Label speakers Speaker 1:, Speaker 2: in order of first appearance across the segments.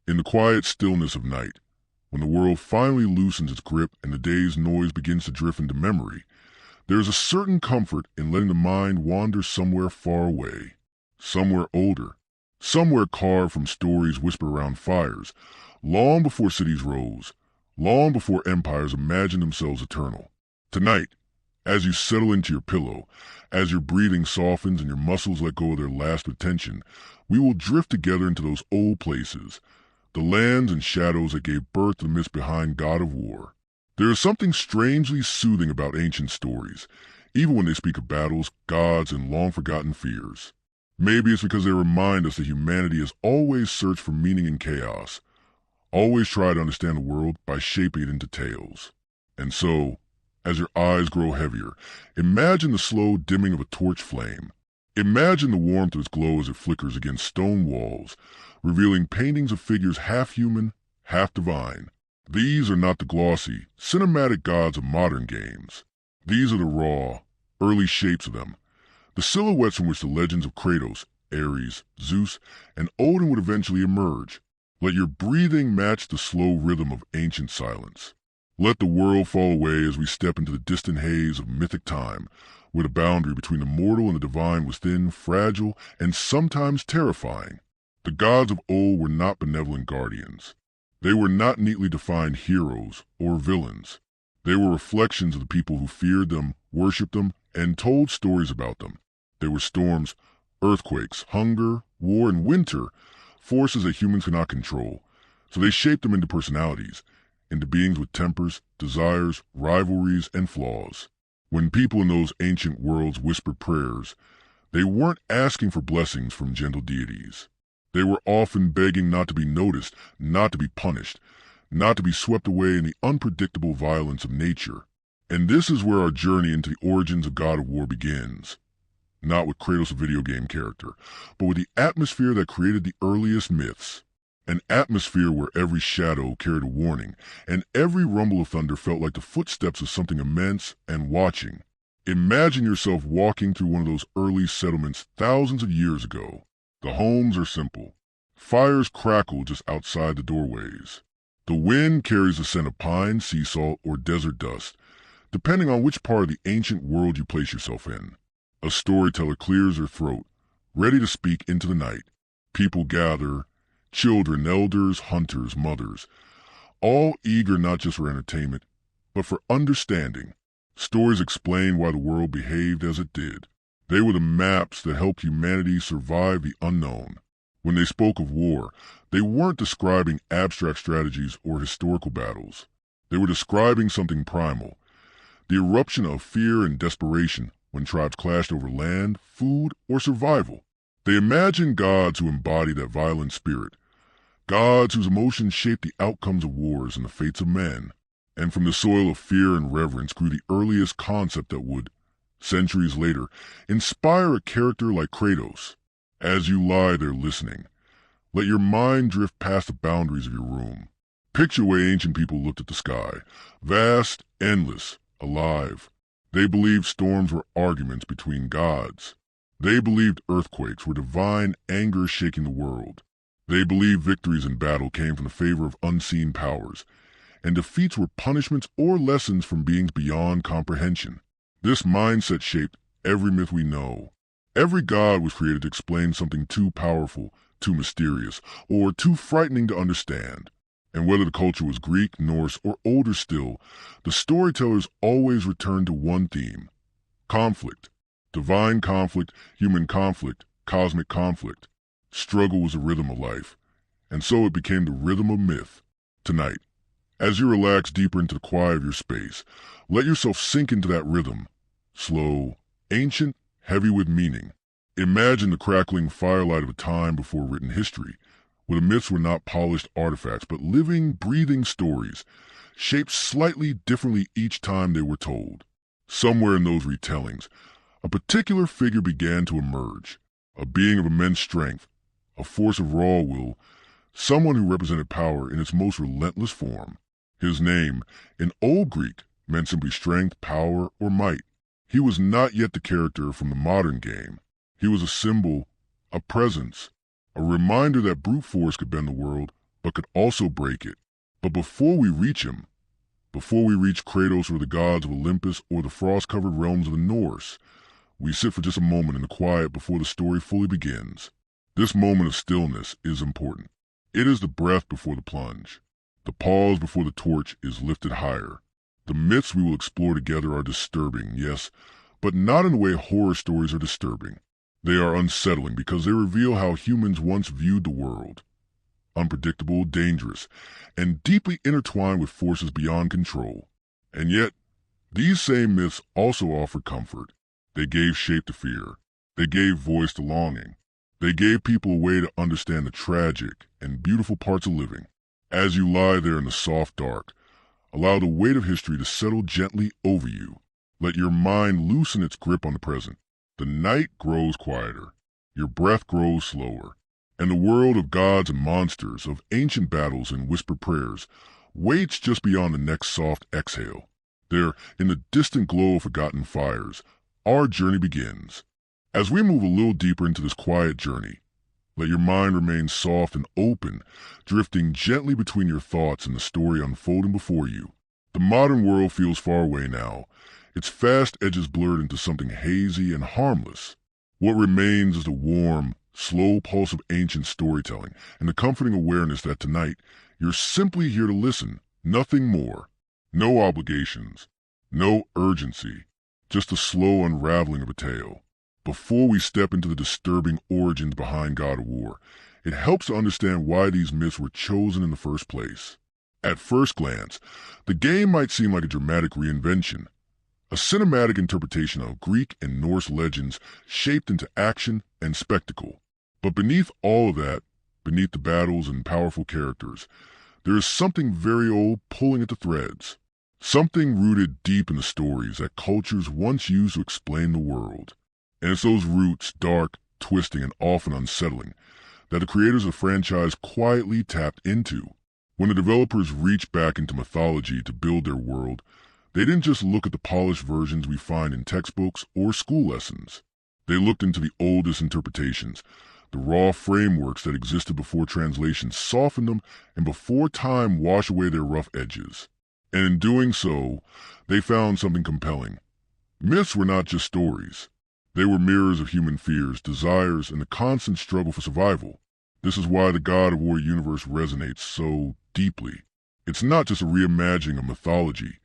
Speaker 1: In the quiet stillness of night, when the world finally loosens its grip and the day's noise begins to drift into memory, there is a certain comfort in letting the mind wander somewhere far away, somewhere older, somewhere carved from stories whispered around fires, long before cities rose, long before empires imagined themselves eternal. Tonight, as you settle into your pillow, as your breathing softens and your muscles let go of their last tension, we will drift together into those old places, the lands and shadows that gave birth to the myths behind God of War. There is something strangely soothing about ancient stories, even when they speak of battles, gods, and long-forgotten fears. Maybe it's because they remind us that humanity has always searched for meaning in chaos, always tried to understand the world by shaping it into tales. And so, as your eyes grow heavier, imagine the slow dimming of a torch flame. Imagine the warmth of its glow as it flickers against stone walls, revealing paintings of figures half human, half divine. These are not the glossy, cinematic gods of modern games. These are the raw, early shapes of them, the silhouettes from which the legends of Kratos, Ares, Zeus, and Odin would eventually emerge. Let your breathing match the slow rhythm of ancient silence. Let the world fall away as we step into the distant haze of mythic time, where the boundary between the mortal and the divine was thin, fragile, and sometimes terrifying. The gods of old were not benevolent guardians. They were not neatly defined heroes or villains. They were reflections of the people who feared them, worshipped them, and told stories about them. They were storms, earthquakes, hunger, war, and winter, forces that humans cannot control. So they shaped them into personalities, into beings with tempers, desires, rivalries, and flaws. When people in those ancient worlds whispered prayers, they weren't asking for blessings from gentle deities. They were often begging not to be noticed, not to be punished, not to be swept away in the unpredictable violence of nature. And this is where our journey into the origins of God of War begins. Not with Kratos, a video game character, but with the atmosphere that created the earliest myths. An atmosphere where every shadow carried a warning, and every rumble of thunder felt like the footsteps of something immense and watching. Imagine yourself walking through one of those early settlements thousands of years ago. The homes are simple. Fires crackle just outside the doorways. The wind carries the scent of pine, sea salt, or desert dust, depending on which part of the ancient world you place yourself in. A storyteller clears their throat, ready to speak into the night. People gather, children, elders, hunters, mothers, all eager not just for entertainment, but for understanding. Stories explain why the world behaved as it did. They were the maps that helped humanity survive the unknown. When they spoke of war, they weren't describing abstract strategies or historical battles. They were describing something primal, the eruption of fear and desperation when tribes clashed over land, food, or survival. They imagined gods who embodied that violent spirit, gods whose emotions shaped the outcomes of wars and the fates of men. And from the soil of fear and reverence grew the earliest concept that would, centuries later, inspire a character like Kratos. As you lie there listening, let your mind drift past the boundaries of your room. Picture the way ancient people looked at the sky, vast, endless, alive. They believed storms were arguments between gods. They believed earthquakes were divine anger shaking the world. They believed victories in battle came from the favor of unseen powers, and defeats were punishments or lessons from beings beyond comprehension. This mindset shaped every myth we know. Every god was created to explain something too powerful, too mysterious, or too frightening to understand. And whether the culture was Greek, Norse, or older still, the storytellers always returned to one theme: conflict. Divine conflict, human conflict, cosmic conflict. Struggle was the rhythm of life, and so it became the rhythm of myth. Tonight, as you relax deeper into the quiet of your space, let yourself sink into that rhythm. Slow, ancient, heavy with meaning. Imagine the crackling firelight of a time before written history, where the myths were not polished artifacts, but living, breathing stories, shaped slightly differently each time they were told. Somewhere in those retellings, a particular figure began to emerge, a being of immense strength, a force of raw will, someone who represented power in its most relentless form. His name, in Old Greek, meant simply strength, power, or might. He was not yet the character from the modern game. He was a symbol, a presence, a reminder that brute force could bend the world, but could also break it. But before we reach him, before we reach Kratos or the gods of Olympus or the frost-covered realms of the Norse, we sit for just a moment in the quiet before the story fully begins. This moment of stillness is important. It is the breath before the plunge, the pause before the torch is lifted higher. The myths we will explore together are disturbing, yes, but not in the way horror stories are disturbing. They are unsettling because they reveal how humans once viewed the world. Unpredictable, dangerous, and deeply intertwined with forces beyond control. And yet, these same myths also offered comfort. They gave shape to fear. They gave voice to longing. They gave people a way to understand the tragic and beautiful parts of living. As you lie there in the soft dark, allow the weight of history to settle gently over you. Let your mind loosen its grip on the present. The night grows quieter. Your breath grows slower. And the world of gods and monsters, of ancient battles and whispered prayers, waits just beyond the next soft exhale. There, in the distant glow of forgotten fires, our journey begins. As we move a little deeper into this quiet journey, let your mind remain soft and open, drifting gently between your thoughts and the story unfolding before you. The modern world feels far away now, its fast edges blurred into something hazy and harmless. What remains is the warm, slow pulse of ancient storytelling and the comforting awareness that tonight you're simply here to listen, nothing more. No obligations, no urgency, just the slow unraveling of a tale. Before we step into the disturbing origins behind God of War, it helps to understand why these myths were chosen in the first place. At first glance, the game might seem like a dramatic reinvention, a cinematic interpretation of Greek and Norse legends shaped into action and spectacle. But beneath all of that, beneath the battles and powerful characters, there is something very old pulling at the threads. Something rooted deep in the stories that cultures once used to explain the world. And it's those roots, dark, twisting, and often unsettling, that the creators of the franchise quietly tapped into. When the developers reached back into mythology to build their world, they didn't just look at the polished versions we find in textbooks or school lessons. They looked into the oldest interpretations, the raw frameworks that existed before translation softened them and before time washed away their rough edges. And in doing so, they found something compelling. Myths were not just stories. They were mirrors of human fears, desires, and the constant struggle for survival. This is why the God of War universe resonates so deeply. It's not just a reimagining of mythology.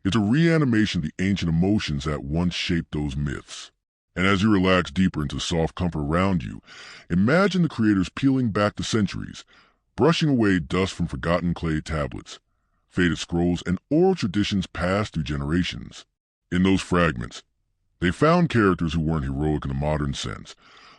Speaker 1: It's a reanimation of the ancient emotions that once shaped those myths. And as you relax deeper into the soft comfort around you, imagine the creators peeling back the centuries, brushing away dust from forgotten clay tablets, faded scrolls, and oral traditions passed through generations. In those fragments, they found characters who weren't heroic in the modern sense,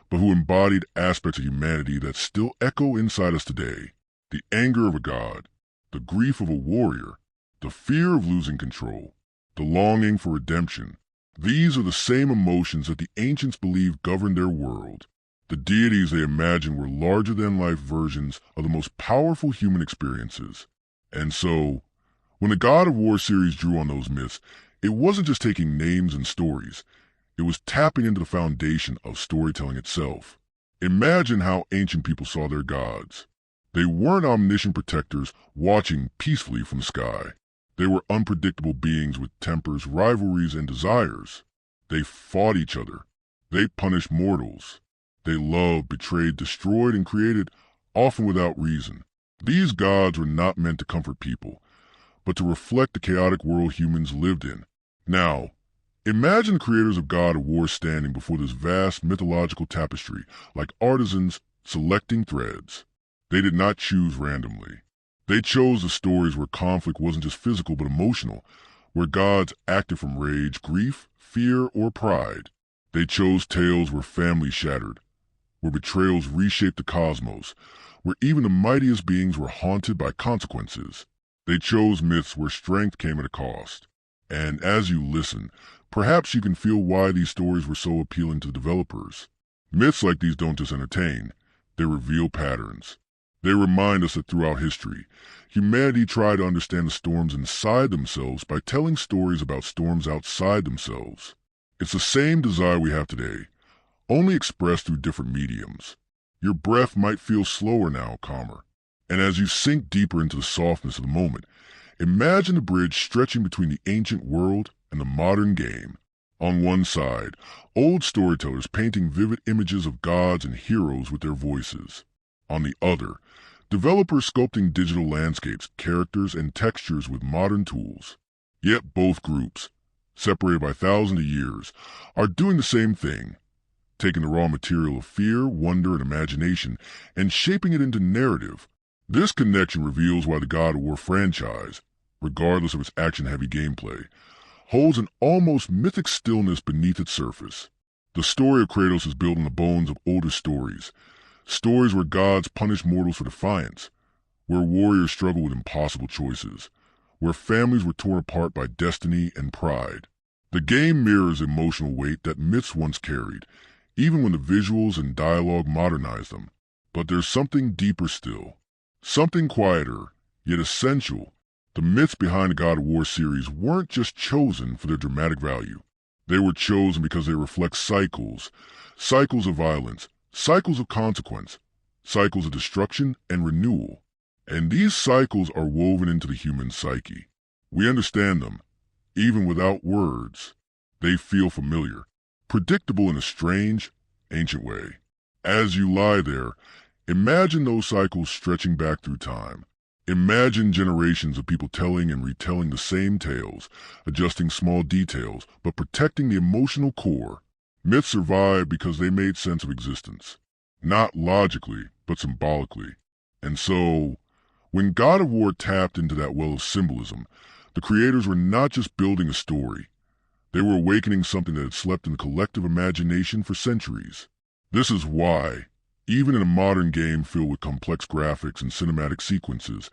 Speaker 1: but who embodied aspects of humanity that still echo inside us today. The anger of a god, the grief of a warrior, the fear of losing control, the longing for redemption. These are the same emotions that the ancients believed governed their world. The deities they imagined were larger-than-life versions of the most powerful human experiences. And so, when the God of War series drew on those myths, it wasn't just taking names and stories. It was tapping into the foundation of storytelling itself. Imagine how ancient people saw their gods. They weren't omniscient protectors watching peacefully from the sky. They were unpredictable beings with tempers, rivalries, and desires. They fought each other. They punished mortals. They loved, betrayed, destroyed, and created, often without reason. These gods were not meant to comfort people, but to reflect the chaotic world humans lived in. Now, imagine the creators of God of War standing before this vast mythological tapestry, like artisans selecting threads. They did not choose randomly. They chose the stories where conflict wasn't just physical but emotional, where gods acted from rage, grief, fear, or pride. They chose tales where families shattered, where betrayals reshaped the cosmos, where even the mightiest beings were haunted by consequences. They chose myths where strength came at a cost. And as you listen, perhaps you can feel why these stories were so appealing to the developers. Myths like these don't just entertain, they reveal patterns. They remind us that throughout history, humanity tried to understand the storms inside themselves by telling stories about storms outside themselves. It's the same desire we have today, only expressed through different mediums. Your breath might feel slower now, calmer. And as you sink deeper into the softness of the moment, imagine the bridge stretching between the ancient world and the modern game. On one side, old storytellers painting vivid images of gods and heroes with their voices. On the other, developers sculpting digital landscapes, characters, and textures with modern tools. Yet both groups, separated by thousands of years, are doing the same thing, taking the raw material of fear, wonder, and imagination and shaping it into narrative. This connection reveals why the God of War franchise, regardless of its action-heavy gameplay, holds an almost mythic stillness beneath its surface. The story of Kratos is built on the bones of older stories where gods punish mortals for defiance, where warriors struggle with impossible choices, where families were torn apart by destiny and pride. The game mirrors the emotional weight that myths once carried, even when the visuals and dialogue modernized them. But there's something deeper still. Something quieter, yet essential. The myths behind the God of War series weren't just chosen for their dramatic value. They were chosen because they reflect cycles of violence, cycles of consequence, cycles of destruction and renewal. And these cycles are woven into the human psyche. We understand them, even without words. They feel familiar, predictable in a strange, ancient way. As you lie there, imagine those cycles stretching back through time. Imagine generations of people telling and retelling the same tales, adjusting small details, but protecting the emotional core. Myths survived because they made sense of existence. Not logically, but symbolically. And so, when God of War tapped into that well of symbolism, the creators were not just building a story. They were awakening something that had slept in the collective imagination for centuries. This is why, even in a modern game filled with complex graphics and cinematic sequences,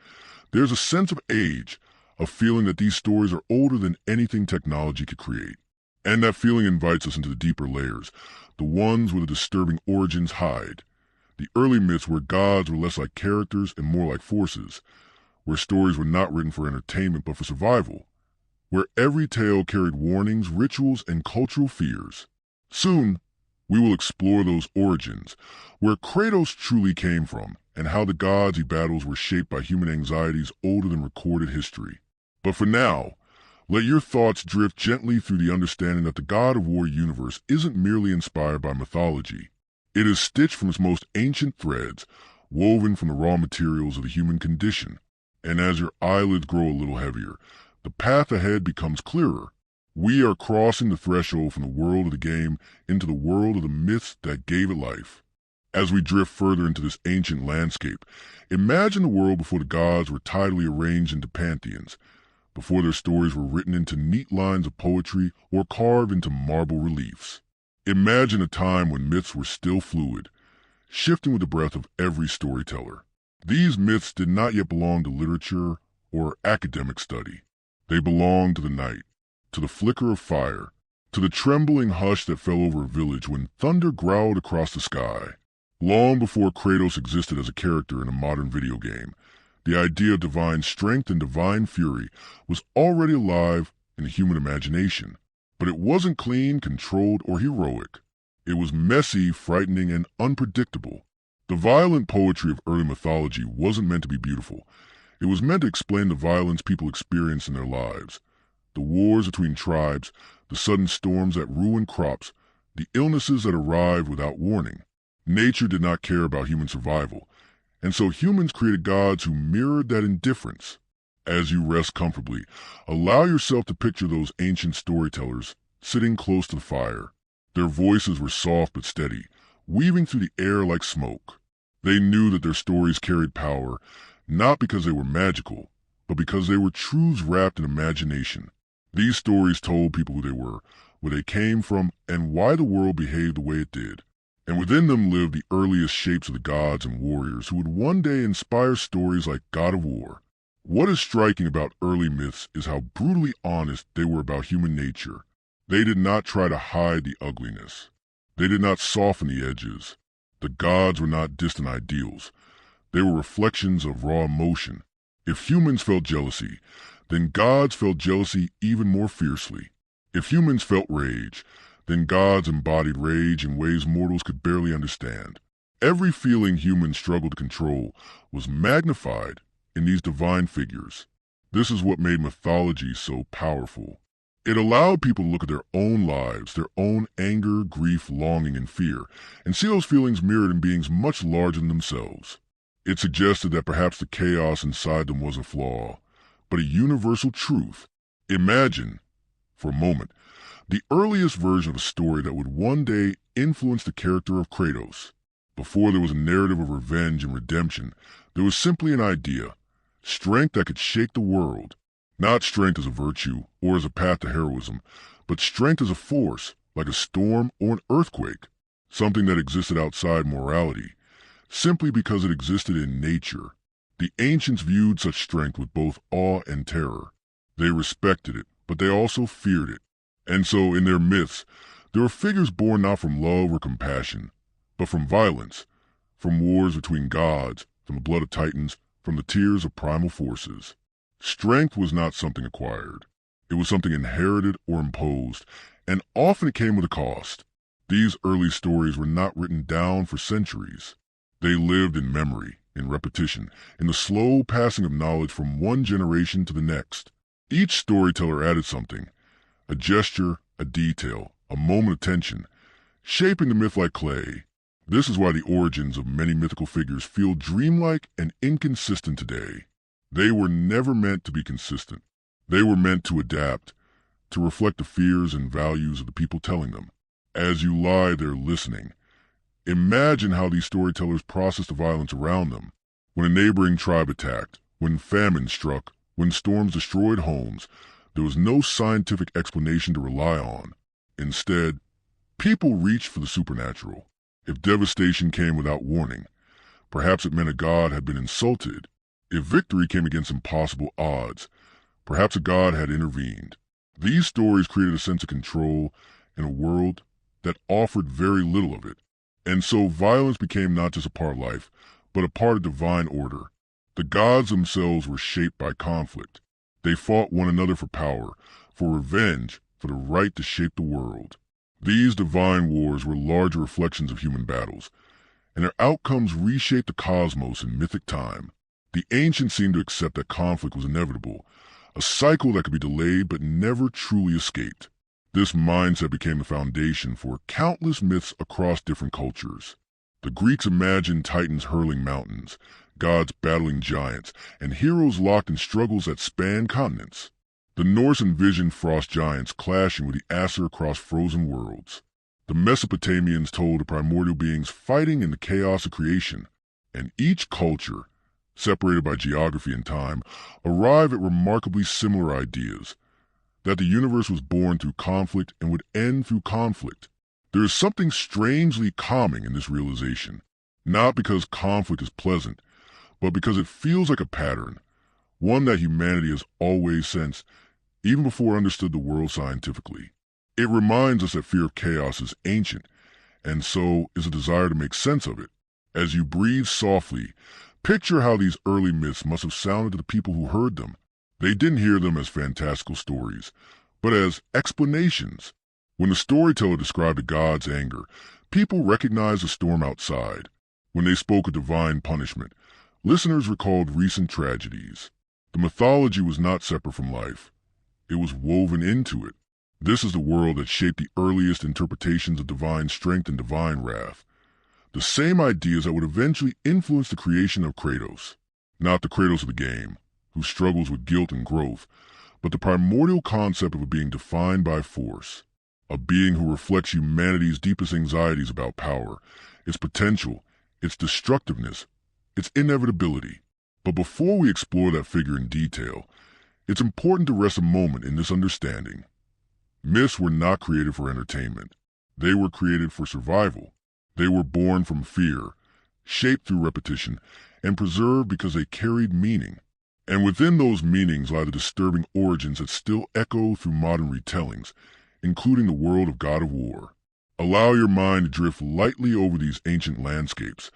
Speaker 1: there's a sense of age, a feeling that these stories are older than anything technology could create. And that feeling invites us into the deeper layers, the ones where the disturbing origins hide. The early myths where gods were less like characters and more like forces, where stories were not written for entertainment but for survival, where every tale carried warnings, rituals, and cultural fears. Soon, we will explore those origins, where Kratos truly came from, and how the gods he battles were shaped by human anxieties older than recorded history. But for now, let your thoughts drift gently through the understanding that the God of War universe isn't merely inspired by mythology. It is stitched from its most ancient threads, woven from the raw materials of the human condition. And as your eyelids grow a little heavier, the path ahead becomes clearer. We are crossing the threshold from the world of the game into the world of the myths that gave it life. As we drift further into this ancient landscape, imagine the world before the gods were tidally arranged into pantheons, before their stories were written into neat lines of poetry or carved into marble reliefs. Imagine a time when myths were still fluid, shifting with the breath of every storyteller. These myths did not yet belong to literature or academic study. They belonged to the night, to the flicker of fire, to the trembling hush that fell over a village when thunder growled across the sky. Long before Kratos existed as a character in a modern video game, the idea of divine strength and divine fury was already alive in the human imagination. But it wasn't clean, controlled, or heroic. It was messy, frightening, and unpredictable. The violent poetry of early mythology wasn't meant to be beautiful. It was meant to explain the violence people experienced in their lives. The wars between tribes, the sudden storms that ruined crops, the illnesses that arrived without warning. Nature did not care about human survival, and so humans created gods who mirrored that indifference. As you rest comfortably, allow yourself to picture those ancient storytellers sitting close to the fire. Their voices were soft but steady, weaving through the air like smoke. They knew that their stories carried power, not because they were magical, but because they were truths wrapped in imagination. These stories told people who they were, where they came from, and why the world behaved the way it did. And within them lived the earliest shapes of the gods and warriors who would one day inspire stories like God of War. What is striking about early myths is how brutally honest they were about human nature. They did not try to hide the ugliness. They did not soften the edges. The gods were not distant ideals. They were reflections of raw emotion. If humans felt jealousy, then gods felt jealousy even more fiercely. If humans felt rage, then gods embodied rage in ways mortals could barely understand. Every feeling humans struggled to control was magnified in these divine figures. This is what made mythology so powerful. It allowed people to look at their own lives, their own anger, grief, longing, and fear, and see those feelings mirrored in beings much larger than themselves. It suggested that perhaps the chaos inside them was a flaw, but a universal truth. Imagine, for a moment, the earliest version of a story that would one day influence the character of Kratos. Before there was a narrative of revenge and redemption, there was simply an idea, strength that could shake the world. Not strength as a virtue or as a path to heroism, but strength as a force, like a storm or an earthquake, something that existed outside morality, simply because it existed in nature. The ancients viewed such strength with both awe and terror. They respected it, but they also feared it. And so, in their myths, there were figures born not from love or compassion, but from violence, from wars between gods, from the blood of titans, from the tears of primal forces. Strength was not something acquired. It was something inherited or imposed, and often it came with a cost. These early stories were not written down for centuries. They lived in memory, in repetition, in the slow passing of knowledge from one generation to the next. Each storyteller added something, a gesture, a detail, a moment of tension, shaping the myth like clay. This is why the origins of many mythical figures feel dreamlike and inconsistent today. They were never meant to be consistent. They were meant to adapt, to reflect the fears and values of the people telling them. As you lie there listening, imagine how these storytellers processed the violence around them. When a neighboring tribe attacked, when famine struck, when storms destroyed homes, there was no scientific explanation to rely on. Instead, people reached for the supernatural. If devastation came without warning, perhaps it meant a god had been insulted. If victory came against impossible odds, perhaps a god had intervened. These stories created a sense of control in a world that offered very little of it. And so violence became not just a part of life, but a part of divine order. The gods themselves were shaped by conflict. They fought one another for power, for revenge, for the right to shape the world. These divine wars were larger reflections of human battles, and their outcomes reshaped the cosmos in mythic time. The ancients seemed to accept that conflict was inevitable, a cycle that could be delayed but never truly escaped. This mindset became the foundation for countless myths across different cultures. The Greeks imagined titans hurling mountains, gods battling giants, and heroes locked in struggles that spanned continents. The Norse envisioned frost giants clashing with the Aesir across frozen worlds. The Mesopotamians told of primordial beings fighting in the chaos of creation, and each culture, separated by geography and time, arrive at remarkably similar ideas, that the universe was born through conflict and would end through conflict. There is something strangely calming in this realization, not because conflict is pleasant, but because it feels like a pattern, one that humanity has always sensed, even before it understood the world scientifically. It reminds us that fear of chaos is ancient, and so is a desire to make sense of it. As you breathe softly, picture how these early myths must have sounded to the people who heard them. They didn't hear them as fantastical stories, but as explanations. When the storyteller described a god's anger, people recognized the storm outside. When they spoke of divine punishment, listeners recalled recent tragedies. The mythology was not separate from life. It was woven into it. This is the world that shaped the earliest interpretations of divine strength and divine wrath. The same ideas that would eventually influence the creation of Kratos. Not the Kratos of the game, who struggles with guilt and growth, but the primordial concept of a being defined by force. A being who reflects humanity's deepest anxieties about power, its potential, its destructiveness, its inevitability. But before we explore that figure in detail, it's important to rest a moment in this understanding. Myths were not created for entertainment. They were created for survival. They were born from fear, shaped through repetition, and preserved because they carried meaning. And within those meanings lie the disturbing origins that still echo through modern retellings, including the world of God of War. Allow your mind to drift lightly over these ancient landscapes,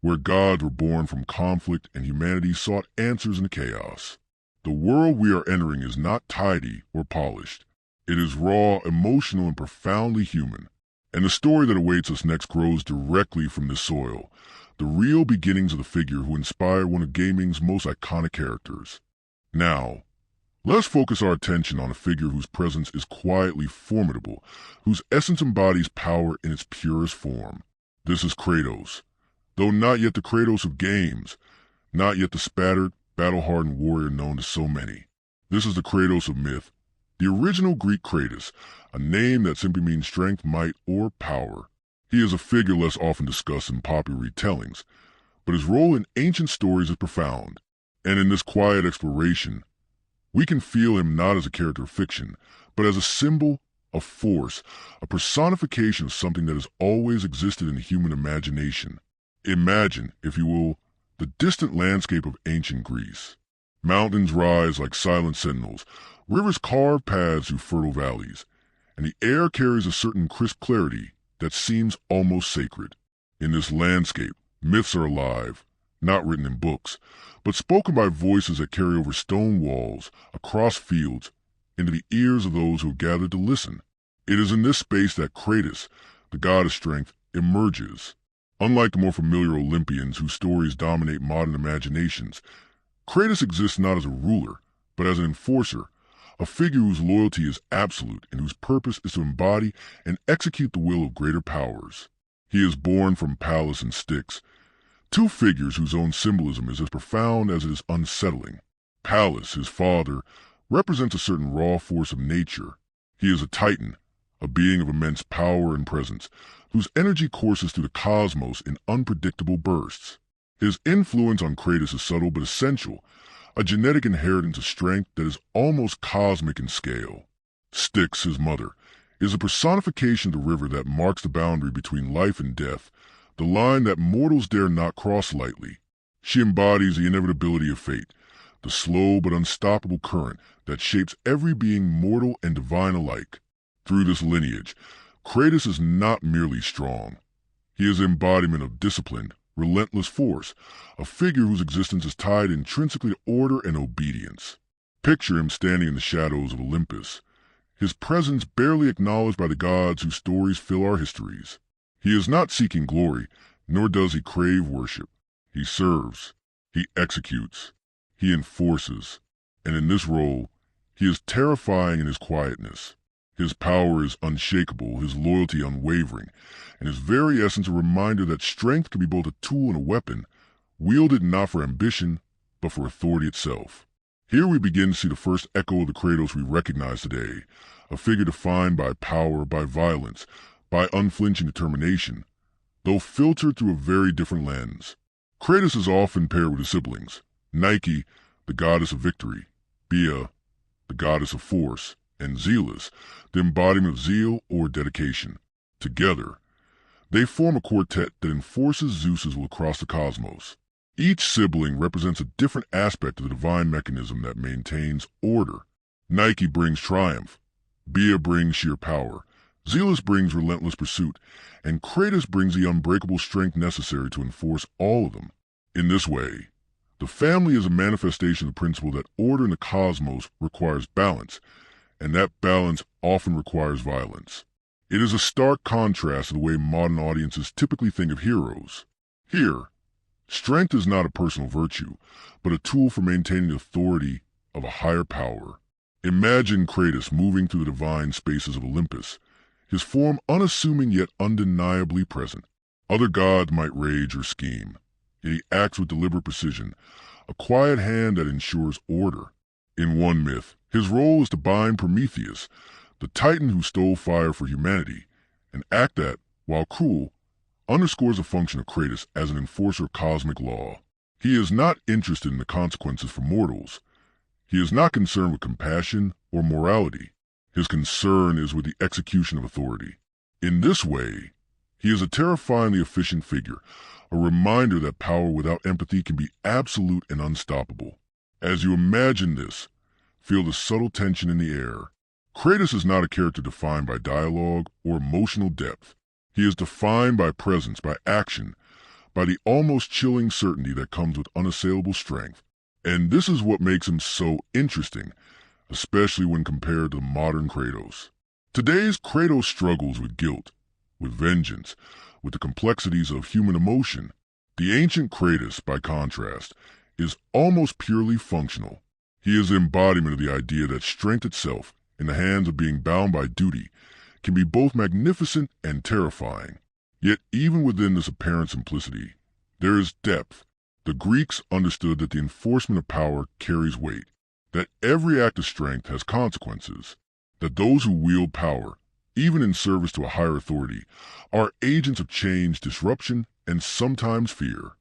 Speaker 1: where gods were born from conflict and humanity sought answers in the chaos. The world we are entering is not tidy or polished. It is raw, emotional, and profoundly human. And the story that awaits us next grows directly from this soil, the real beginnings of the figure who inspired one of gaming's most iconic characters. Now, let's focus our attention on a figure whose presence is quietly formidable, whose essence embodies power in its purest form. This is Kratos. Though not yet the Kratos of games, not yet the spattered, battle-hardened warrior known to so many. This is the Kratos of myth, the original Greek Kratos, a name that simply means strength, might, or power. He is a figure less often discussed in popular retellings, but his role in ancient stories is profound. And in this quiet exploration, we can feel him not as a character of fiction, but as a symbol, a force, a personification of something that has always existed in the human imagination. Imagine, if you will, the distant landscape of ancient Greece. Mountains rise like silent sentinels, rivers carve paths through fertile valleys, and the air carries a certain crisp clarity that seems almost sacred. In this landscape, myths are alive, not written in books, but spoken by voices that carry over stone walls, across fields, into the ears of those who have gathered to listen. It is in this space that Kratos, the god of strength, emerges. Unlike the more familiar Olympians whose stories dominate modern imaginations, Kratos exists not as a ruler, but as an enforcer, a figure whose loyalty is absolute and whose purpose is to embody and execute the will of greater powers. He is born from Pallas and Styx, two figures whose own symbolism is as profound as it is unsettling. Pallas, his father, represents a certain raw force of nature. He is a titan, a being of immense power and presence, whose energy courses through the cosmos in unpredictable bursts. His influence on Kratos is subtle but essential, a genetic inheritance of strength that is almost cosmic in scale. Styx, his mother, is a personification of the river that marks the boundary between life and death, the line that mortals dare not cross lightly. She embodies the inevitability of fate, the slow but unstoppable current that shapes every being mortal and divine alike. Through this lineage, Kratos is not merely strong. He is the embodiment of disciplined, relentless force, a figure whose existence is tied intrinsically to order and obedience. Picture him standing in the shadows of Olympus, his presence barely acknowledged by the gods whose stories fill our histories. He is not seeking glory, nor does he crave worship. He serves, he executes, he enforces, and in this role, he is terrifying in his quietness. His power is unshakable, his loyalty unwavering, and his very essence a reminder that strength can be both a tool and a weapon, wielded not for ambition, but for authority itself. Here we begin to see the first echo of the Kratos we recognize today, a figure defined by power, by violence, by unflinching determination, though filtered through a very different lens. Kratos is often paired with his siblings, Nike, the goddess of victory, Bia, the goddess of force, and Zealous, the embodiment of zeal or dedication. Together, they form a quartet that enforces Zeus's will across the cosmos. Each sibling represents a different aspect of the divine mechanism that maintains order. Nike brings triumph, Bia brings sheer power, Zealous brings relentless pursuit, and Kratos brings the unbreakable strength necessary to enforce all of them. In this way, the family is a manifestation of the principle that order in the cosmos requires balance, and that balance often requires violence. It is a stark contrast to the way modern audiences typically think of heroes. Here, strength is not a personal virtue, but a tool for maintaining the authority of a higher power. Imagine Kratos moving through the divine spaces of Olympus, his form unassuming yet undeniably present. Other gods might rage or scheme, yet he acts with deliberate precision, a quiet hand that ensures order. In one myth, his role is to bind Prometheus, the titan who stole fire for humanity, an act that, while cruel, underscores the function of Kratos as an enforcer of cosmic law. He is not interested in the consequences for mortals. He is not concerned with compassion or morality. His concern is with the execution of authority. In this way, he is a terrifyingly efficient figure, a reminder that power without empathy can be absolute and unstoppable. As you imagine this, feel the subtle tension in the air. Kratos is not a character defined by dialogue or emotional depth. He is defined by presence, by action, by the almost chilling certainty that comes with unassailable strength. And this is what makes him so interesting, especially when compared to the modern Kratos. Today's Kratos struggles with guilt, with vengeance, with the complexities of human emotion. The ancient Kratos, by contrast, is almost purely functional. He is the embodiment of the idea that strength itself, in the hands of being bound by duty, can be both magnificent and terrifying. Yet even within this apparent simplicity, there is depth. The Greeks understood that the enforcement of power carries weight, that every act of strength has consequences, that those who wield power, even in service to a higher authority, are agents of change, disruption, and sometimes fear.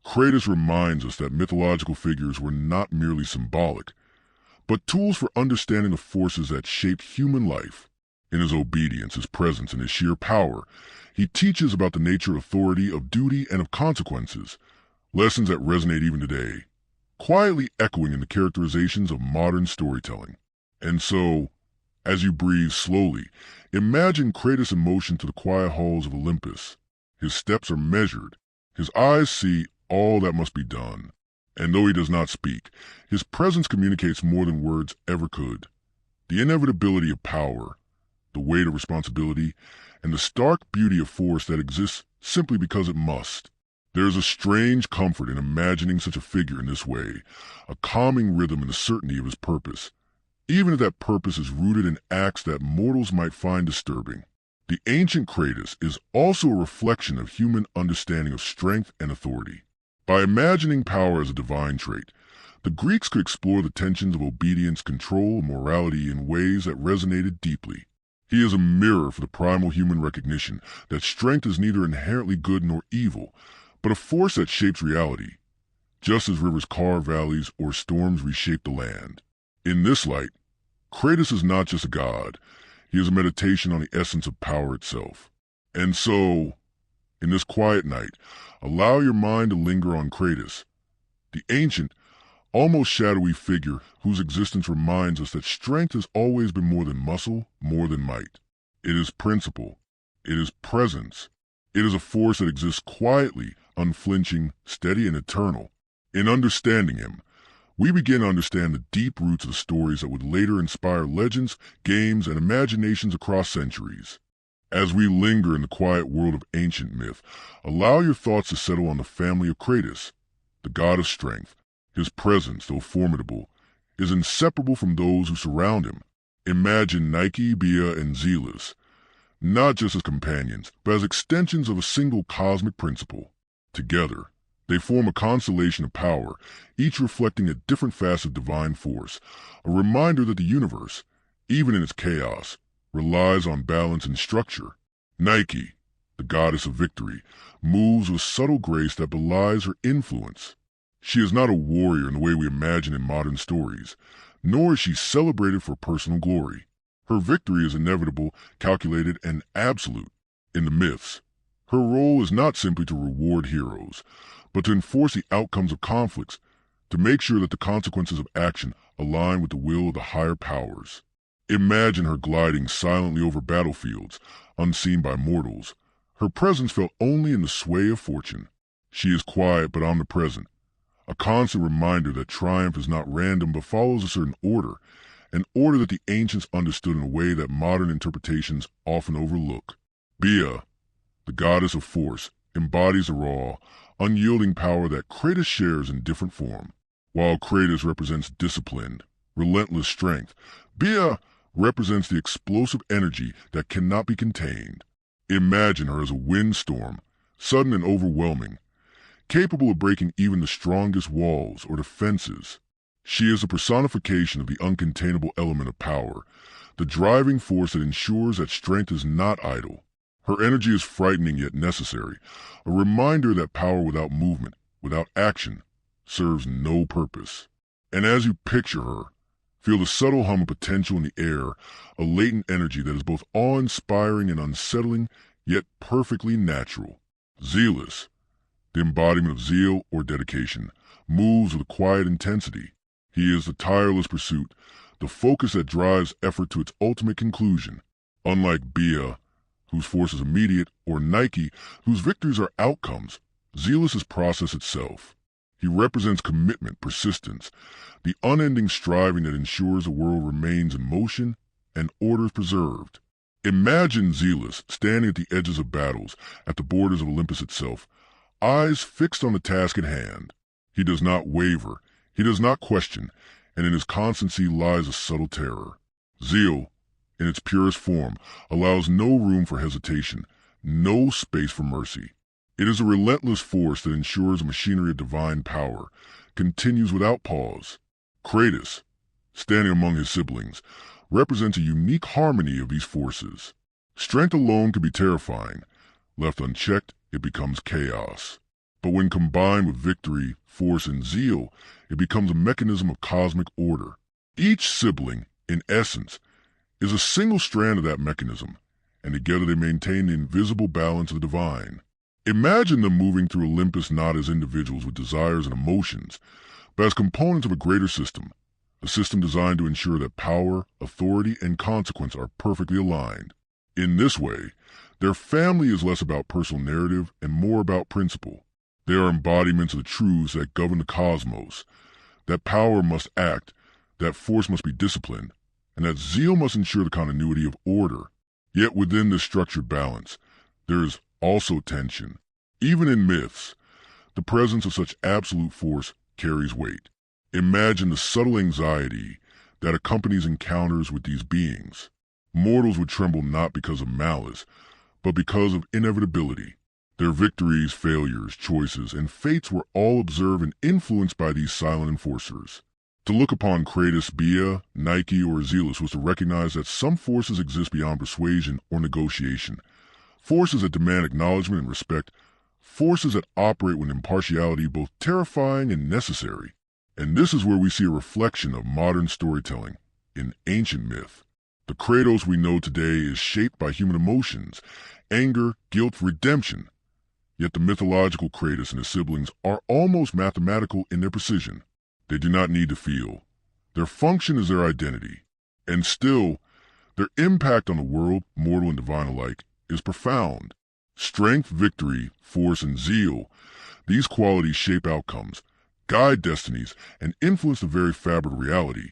Speaker 1: Kratos reminds us that mythological figures were not merely symbolic, but tools for understanding the forces that shaped human life. In his obedience, his presence, and his sheer power, he teaches about the nature of authority, of duty, and of consequences, lessons that resonate even today, quietly echoing in the characterizations of modern storytelling. And so, as you breathe slowly, imagine Kratos in motion to the quiet halls of Olympus. His steps are measured, his eyes see all that must be done, and though he does not speak, his presence communicates more than words ever could. The inevitability of power, the weight of responsibility, and the stark beauty of force that exists simply because it must. There is a strange comfort in imagining such a figure in this way, a calming rhythm in the certainty of his purpose, even if that purpose is rooted in acts that mortals might find disturbing. The ancient Kratos is also a reflection of human understanding of strength and authority. By imagining power as a divine trait, the Greeks could explore the tensions of obedience, control, and morality in ways that resonated deeply. He is a mirror for the primal human recognition that strength is neither inherently good nor evil, but a force that shapes reality, just as rivers carve valleys or storms reshape the land. In this light, Kratos is not just a god, he is a meditation on the essence of power itself. And so, in this quiet night, allow your mind to linger on Kratos, the ancient, almost shadowy figure whose existence reminds us that strength has always been more than muscle, more than might. It is principle, it is presence, it is a force that exists quietly, unflinching, steady, and eternal. In understanding him, we begin to understand the deep roots of the stories that would later inspire legends, games, and imaginations across centuries. As we linger in the quiet world of ancient myth, allow your thoughts to settle on the family of Kratos, the god of strength. His presence, though formidable, is inseparable from those who surround him. Imagine Nike, Bia, and Zealous, not just as companions, but as extensions of a single cosmic principle. Together, they form a constellation of power, each reflecting a different facet of divine force, a reminder that the universe, even in its chaos, relies on balance and structure. Nike, the goddess of victory, moves with subtle grace that belies her influence. She is not a warrior in the way we imagine in modern stories, nor is she celebrated for personal glory. Her victory is inevitable, calculated, and absolute. In the myths, her role is not simply to reward heroes, but to enforce the outcomes of conflicts, to make sure that the consequences of action align with the will of the higher powers. Imagine her gliding silently over battlefields, unseen by mortals, her presence felt only in the sway of fortune. She is quiet but omnipresent, a constant reminder that triumph is not random but follows a certain order, an order that the ancients understood in a way that modern interpretations often overlook. Bia, the goddess of force, embodies the raw, unyielding power that Kratos shares in different form. While Kratos represents disciplined, relentless strength, Bia represents the explosive energy that cannot be contained. Imagine her as a windstorm, sudden and overwhelming, capable of breaking even the strongest walls or defenses. She is a personification of the uncontainable element of power, the driving force that ensures that strength is not idle. Her energy is frightening yet necessary, a reminder that power without movement, without action, serves no purpose. And as you picture her, feel the subtle hum of potential in the air, a latent energy that is both awe-inspiring and unsettling, yet perfectly natural. Zealous, the embodiment of zeal or dedication, moves with a quiet intensity. He is the tireless pursuit, the focus that drives effort to its ultimate conclusion. Unlike Bia, whose force is immediate, or Nike, whose victories are outcomes, Zealous is process itself. He represents commitment, persistence, the unending striving that ensures the world remains in motion and order is preserved. Imagine Zealous standing at the edges of battles, at the borders of Olympus itself, eyes fixed on the task at hand. He does not waver, he does not question, and in his constancy lies a subtle terror. Zeal, in its purest form, allows no room for hesitation, no space for mercy. It is a relentless force that ensures a machinery of divine power continues without pause. Kratos, standing among his siblings, represents a unique harmony of these forces. Strength alone can be terrifying. Left unchecked, it becomes chaos. But when combined with victory, force, and zeal, it becomes a mechanism of cosmic order. Each sibling, in essence, is a single strand of that mechanism, and together they maintain the invisible balance of the divine. Imagine them moving through Olympus not as individuals with desires and emotions, but as components of a greater system, a system designed to ensure that power, authority, and consequence are perfectly aligned. In this way, their family is less about personal narrative and more about principle. They are embodiments of the truths that govern the cosmos, that power must act, that force must be disciplined, and that zeal must ensure the continuity of order. Yet within this structured balance, there is also tension. Even in myths, the presence of such absolute force carries weight. Imagine the subtle anxiety that accompanies encounters with these beings. Mortals would tremble not because of malice, but because of inevitability. Their victories, failures, choices, and fates were all observed and influenced by these silent enforcers. To look upon Kratos, Bia, Nike, or Zealous was to recognize that some forces exist beyond persuasion or negotiation. Forces that demand acknowledgement and respect. Forces that operate with impartiality both terrifying and necessary. And this is where we see a reflection of modern storytelling in ancient myth. The Kratos we know today is shaped by human emotions, anger, guilt, redemption. Yet the mythological Kratos and his siblings are almost mathematical in their precision. They do not need to feel. Their function is their identity. And still, their impact on the world, mortal and divine alike, is profound. Strength, victory, force, and zeal, these qualities shape outcomes, guide destinies, and influence the very fabric of reality,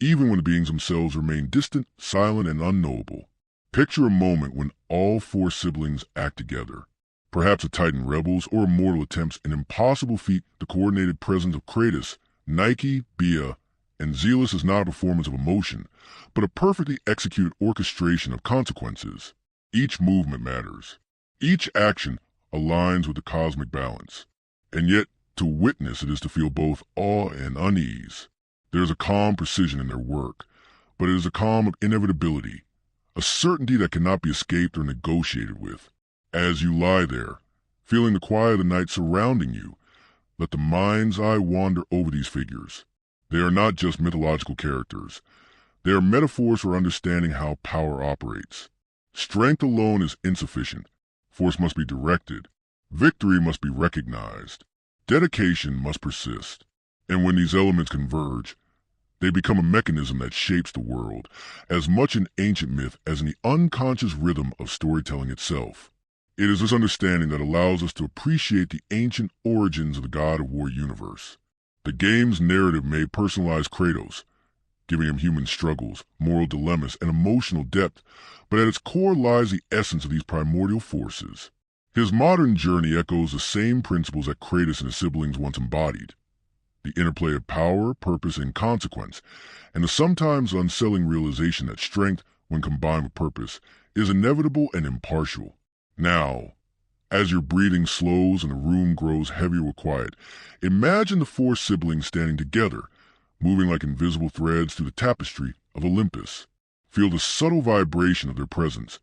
Speaker 1: even when the beings themselves remain distant, silent, and unknowable. Picture a moment when all four siblings act together. Perhaps a Titan rebels or a mortal attempts an impossible feat. The coordinated presence of Kratos, Nike, Bia, and Zealous is not a performance of emotion, but a perfectly executed orchestration of consequences. Each movement matters. Each action aligns with the cosmic balance. And yet, to witness it is to feel both awe and unease. There is a calm precision in their work, but it is a calm of inevitability, a certainty that cannot be escaped or negotiated with. As you lie there, feeling the quiet of the night surrounding you, let the mind's eye wander over these figures. They are not just mythological characters. They are metaphors for understanding how power operates. Strength alone is insufficient. Force must be directed. Victory must be recognized. Dedication must persist. And when these elements converge, they become a mechanism that shapes the world, as much in ancient myth as in the unconscious rhythm of storytelling itself. It is this understanding that allows us to appreciate the ancient origins of the God of War universe. The game's narrative may personalize Kratos, giving him human struggles, moral dilemmas, and emotional depth, but at its core lies the essence of these primordial forces. His modern journey echoes the same principles that Kratos and his siblings once embodied. The interplay of power, purpose, and consequence, and the sometimes unsettling realization that strength, when combined with purpose, is inevitable and impartial. Now, as your breathing slows and the room grows heavier with quiet, imagine the four siblings standing together, moving like invisible threads through the tapestry of Olympus. Feel the subtle vibration of their presence,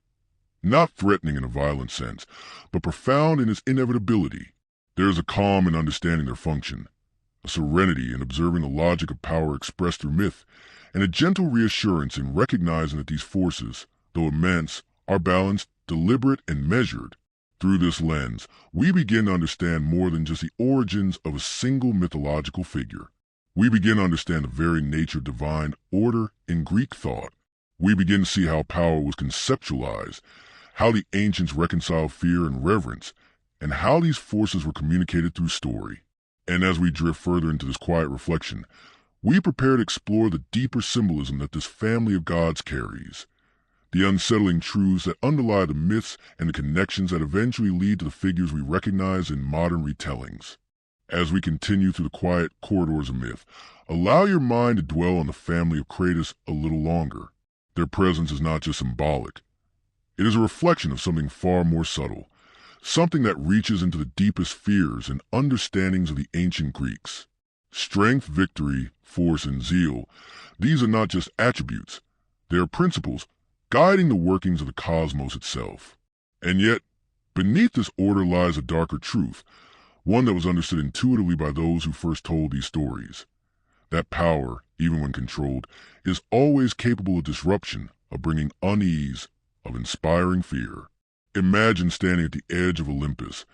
Speaker 1: not threatening in a violent sense, but profound in its inevitability. There is a calm in understanding their function, a serenity in observing the logic of power expressed through myth, and a gentle reassurance in recognizing that these forces, though immense, are balanced, deliberate, and measured. Through this lens, we begin to understand more than just the origins of a single mythological figure. We begin to understand the very nature of divine order in Greek thought. We begin to see how power was conceptualized, how the ancients reconciled fear and reverence, and how these forces were communicated through story. And as we drift further into this quiet reflection, we prepare to explore the deeper symbolism that this family of gods carries. the unsettling truths that underlie the myths and the connections that eventually lead to the figures we recognize in modern retellings. As we continue through the quiet corridors of myth, allow your mind to dwell on the family of Kratos a little longer. Their presence is not just symbolic. It is a reflection of something far more subtle, something that reaches into the deepest fears and understandings of the ancient Greeks. Strength, victory, force, and zeal, these are not just attributes. They are principles guiding the workings of the cosmos itself. And yet, beneath this order lies a darker truth, one that was understood intuitively by those who first told these stories. That power, even when controlled, is always capable of disruption, of bringing unease, of inspiring fear. Imagine standing at the edge of Olympus,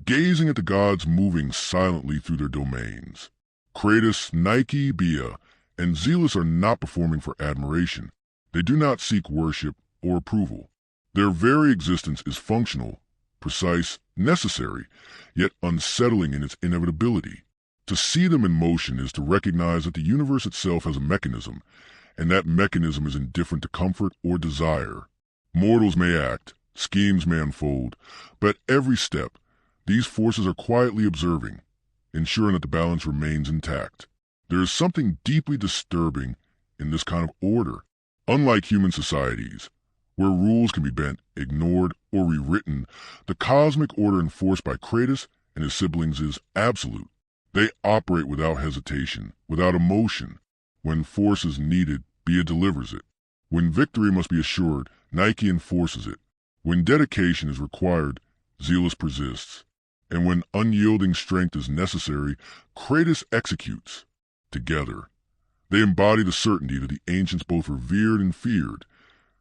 Speaker 1: gazing at the gods moving silently through their domains. Kratos, Nike, Bia, and Zeus are not performing for admiration. They do not seek worship or approval. Their very existence is functional, precise, necessary, yet unsettling in its inevitability. To see them in motion is to recognize that the universe itself has a mechanism, and that mechanism is indifferent to comfort or desire. Mortals may act, schemes may unfold, but at every step, these forces are quietly observing, ensuring that the balance remains intact. There is something deeply disturbing in this kind of order. Unlike human societies, where rules can be bent, ignored, or rewritten, the cosmic order enforced by Kratos and his siblings is absolute. They operate without hesitation, without emotion. When force is needed, Bia delivers it. When victory must be assured, Nike enforces it. When dedication is required, Zeus persists. And when unyielding strength is necessary, Kratos executes. Together, they embody the certainty that the ancients both revered and feared,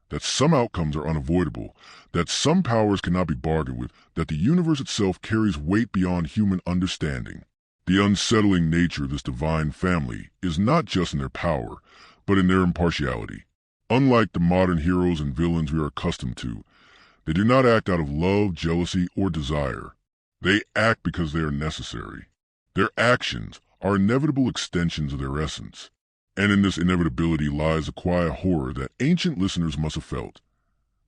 Speaker 1: that some outcomes are unavoidable, that some powers cannot be bargained with, that the universe itself carries weight beyond human understanding. The unsettling nature of this divine family is not just in their power, but in their impartiality. Unlike the modern heroes and villains we are accustomed to, they do not act out of love, jealousy, or desire. They act because they are necessary. Their actions are inevitable extensions of their essence. And in this inevitability lies a quiet horror that ancient listeners must have felt,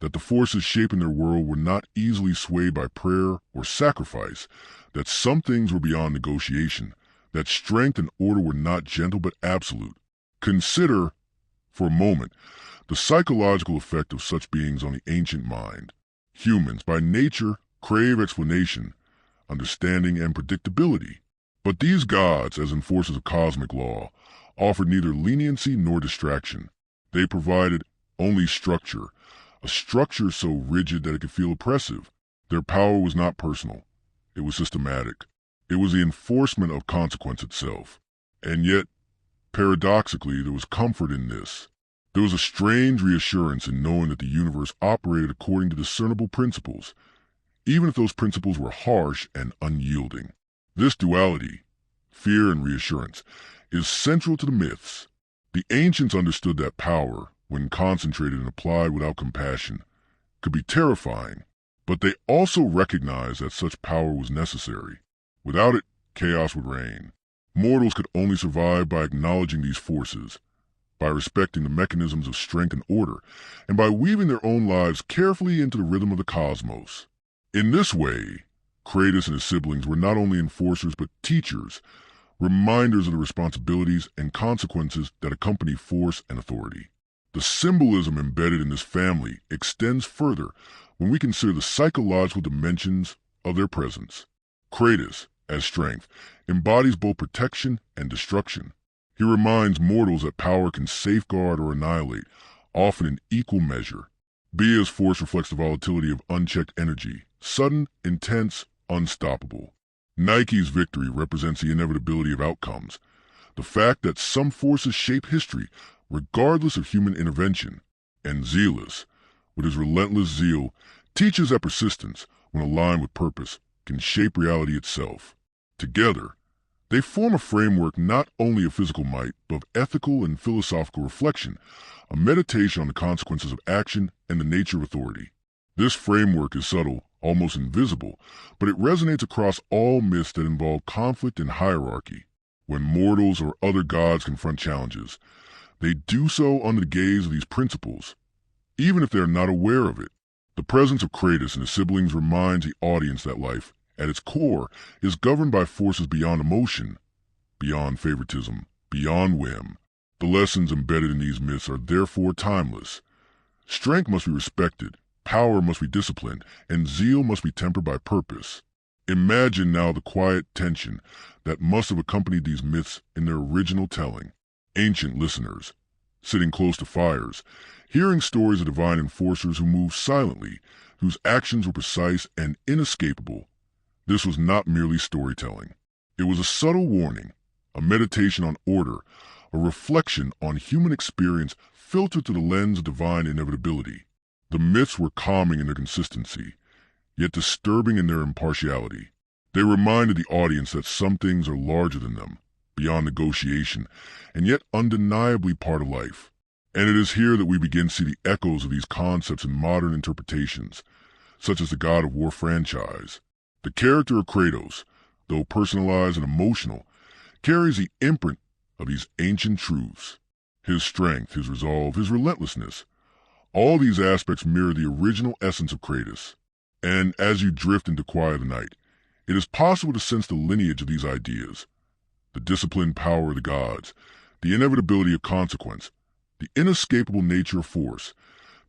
Speaker 1: that the forces shaping their world were not easily swayed by prayer or sacrifice, that some things were beyond negotiation, that strength and order were not gentle but absolute. Consider, for a moment, the psychological effect of such beings on the ancient mind. Humans, by nature, crave explanation, understanding, and predictability. But these gods, as enforcers of cosmic law, offered neither leniency nor distraction. They provided only structure, a structure so rigid that it could feel oppressive. Their power was not personal. It was systematic. It was the enforcement of consequence itself. And yet, paradoxically, there was comfort in this. There was a strange reassurance in knowing that the universe operated according to discernible principles, even if those principles were harsh and unyielding. This duality, fear and reassurance, is central to the myths. The ancients understood that power, when concentrated and applied without compassion, could be terrifying, but they also recognized that such power was necessary. Without it, chaos would reign. Mortals could only survive by acknowledging these forces, by respecting the mechanisms of strength and order, and by weaving their own lives carefully into the rhythm of the cosmos. In this way, Kratos and his siblings were not only enforcers but teachers, reminders of the responsibilities and consequences that accompany force and authority. The symbolism embedded in this family extends further when we consider the psychological dimensions of their presence. Kratos, as strength, embodies both protection and destruction. He reminds mortals that power can safeguard or annihilate, often in equal measure. Bia's force reflects the volatility of unchecked energy, sudden, intense, unstoppable. Nike's victory represents the inevitability of outcomes, the fact that some forces shape history regardless of human intervention. And Zeus, with his relentless zeal, teaches that persistence, when aligned with purpose, can shape reality itself. Together, they form a framework not only of physical might, but of ethical and philosophical reflection, a meditation on the consequences of action and the nature of authority. This framework is subtle, almost invisible, but it resonates across all myths that involve conflict and hierarchy. When mortals or other gods confront challenges, they do so under the gaze of these principles. even if they are not aware of it. The presence of Kratos and his siblings reminds the audience that life, at its core, is governed by forces beyond emotion, beyond favoritism, beyond whim. The lessons embedded in these myths are therefore timeless. Strength must be respected, power must be disciplined, and zeal must be tempered by purpose. Imagine now the quiet tension that must have accompanied these myths in their original telling. Ancient listeners, sitting close to fires, hearing stories of divine enforcers who moved silently, whose actions were precise and inescapable. This was not merely storytelling. It was a subtle warning, a meditation on order, a reflection on human experience filtered through the lens of divine inevitability. The myths were calming in their consistency, yet disturbing in their impartiality. They reminded the audience that some things are larger than them, beyond negotiation, and yet undeniably part of life. And it is here that we begin to see the echoes of these concepts in modern interpretations, such as the God of War franchise. The character of Kratos, though personalized and emotional, carries the imprint of these ancient truths. His strength, his resolve, his relentlessness. All these aspects mirror the original essence of Kratos. And as you drift into quiet of the night, it is possible to sense the lineage of these ideas. The disciplined power of the gods, the inevitability of consequence, the inescapable nature of force,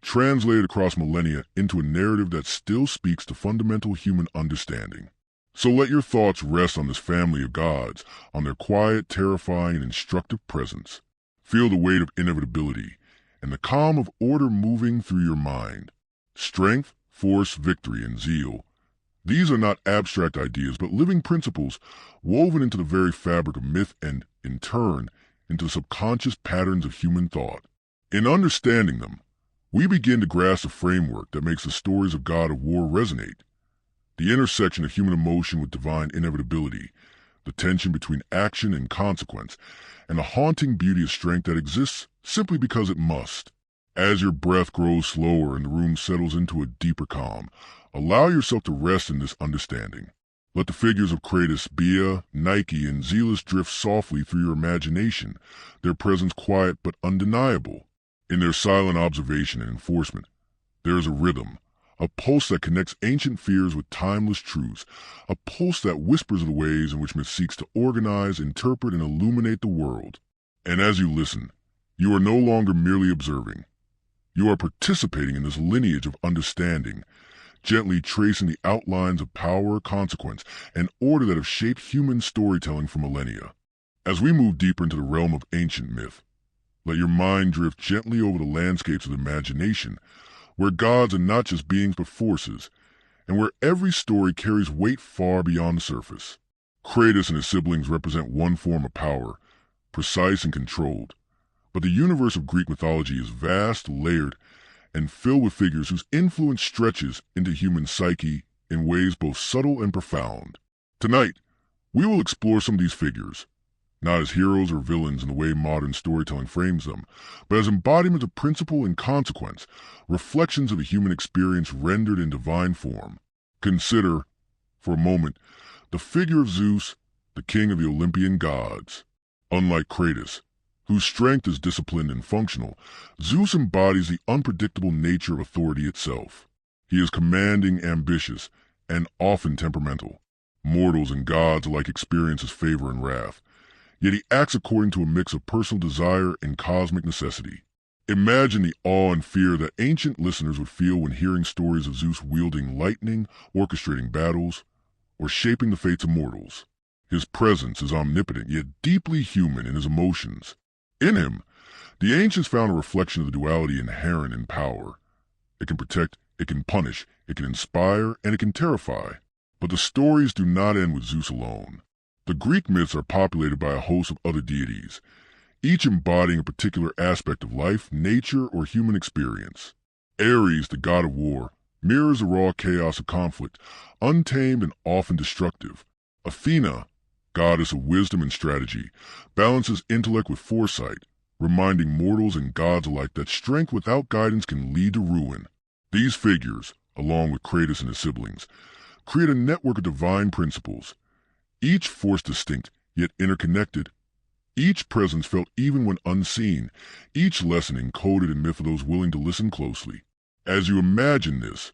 Speaker 1: translated across millennia into a narrative that still speaks to fundamental human understanding. So let your thoughts rest on this family of gods, on their quiet, terrifying, and instructive presence. Feel the weight of inevitability and the calm of order moving through your mind. Strength, force, victory, and zeal. These are not abstract ideas, but living principles woven into the very fabric of myth and, in turn, into the subconscious patterns of human thought. In understanding them, we begin to grasp the framework that makes the stories of God of War resonate. The intersection of human emotion with divine inevitability, the tension between action and consequence, and the haunting beauty of strength that exists simply because it must. As your breath grows slower and the room settles into a deeper calm, allow yourself to rest in this understanding. Let the figures of Kratos, Bia, Nike, and Zealous drift softly through your imagination, their presence quiet but undeniable. In their silent observation and enforcement, there is a rhythm, a pulse that connects ancient fears with timeless truths, a pulse that whispers of the ways in which myth seeks to organize, interpret, and illuminate the world. And as you listen, you are no longer merely observing. You are participating in this lineage of understanding, gently tracing the outlines of power, consequence, and order that have shaped human storytelling for millennia. As we move deeper into the realm of ancient myth, let your mind drift gently over the landscapes of the imagination, where gods are not just beings but forces, and where every story carries weight far beyond the surface. Kratos and his siblings represent one form of power, precise and controlled, but the universe of Greek mythology is vast, layered, and filled with figures whose influence stretches into human psyche in ways both subtle and profound. Tonight, we will explore some of these figures, not as heroes or villains in the way modern storytelling frames them, but as embodiments of principle and consequence, reflections of a human experience rendered in divine form. Consider, for a moment, the figure of Zeus, the king of the Olympian gods. Unlike Kratos, whose strength is disciplined and functional, Zeus embodies the unpredictable nature of authority itself. He is commanding, ambitious, and often temperamental. Mortals and gods alike experience his favor and wrath, yet he acts according to a mix of personal desire and cosmic necessity. Imagine the awe and fear that ancient listeners would feel when hearing stories of Zeus wielding lightning, orchestrating battles, or shaping the fates of mortals. His presence is omnipotent, yet deeply human in his emotions. In him, the ancients found a reflection of the duality inherent in power. It can protect, it can punish, it can inspire, and it can terrify. But the stories do not end with Zeus alone. The Greek myths are populated by a host of other deities, each embodying a particular aspect of life, nature, or human experience. Ares, the god of war, mirrors the raw chaos of conflict, untamed and often destructive. Athena, goddess of wisdom and strategy, balances intellect with foresight, reminding mortals and gods alike that strength without guidance can lead to ruin. These figures, along with Kratos and his siblings, create a network of divine principles, each force distinct, yet interconnected, Each presence felt even when unseen, each lesson encoded in myth for those willing to listen closely. As you imagine this,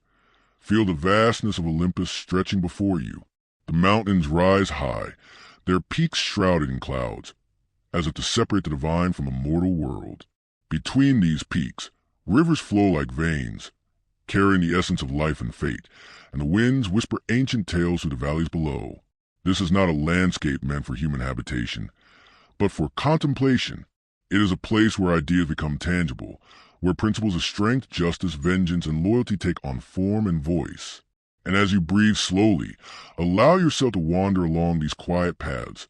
Speaker 1: feel the vastness of Olympus stretching before you. The mountains rise high, their peaks shrouded in clouds, as if to separate the divine from a mortal world. Between these peaks, rivers flow like veins, carrying the essence of life and fate, and the winds whisper ancient tales through the valleys below. This is not a landscape meant for human habitation, but for contemplation. It is a place where ideas become tangible, where principles of strength, justice, vengeance, and loyalty take on form and voice. And as you breathe slowly, allow yourself to wander along these quiet paths,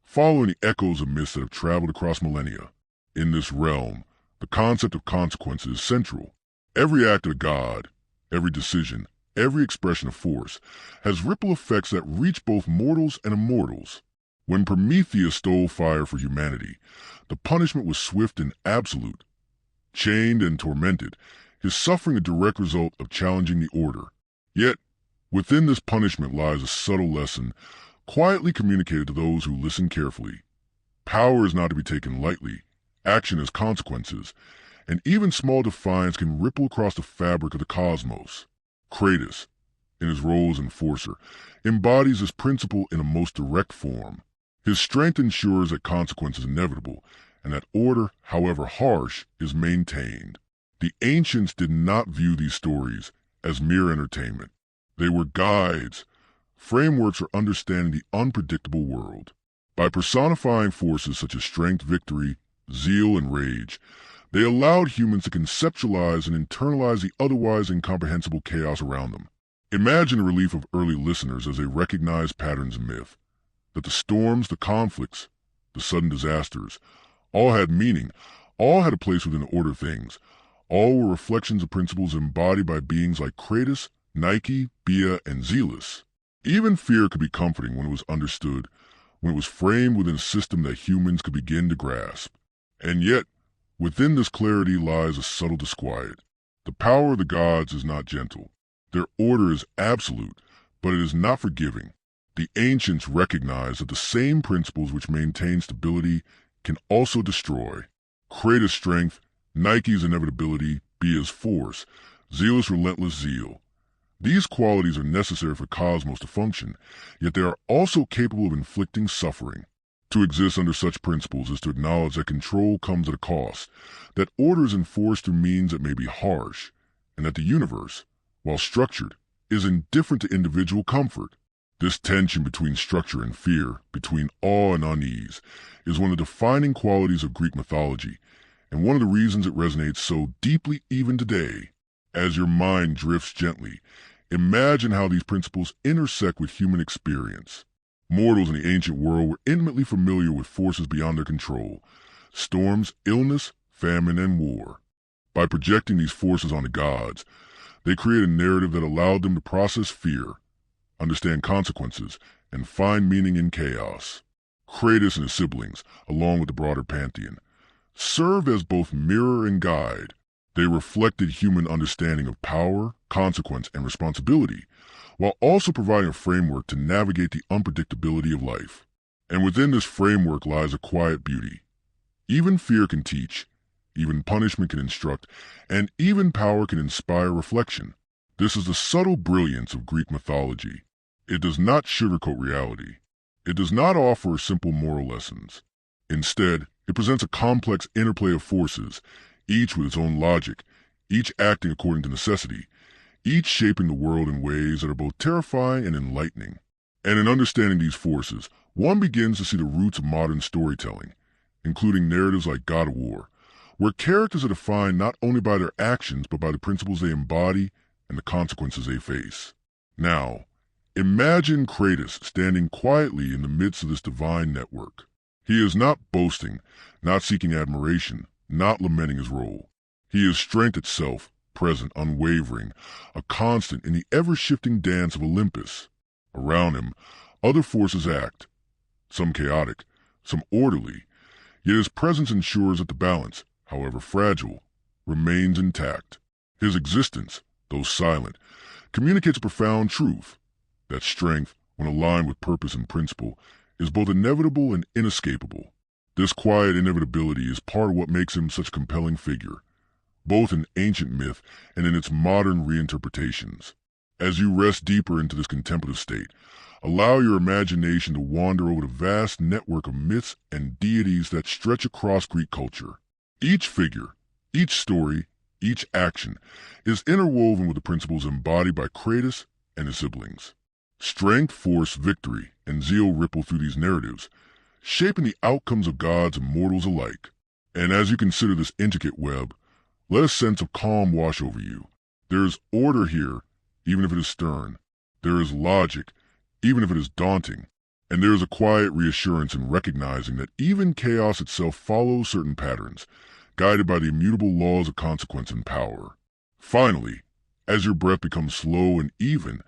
Speaker 1: following the echoes of myths that have traveled across millennia. In this realm, the concept of consequences is central. Every act of God, every decision, every expression of force, has ripple effects that reach both mortals and immortals. When Prometheus stole fire for humanity, the punishment was swift and absolute. Chained and tormented, his suffering a direct result of challenging the order. Yet, within this punishment lies a subtle lesson, quietly communicated to those who listen carefully. Power is not to be taken lightly. Action has consequences, and even small defiance can ripple across the fabric of the cosmos. Kratos, in his role as enforcer, embodies this principle in a most direct form. His strength ensures that consequence is inevitable, and that order, however harsh, is maintained. The ancients did not view these stories as mere entertainment. They were guides, frameworks for understanding the unpredictable world. By personifying forces such as strength, victory, zeal, and rage, they allowed humans to conceptualize and internalize the otherwise incomprehensible chaos around them. Imagine the relief of early listeners as they recognized patterns in myth, that the storms, the conflicts, the sudden disasters, all had meaning, all had a place within the order of things, all were reflections of principles embodied by beings like Kratos, Nike, Bia, and Zealous. Even fear could be comforting when it was understood, when it was framed within a system that humans could begin to grasp. And yet, within this clarity lies a subtle disquiet. The power of the gods is not gentle. Their order is absolute, but it is not forgiving. The ancients recognized that the same principles which maintain stability can also destroy. Kratos' strength, Nike's inevitability, Bia's force, Zealous' relentless zeal. These qualities are necessary for cosmos to function, yet they are also capable of inflicting suffering. To exist under such principles is to acknowledge that control comes at a cost, that order is enforced through means that may be harsh, and that the universe, while structured, is indifferent to individual comfort. This tension between structure and fear, between awe and unease, is one of the defining qualities of Greek mythology, and one of the reasons it resonates so deeply even today. As your mind drifts gently, imagine how these principles intersect with human experience. Mortals in the ancient world were intimately familiar with forces beyond their control: storms, illness, famine, and war. By projecting these forces onto gods, they created a narrative that allowed them to process fear, understand consequences, and find meaning in chaos. Kratos and his siblings, along with the broader pantheon, served as both mirror and guide. They reflected human understanding of power, consequence, and responsibility, while also providing a framework to navigate the unpredictability of life. And within this framework lies a quiet beauty. Even fear can teach, even punishment can instruct, and even power can inspire reflection. This is the subtle brilliance of Greek mythology. It does not sugarcoat reality. It does not offer simple moral lessons. Instead, it presents a complex interplay of forces, each with its own logic, each acting according to necessity, each shaping the world in ways that are both terrifying and enlightening. And in understanding these forces, one begins to see the roots of modern storytelling, including narratives like God of War, where characters are defined not only by their actions but by the principles they embody and the consequences they face. Now, imagine Kratos standing quietly in the midst of this divine network. He is not boasting, not seeking admiration, not lamenting his role. He is strength itself, present, unwavering, a constant in the ever-shifting dance of Olympus. Around him, other forces act, some chaotic, some orderly, yet his presence ensures that the balance, however fragile, remains intact. His existence, though silent, communicates a profound truth, that strength, when aligned with purpose and principle, is both inevitable and inescapable. This quiet inevitability is part of what makes him such a compelling figure, both in ancient myth and in its modern reinterpretations. As you rest deeper into this contemplative state, allow your imagination to wander over the vast network of myths and deities that stretch across Greek culture. Each figure, each story, each action is interwoven with the principles embodied by Kratos and his siblings. Strength, force, victory, and zeal ripple through these narratives, shaping the outcomes of gods and mortals alike. And as you consider this intricate web, let a sense of calm wash over you. There is order here, even if it is stern. There is logic, even if it is daunting. And there is a quiet reassurance in recognizing that even chaos itself follows certain patterns, guided by the immutable laws of consequence and power. Finally, as your breath becomes slow and even,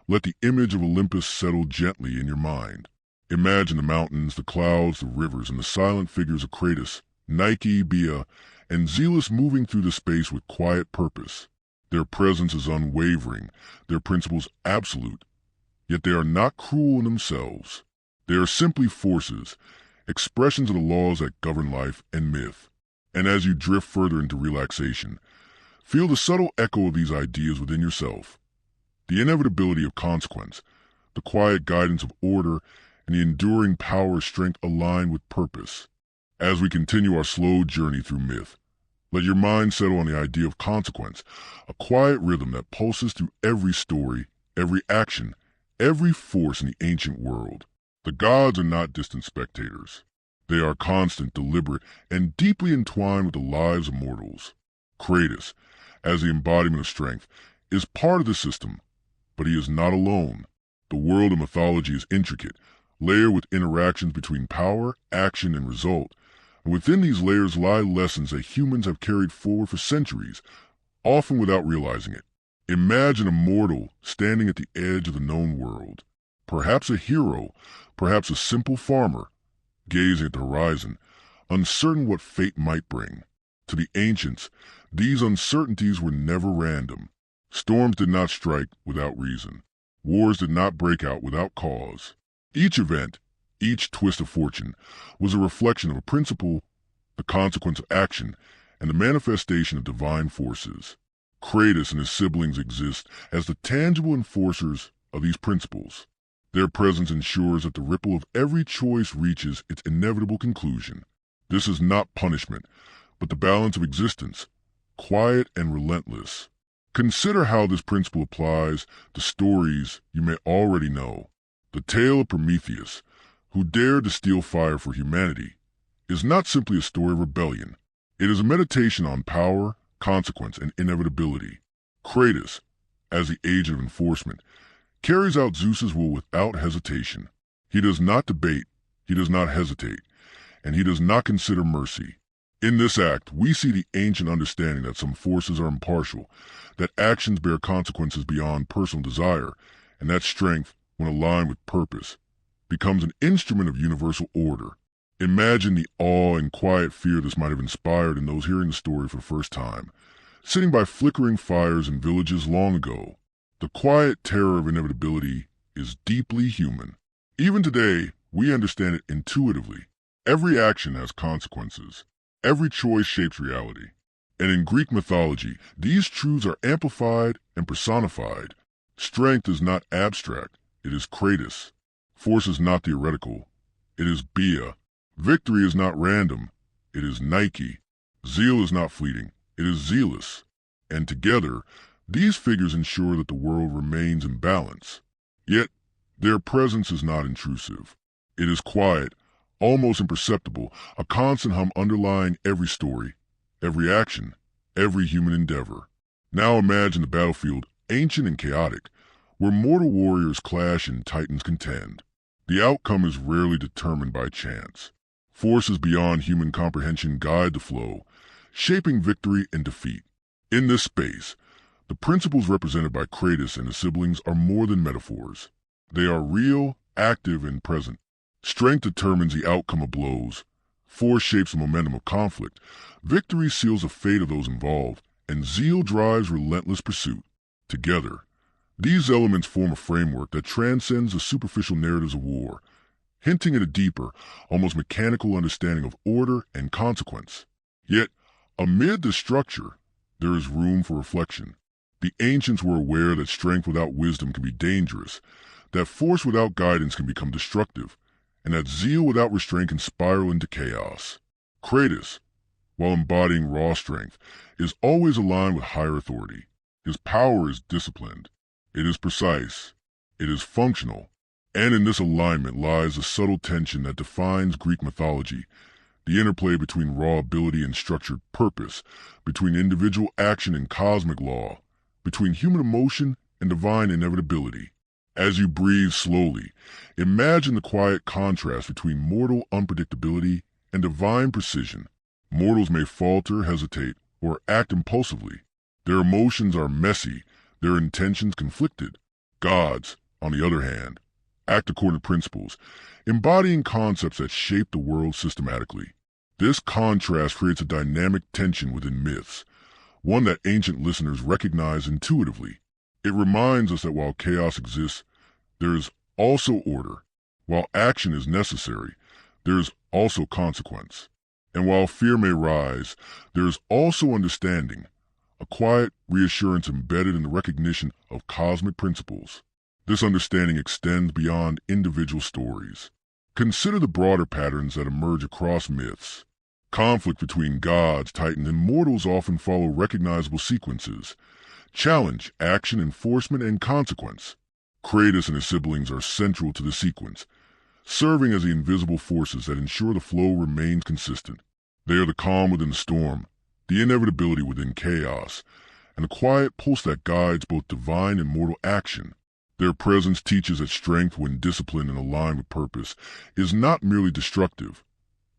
Speaker 1: let the image of Olympus settle gently in your mind. Imagine the mountains, the clouds, the rivers, and the silent figures of Kratos, Nike, Bia, and Zealous moving through the space with quiet purpose. Their presence is unwavering, their principles absolute, yet they are not cruel in themselves. They are simply forces, expressions of the laws that govern life and myth. And as you drift further into relaxation, feel the subtle echo of these ideas within yourself. The inevitability of consequence, the quiet guidance of order, and the enduring power of strength aligned with purpose. As we continue our slow journey through myth, let your mind settle on the idea of consequence, a quiet rhythm that pulses through every story, every action, every force in the ancient world. The gods are not distant spectators. They are constant, deliberate, and deeply entwined with the lives of mortals. Kratos, as the embodiment of strength, is part of the system, but he is not alone. The world of mythology is intricate, layered with interactions between power, action, and result. And within these layers lie lessons that humans have carried forward for centuries, often without realizing it. Imagine a mortal standing at the edge of the known world. Perhaps a hero, perhaps a simple farmer, gazing at the horizon, uncertain what fate might bring. To the ancients, these uncertainties were never random. Storms did not strike without reason. Wars did not break out without cause. Each event, each twist of fortune, was a reflection of a principle, the consequence of action, and the manifestation of divine forces. Kratos and his siblings exist as the tangible enforcers of these principles. Their presence ensures that the ripple of every choice reaches its inevitable conclusion. This is not punishment, but the balance of existence, quiet and relentless. Consider how this principle applies to stories you may already know. The tale of Prometheus, who dared to steal fire for humanity, is not simply a story of rebellion. It is a meditation on power, consequence, and inevitability. Kratos, as the agent of enforcement, carries out Zeus's will without hesitation. He does not debate, he does not hesitate, and he does not consider mercy. In this act, we see the ancient understanding that some forces are impartial, that actions bear consequences beyond personal desire, and that strength, when aligned with purpose, becomes an instrument of universal order. Imagine the awe and quiet fear this might have inspired in those hearing the story for the first time, sitting by flickering fires in villages long ago. The quiet terror of inevitability is deeply human. Even today, we understand it intuitively. Every action has consequences. Every choice shapes reality. And in Greek mythology, these truths are amplified and personified. Strength is not abstract, it is Kratos. Force is not theoretical, it is Bia. Victory is not random, it is Nike. Zeal is not fleeting, it is Zealous. And together, these figures ensure that the world remains in balance. Yet, their presence is not intrusive. It is quiet, almost imperceptible, a constant hum underlying every story, every action, every human endeavor. Now imagine the battlefield, ancient and chaotic, where mortal warriors clash and titans contend. The outcome is rarely determined by chance. Forces beyond human comprehension guide the flow, shaping victory and defeat. In this space, the principles represented by Kratos and his siblings are more than metaphors. They are real, active, and present. Strength determines the outcome of blows. Force shapes the momentum of conflict. Victory seals the fate of those involved, and zeal drives relentless pursuit. Together, these elements form a framework that transcends the superficial narratives of war, hinting at a deeper, almost mechanical understanding of order and consequence. Yet, amid the structure, there is room for reflection. The ancients were aware that strength without wisdom can be dangerous, that force without guidance can become destructive, and that zeal without restraint can spiral into chaos. Kratos, while embodying raw strength, is always aligned with higher authority. His power is disciplined. It is precise. It is functional. And in this alignment lies the subtle tension that defines Greek mythology, the interplay between raw ability and structured purpose, between individual action and cosmic law, between human emotion and divine inevitability. As you breathe slowly, imagine the quiet contrast between mortal unpredictability and divine precision. Mortals may falter, hesitate, or act impulsively. Their emotions are messy, their intentions conflicted. Gods, on the other hand, act according to principles, embodying concepts that shape the world systematically. This contrast creates a dynamic tension within myths, one that ancient listeners recognize intuitively. It reminds us that while chaos exists, there is also order. While action is necessary, there is also consequence. And while fear may rise, there is also understanding, a quiet reassurance embedded in the recognition of cosmic principles. This understanding extends beyond individual stories. Consider the broader patterns that emerge across myths. Conflict between gods, titans, and mortals often follow recognizable sequences. Challenge, action, enforcement, and consequence. Kratos and his siblings are central to the sequence, serving as the invisible forces that ensure the flow remains consistent. They are the calm within the storm, the inevitability within chaos, and the quiet pulse that guides both divine and mortal action. Their presence teaches that strength, when disciplined and aligned with purpose, is not merely destructive.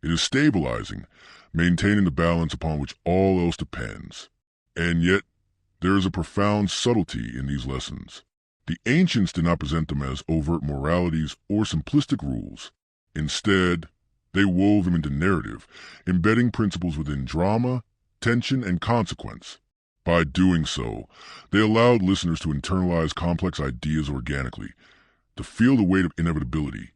Speaker 1: It is stabilizing, maintaining the balance upon which all else depends. And yet, there is a profound subtlety in these lessons. The ancients did not present them as overt moralities or simplistic rules. Instead, they wove them into narrative, embedding principles within drama, tension, and consequence. By doing so, they allowed listeners to internalize complex ideas organically, to feel the weight of inevitability,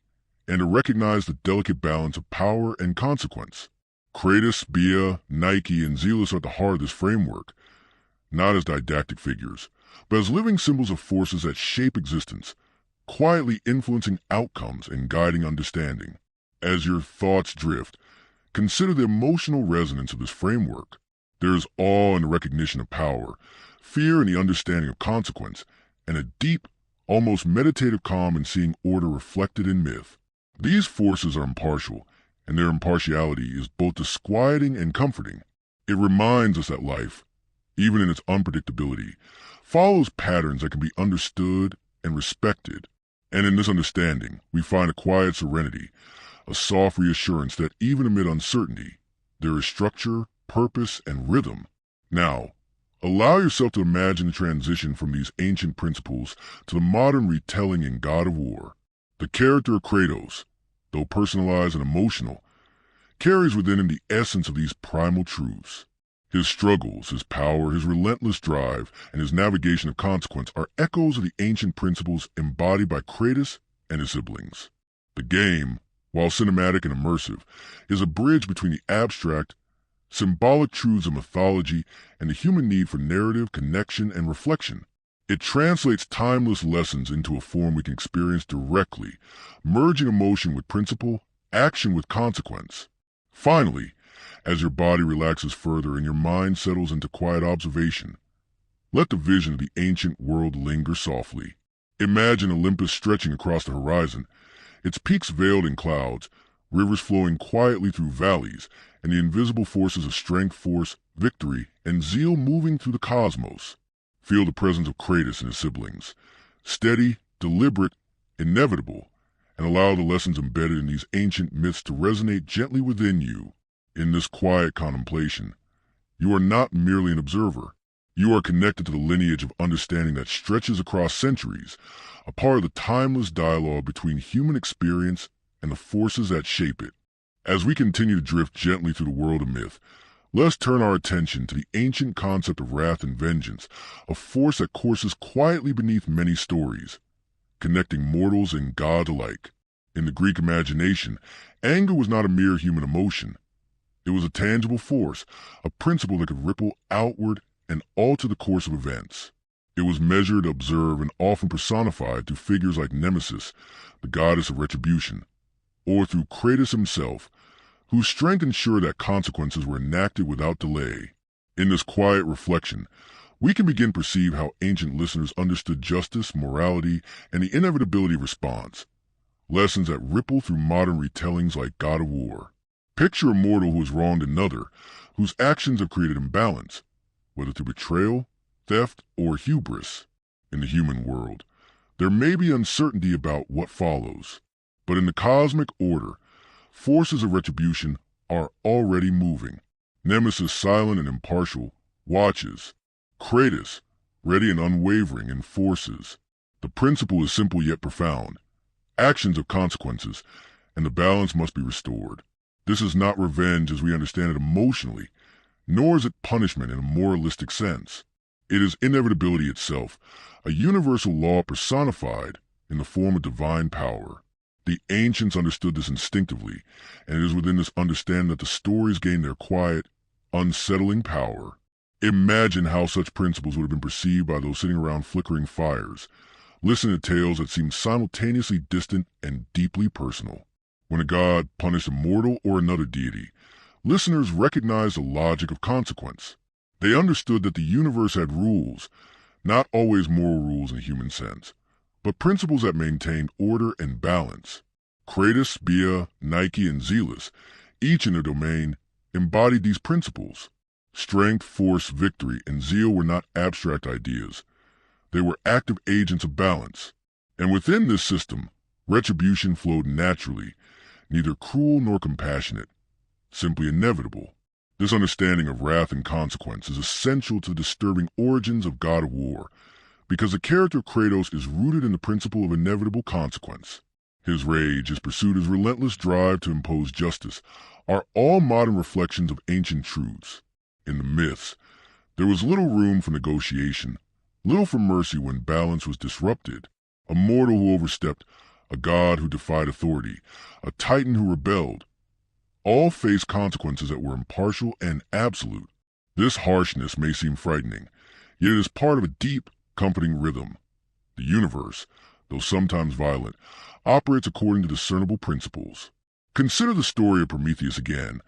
Speaker 1: and to recognize the delicate balance of power and consequence. Kratos, Bia, Nike, and Zealous are at the heart of this framework, not as didactic figures, but as living symbols of forces that shape existence, quietly influencing outcomes and guiding understanding. As your thoughts drift, consider the emotional resonance of this framework. There is awe in the recognition of power, fear in the understanding of consequence, and a deep, almost meditative calm in seeing order reflected in myth. These forces are impartial, and their impartiality is both disquieting and comforting. It reminds us that life, even in its unpredictability, follows patterns that can be understood and respected. And in this understanding, we find a quiet serenity, a soft reassurance that even amid uncertainty, there is structure, purpose, and rhythm. Now, allow yourself to imagine the transition from these ancient principles to the modern retelling in God of War. The character of Kratos, though personalized and emotional, carries within him the essence of these primal truths. His struggles, his power, his relentless drive, and his navigation of consequence are echoes of the ancient principles embodied by Kratos and his siblings. The game, while cinematic and immersive, is a bridge between the abstract, symbolic truths of mythology and the human need for narrative, connection, and reflection. It translates timeless lessons into a form we can experience directly, merging emotion with principle, action with consequence. Finally, as your body relaxes further and your mind settles into quiet observation, let the vision of the ancient world linger softly. Imagine Olympus stretching across the horizon, its peaks veiled in clouds, rivers flowing quietly through valleys, and the invisible forces of strength, force, victory, and zeal moving through the cosmos. Feel the presence of Kratos and his siblings, steady, deliberate, inevitable, and allow the lessons embedded in these ancient myths to resonate gently within you. In this quiet contemplation, you are not merely an observer. You are connected to the lineage of understanding that stretches across centuries, a part of the timeless dialogue between human experience and the forces that shape it. As we continue to drift gently through the world of myth, let's turn our attention to the ancient concept of wrath and vengeance, a force that courses quietly beneath many stories, connecting mortals and gods alike. In the Greek imagination, anger was not a mere human emotion. It was a tangible force, a principle that could ripple outward and alter the course of events. It was measured, observed, and often personified through figures like Nemesis, the goddess of retribution, or through Kratos himself, whose strength ensured that consequences were enacted without delay. In this quiet reflection, we can begin to perceive how ancient listeners understood justice, morality, and the inevitability of response, lessons that ripple through modern retellings like God of War. Picture a mortal who has wronged another, whose actions have created imbalance, whether through betrayal, theft, or hubris. In the human world, there may be uncertainty about what follows, but in the cosmic order, forces of retribution are already moving. Nemesis, silent and impartial, watches. Kratos, ready and unwavering, enforces. The principle is simple yet profound. Actions have consequences, and the balance must be restored. This is not revenge as we understand it emotionally, nor is it punishment in a moralistic sense. It is inevitability itself, a universal law personified in the form of divine power. The ancients understood this instinctively, and it is within this understanding that the stories gain their quiet, unsettling power. Imagine how such principles would have been perceived by those sitting around flickering fires, listening to tales that seemed simultaneously distant and deeply personal. When a god punished a mortal or another deity, listeners recognized the logic of consequence. They understood that the universe had rules, not always moral rules in a human sense, but principles that maintained order and balance. Kratos, Bia, Nike, and Zealous, each in their domain, embodied these principles. Strength, force, victory, and zeal were not abstract ideas. They were active agents of balance. And within this system, retribution flowed naturally, neither cruel nor compassionate, simply inevitable. This understanding of wrath and consequence is essential to the disturbing origins of God of War, because the character of Kratos is rooted in the principle of inevitable consequence. His rage, his pursuit, his relentless drive to impose justice are all modern reflections of ancient truths. In the myths, there was little room for negotiation, little for mercy when balance was disrupted. A mortal who overstepped, a god who defied authority, a titan who rebelled, all faced consequences that were impartial and absolute. This harshness may seem frightening, yet it is part of a deep, comforting rhythm. The universe, though sometimes violent, operates according to discernible principles. Consider the story of Prometheus again,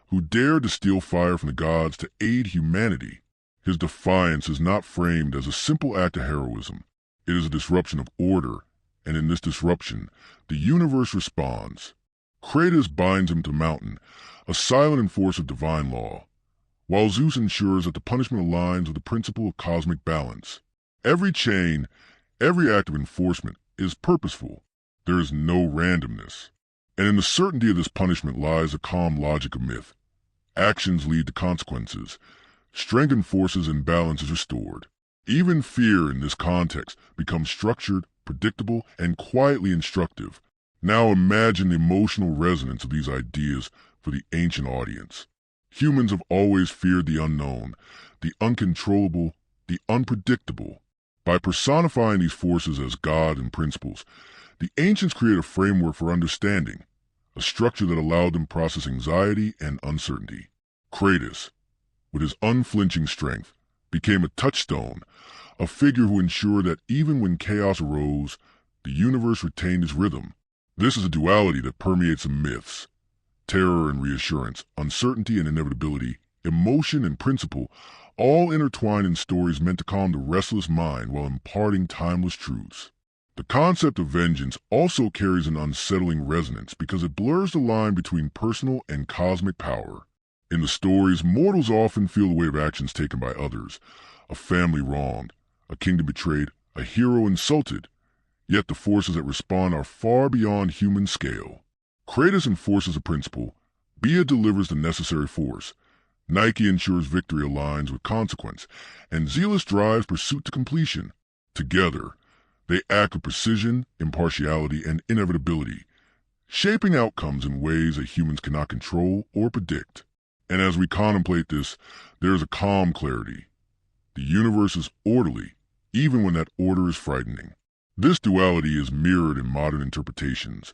Speaker 1: who dared to steal fire from the gods to aid humanity. His defiance is not framed as a simple act of heroism. It is a disruption of order, and in this disruption, the universe responds. Kratos binds him to the mountain, a silent enforcer of divine law, while Zeus ensures that the punishment aligns with the principle of cosmic balance. Every chain, every act of enforcement is purposeful. There is no randomness. And in the certainty of this punishment lies the calm logic of myth. Actions lead to consequences. Strength enforces and balance is restored. Even fear in this context becomes structured, predictable, and quietly instructive. Now imagine the emotional resonance of these ideas for the ancient audience. Humans have always feared the unknown, the uncontrollable, the unpredictable. By personifying these forces as God and principles, the ancients created a framework for understanding, a structure that allowed them to process anxiety and uncertainty. Kratos, with his unflinching strength, became a touchstone, a figure who ensured that even when chaos arose, the universe retained its rhythm. This is a duality that permeates the myths. Terror and reassurance, uncertainty and inevitability, emotion and principle, all intertwined in stories meant to calm the restless mind while imparting timeless truths. The concept of vengeance also carries an unsettling resonance because it blurs the line between personal and cosmic power. In the stories, mortals often feel the weight of actions taken by others, a family wronged, a kingdom betrayed, a hero insulted. Yet the forces that respond are far beyond human scale. Kratos enforces a principle, Bia delivers the necessary force, Nike ensures victory aligns with consequence, and Zealous drives pursuit to completion. Together, they act with precision, impartiality, and inevitability, shaping outcomes in ways that humans cannot control or predict. And as we contemplate this, there is a calm clarity. The universe is orderly, even when that order is frightening. This duality is mirrored in modern interpretations.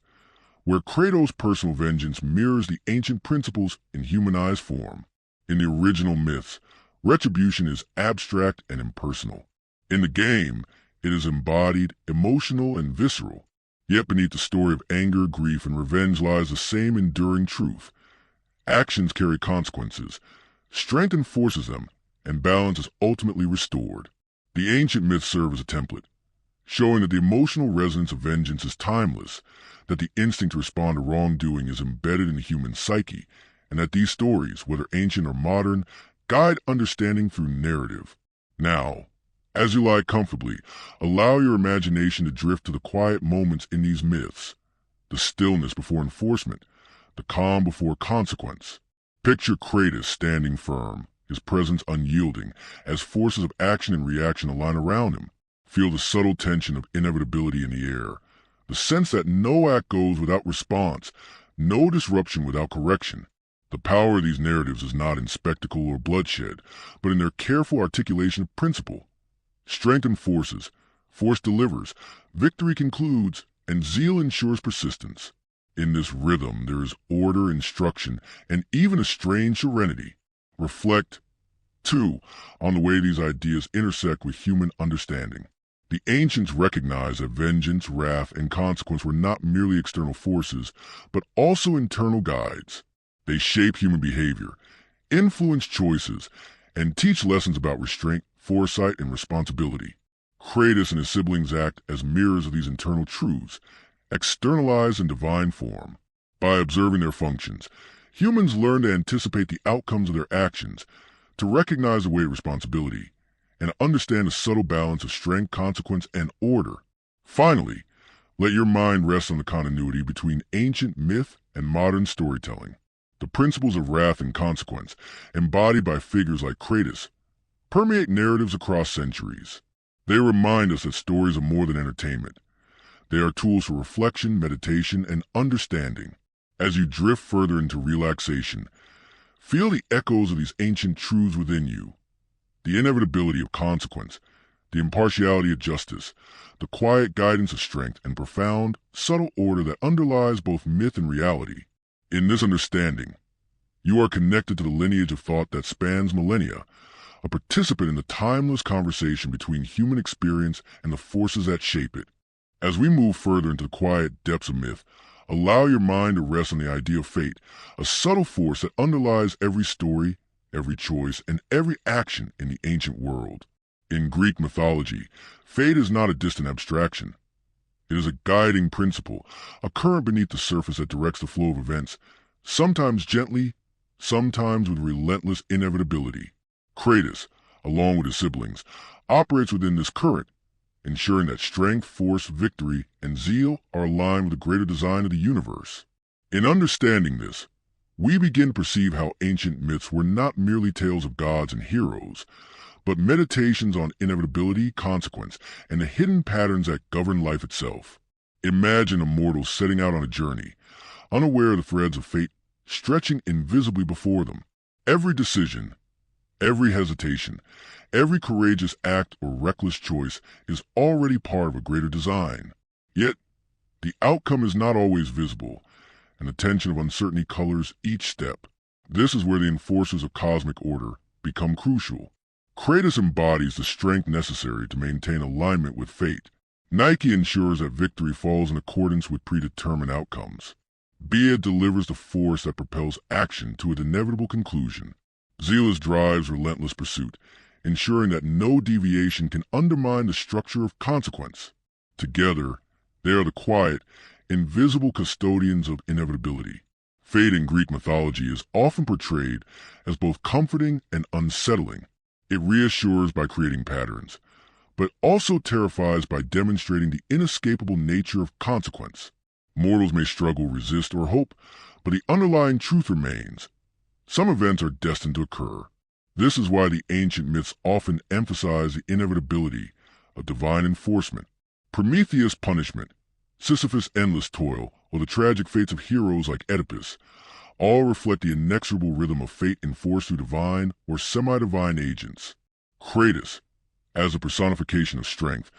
Speaker 1: where Kratos' personal vengeance mirrors the ancient principles in humanized form. In the original myths, retribution is abstract and impersonal. In the game, it is embodied, emotional, and visceral. Yet beneath the story of anger, grief, and revenge lies the same enduring truth. Actions carry consequences. Strength enforces them, and balance is ultimately restored. The ancient myths serve as a template, showing that the emotional resonance of vengeance is timeless, that the instinct to respond to wrongdoing is embedded in the human psyche, and that these stories, whether ancient or modern, guide understanding through narrative. Now, as you lie comfortably, allow your imagination to drift to the quiet moments in these myths, the stillness before enforcement, the calm before consequence. Picture Kratos standing firm, his presence unyielding, as forces of action and reaction align around him. Feel the subtle tension of inevitability in the air, the sense that no act goes without response, no disruption without correction. The power of these narratives is not in spectacle or bloodshed, but in their careful articulation of principle. Strength enforces, force delivers, victory concludes, and zeal ensures persistence. In this rhythm there is order, instruction, and even a strange serenity. Reflect, too, on the way these ideas intersect with human understanding. The ancients recognized that vengeance, wrath, and consequence were not merely external forces, but also internal guides. They shape human behavior, influence choices, and teach lessons about restraint, foresight, and responsibility. Kratos and his siblings act as mirrors of these internal truths, externalized in divine form. By observing their functions, humans learn to anticipate the outcomes of their actions, to recognize the weight of responsibility, and to understand the subtle balance of strength, consequence, and order. Finally, let your mind rest on the continuity between ancient myth and modern storytelling. The principles of wrath and consequence, embodied by figures like Kratos, permeate narratives across centuries. They remind us that stories are more than entertainment. They are tools for reflection, meditation, and understanding. As you drift further into relaxation, feel the echoes of these ancient truths within you. The inevitability of consequence, the impartiality of justice, the quiet guidance of strength, and profound, subtle order that underlies both myth and reality. In this understanding, you are connected to the lineage of thought that spans millennia, a participant in the timeless conversation between human experience and the forces that shape it. As we move further into the quiet depths of myth, allow your mind to rest on the idea of fate, a subtle force that underlies every story, every choice, and every action in the ancient world. In Greek mythology, fate is not a distant abstraction. It is a guiding principle, a current beneath the surface that directs the flow of events, sometimes gently, sometimes with relentless inevitability. Kratos, along with his siblings, operates within this current, ensuring that strength, force, victory, and zeal are aligned with the greater design of the universe. In understanding this, we begin to perceive how ancient myths were not merely tales of gods and heroes, but meditations on inevitability, consequence, and the hidden patterns that govern life itself. Imagine a mortal setting out on a journey, unaware of the threads of fate stretching invisibly before them. Every decision, every hesitation, every courageous act or reckless choice is already part of a greater design. Yet, the outcome is not always visible, and the tension of uncertainty colors each step. This is where the enforcers of cosmic order become crucial. Kratos embodies the strength necessary to maintain alignment with fate. Nike ensures that victory falls in accordance with predetermined outcomes. Bia delivers the force that propels action to its inevitable conclusion. Zealous drives relentless pursuit, ensuring that no deviation can undermine the structure of consequence. Together, they are the quiet, invisible custodians of inevitability. Fate in Greek mythology is often portrayed as both comforting and unsettling. It reassures by creating patterns, but also terrifies by demonstrating the inescapable nature of consequence. Mortals may struggle, resist, or hope, but the underlying truth remains. Some events are destined to occur. This is why the ancient myths often emphasize the inevitability of divine enforcement. Prometheus' punishment, Sisyphus' endless toil, or the tragic fates of heroes like Oedipus, all reflect the inexorable rhythm of fate enforced through divine or semi-divine agents. Kratos, as a personification of strength,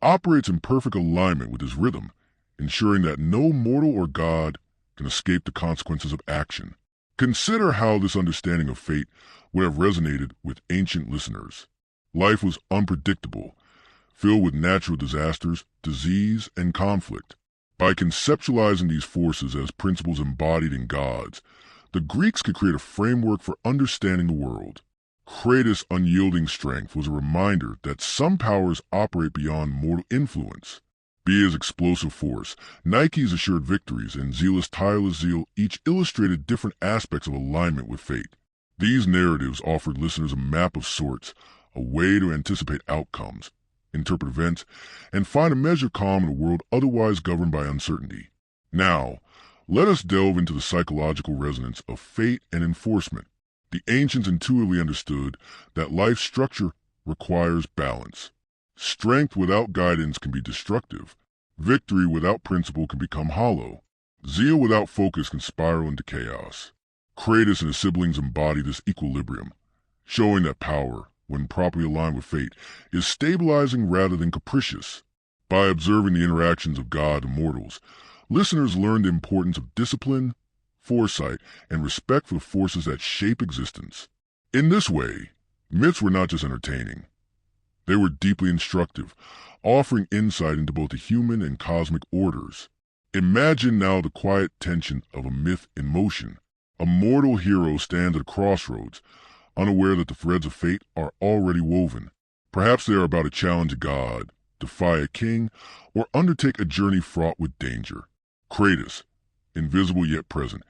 Speaker 1: operates in perfect alignment with this rhythm, ensuring that no mortal or god can escape the consequences of action. Consider how this understanding of fate would have resonated with ancient listeners. Life was unpredictable, filled with natural disasters, disease, and conflict. By conceptualizing these forces as principles embodied in gods, the Greeks could create a framework for understanding the world. Kratos' unyielding strength was a reminder that some powers operate beyond mortal influence. Bia's explosive force, Nike's assured victories, and Zealous' tireless zeal each illustrated different aspects of alignment with fate. These narratives offered listeners a map of sorts, a way to anticipate outcomes, interpret events, and find a measure of calm in a world otherwise governed by uncertainty. Now, let us delve into the psychological resonance of fate and enforcement. The ancients intuitively understood that life's structure requires balance. Strength without guidance can be destructive. Victory without principle can become hollow. Zeal without focus can spiral into chaos. Kratos and his siblings embody this equilibrium, showing that power, when properly aligned with fate, is stabilizing rather than capricious. By observing the interactions of God and mortals, listeners learn the importance of discipline, foresight, and respect for the forces that shape existence. In this way, myths were not just entertaining. They were deeply instructive, offering insight into both the human and cosmic orders. Imagine now the quiet tension of a myth in motion. A mortal hero stands at a crossroads, unaware that the threads of fate are already woven. Perhaps they are about to challenge a god, defy a king, or undertake a journey fraught with danger. Kratos, invisible yet present,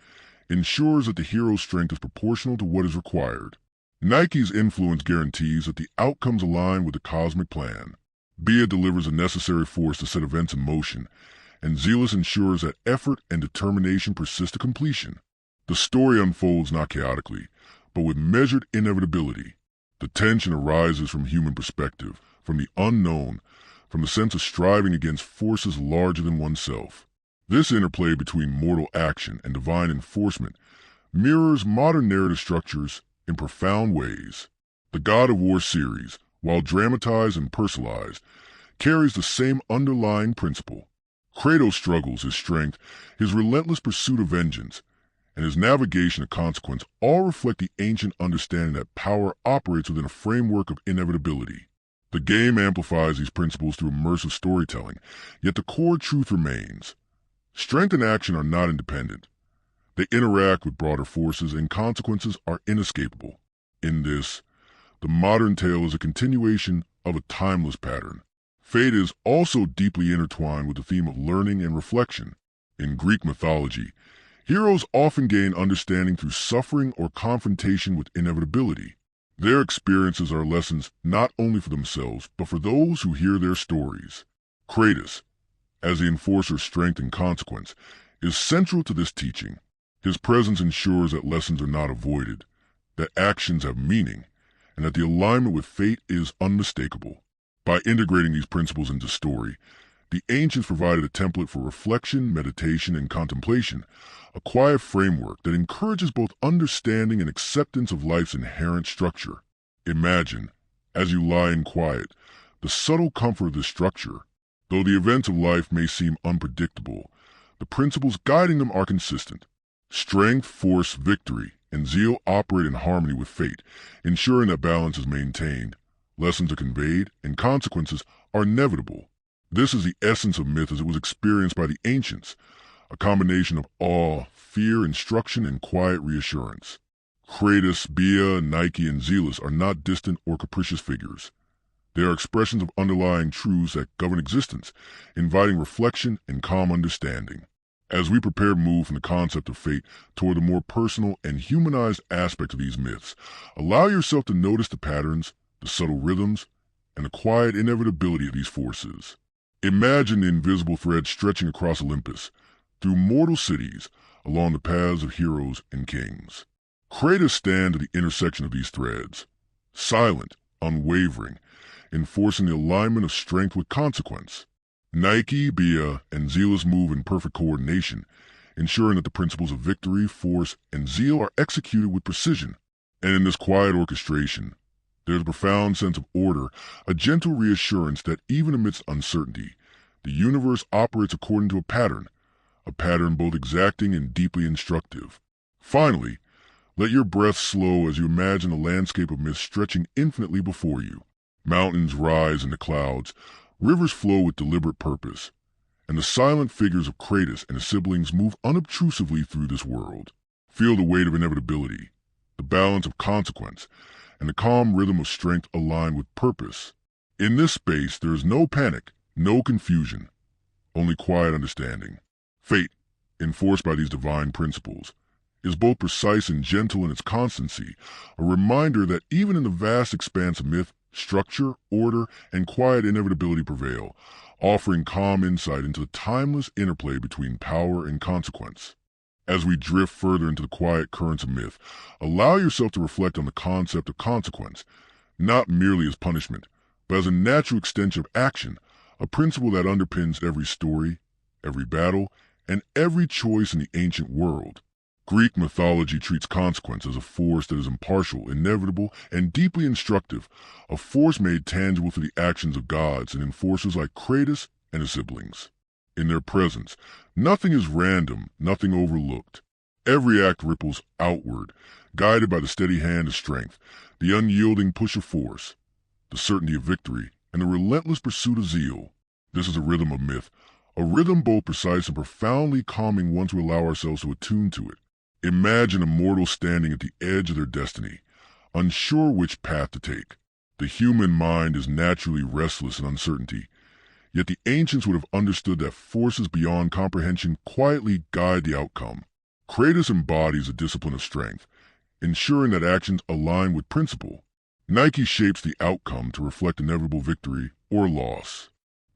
Speaker 1: ensures that the hero's strength is proportional to what is required. Nike's influence guarantees that the outcomes align with the cosmic plan. Bia delivers a necessary force to set events in motion, and Zealous ensures that effort and determination persist to completion. The story unfolds not chaotically, but with measured inevitability. The tension arises from human perspective, from the unknown, from the sense of striving against forces larger than oneself. This interplay between mortal action and divine enforcement mirrors modern narrative structures in profound ways. The God of War series, while dramatized and personalized, carries the same underlying principle. Kratos' struggles, his strength, his relentless pursuit of vengeance, and his navigation of consequence all reflect the ancient understanding that power operates within a framework of inevitability. The game amplifies these principles through immersive storytelling, yet the core truth remains. Strength and action are not independent. They interact with broader forces, and consequences are inescapable. In this, the modern tale is a continuation of a timeless pattern. Fate is also deeply intertwined with the theme of learning and reflection. In Greek mythology, heroes often gain understanding through suffering or confrontation with inevitability. Their experiences are lessons not only for themselves, but for those who hear their stories. Kratos, as the enforcer of strength and consequence, is central to this teaching. His presence ensures that lessons are not avoided, that actions have meaning, and that the alignment with fate is unmistakable. By integrating these principles into story, the ancients provided a template for reflection, meditation, and contemplation, a quiet framework that encourages both understanding and acceptance of life's inherent structure. Imagine, as you lie in quiet, the subtle comfort of this structure. Though the events of life may seem unpredictable, the principles guiding them are consistent. Strength, force, victory, and zeal operate in harmony with fate, ensuring that balance is maintained, lessons are conveyed, and consequences are inevitable. This is the essence of myth as it was experienced by the ancients, a combination of awe, fear, instruction, and quiet reassurance. Kratos, Bia, Nike, and Zealous are not distant or capricious figures. They are expressions of underlying truths that govern existence, inviting reflection and calm understanding. As we prepare to move from the concept of fate toward the more personal and humanized aspect of these myths, allow yourself to notice the patterns, the subtle rhythms, and the quiet inevitability of these forces. Imagine the invisible thread stretching across Olympus, through mortal cities, along the paths of heroes and kings. Kratos stands at the intersection of these threads, silent, unwavering, enforcing the alignment of strength with consequence. Nike, Bia, and Zealous move in perfect coordination, ensuring that the principles of victory, force, and zeal are executed with precision. And in this quiet orchestration, there is a profound sense of order, a gentle reassurance that even amidst uncertainty, The universe operates according to a pattern both exacting and deeply instructive. Finally, let your breath slow as you imagine the landscape of myth stretching infinitely before you. Mountains rise into clouds, rivers flow with deliberate purpose, and the silent figures of Kratos and his siblings move unobtrusively through this world. Feel the weight of inevitability, the balance of consequence, and the calm rhythm of strength aligned with purpose. In this space, there is no panic, no confusion, only quiet understanding. Fate, enforced by these divine principles, is both precise and gentle in its constancy, a reminder that even in the vast expanse of myth, structure, order, and quiet inevitability prevail, offering calm insight into the timeless interplay between power and consequence. As we drift further into the quiet currents of myth, allow yourself to reflect on the concept of consequence, not merely as punishment, but as a natural extension of action, a principle that underpins every story, every battle, and every choice in the ancient world. Greek mythology treats consequence as a force that is impartial, inevitable, and deeply instructive, a force made tangible through the actions of gods and enforcers like Kratos and his siblings. In their presence, nothing is random, nothing overlooked. Every act ripples outward, guided by the steady hand of strength, the unyielding push of force, the certainty of victory, and the relentless pursuit of zeal. This is a rhythm of myth, a rhythm both precise and profoundly calming once we allow ourselves to attune to it. Imagine a mortal standing at the edge of their destiny, unsure which path to take. The human mind is naturally restless in uncertainty, yet the ancients would have understood that forces beyond comprehension quietly guide the outcome. Kratos embodies a discipline of strength, ensuring that actions align with principle. Nike shapes the outcome to reflect inevitable victory or loss.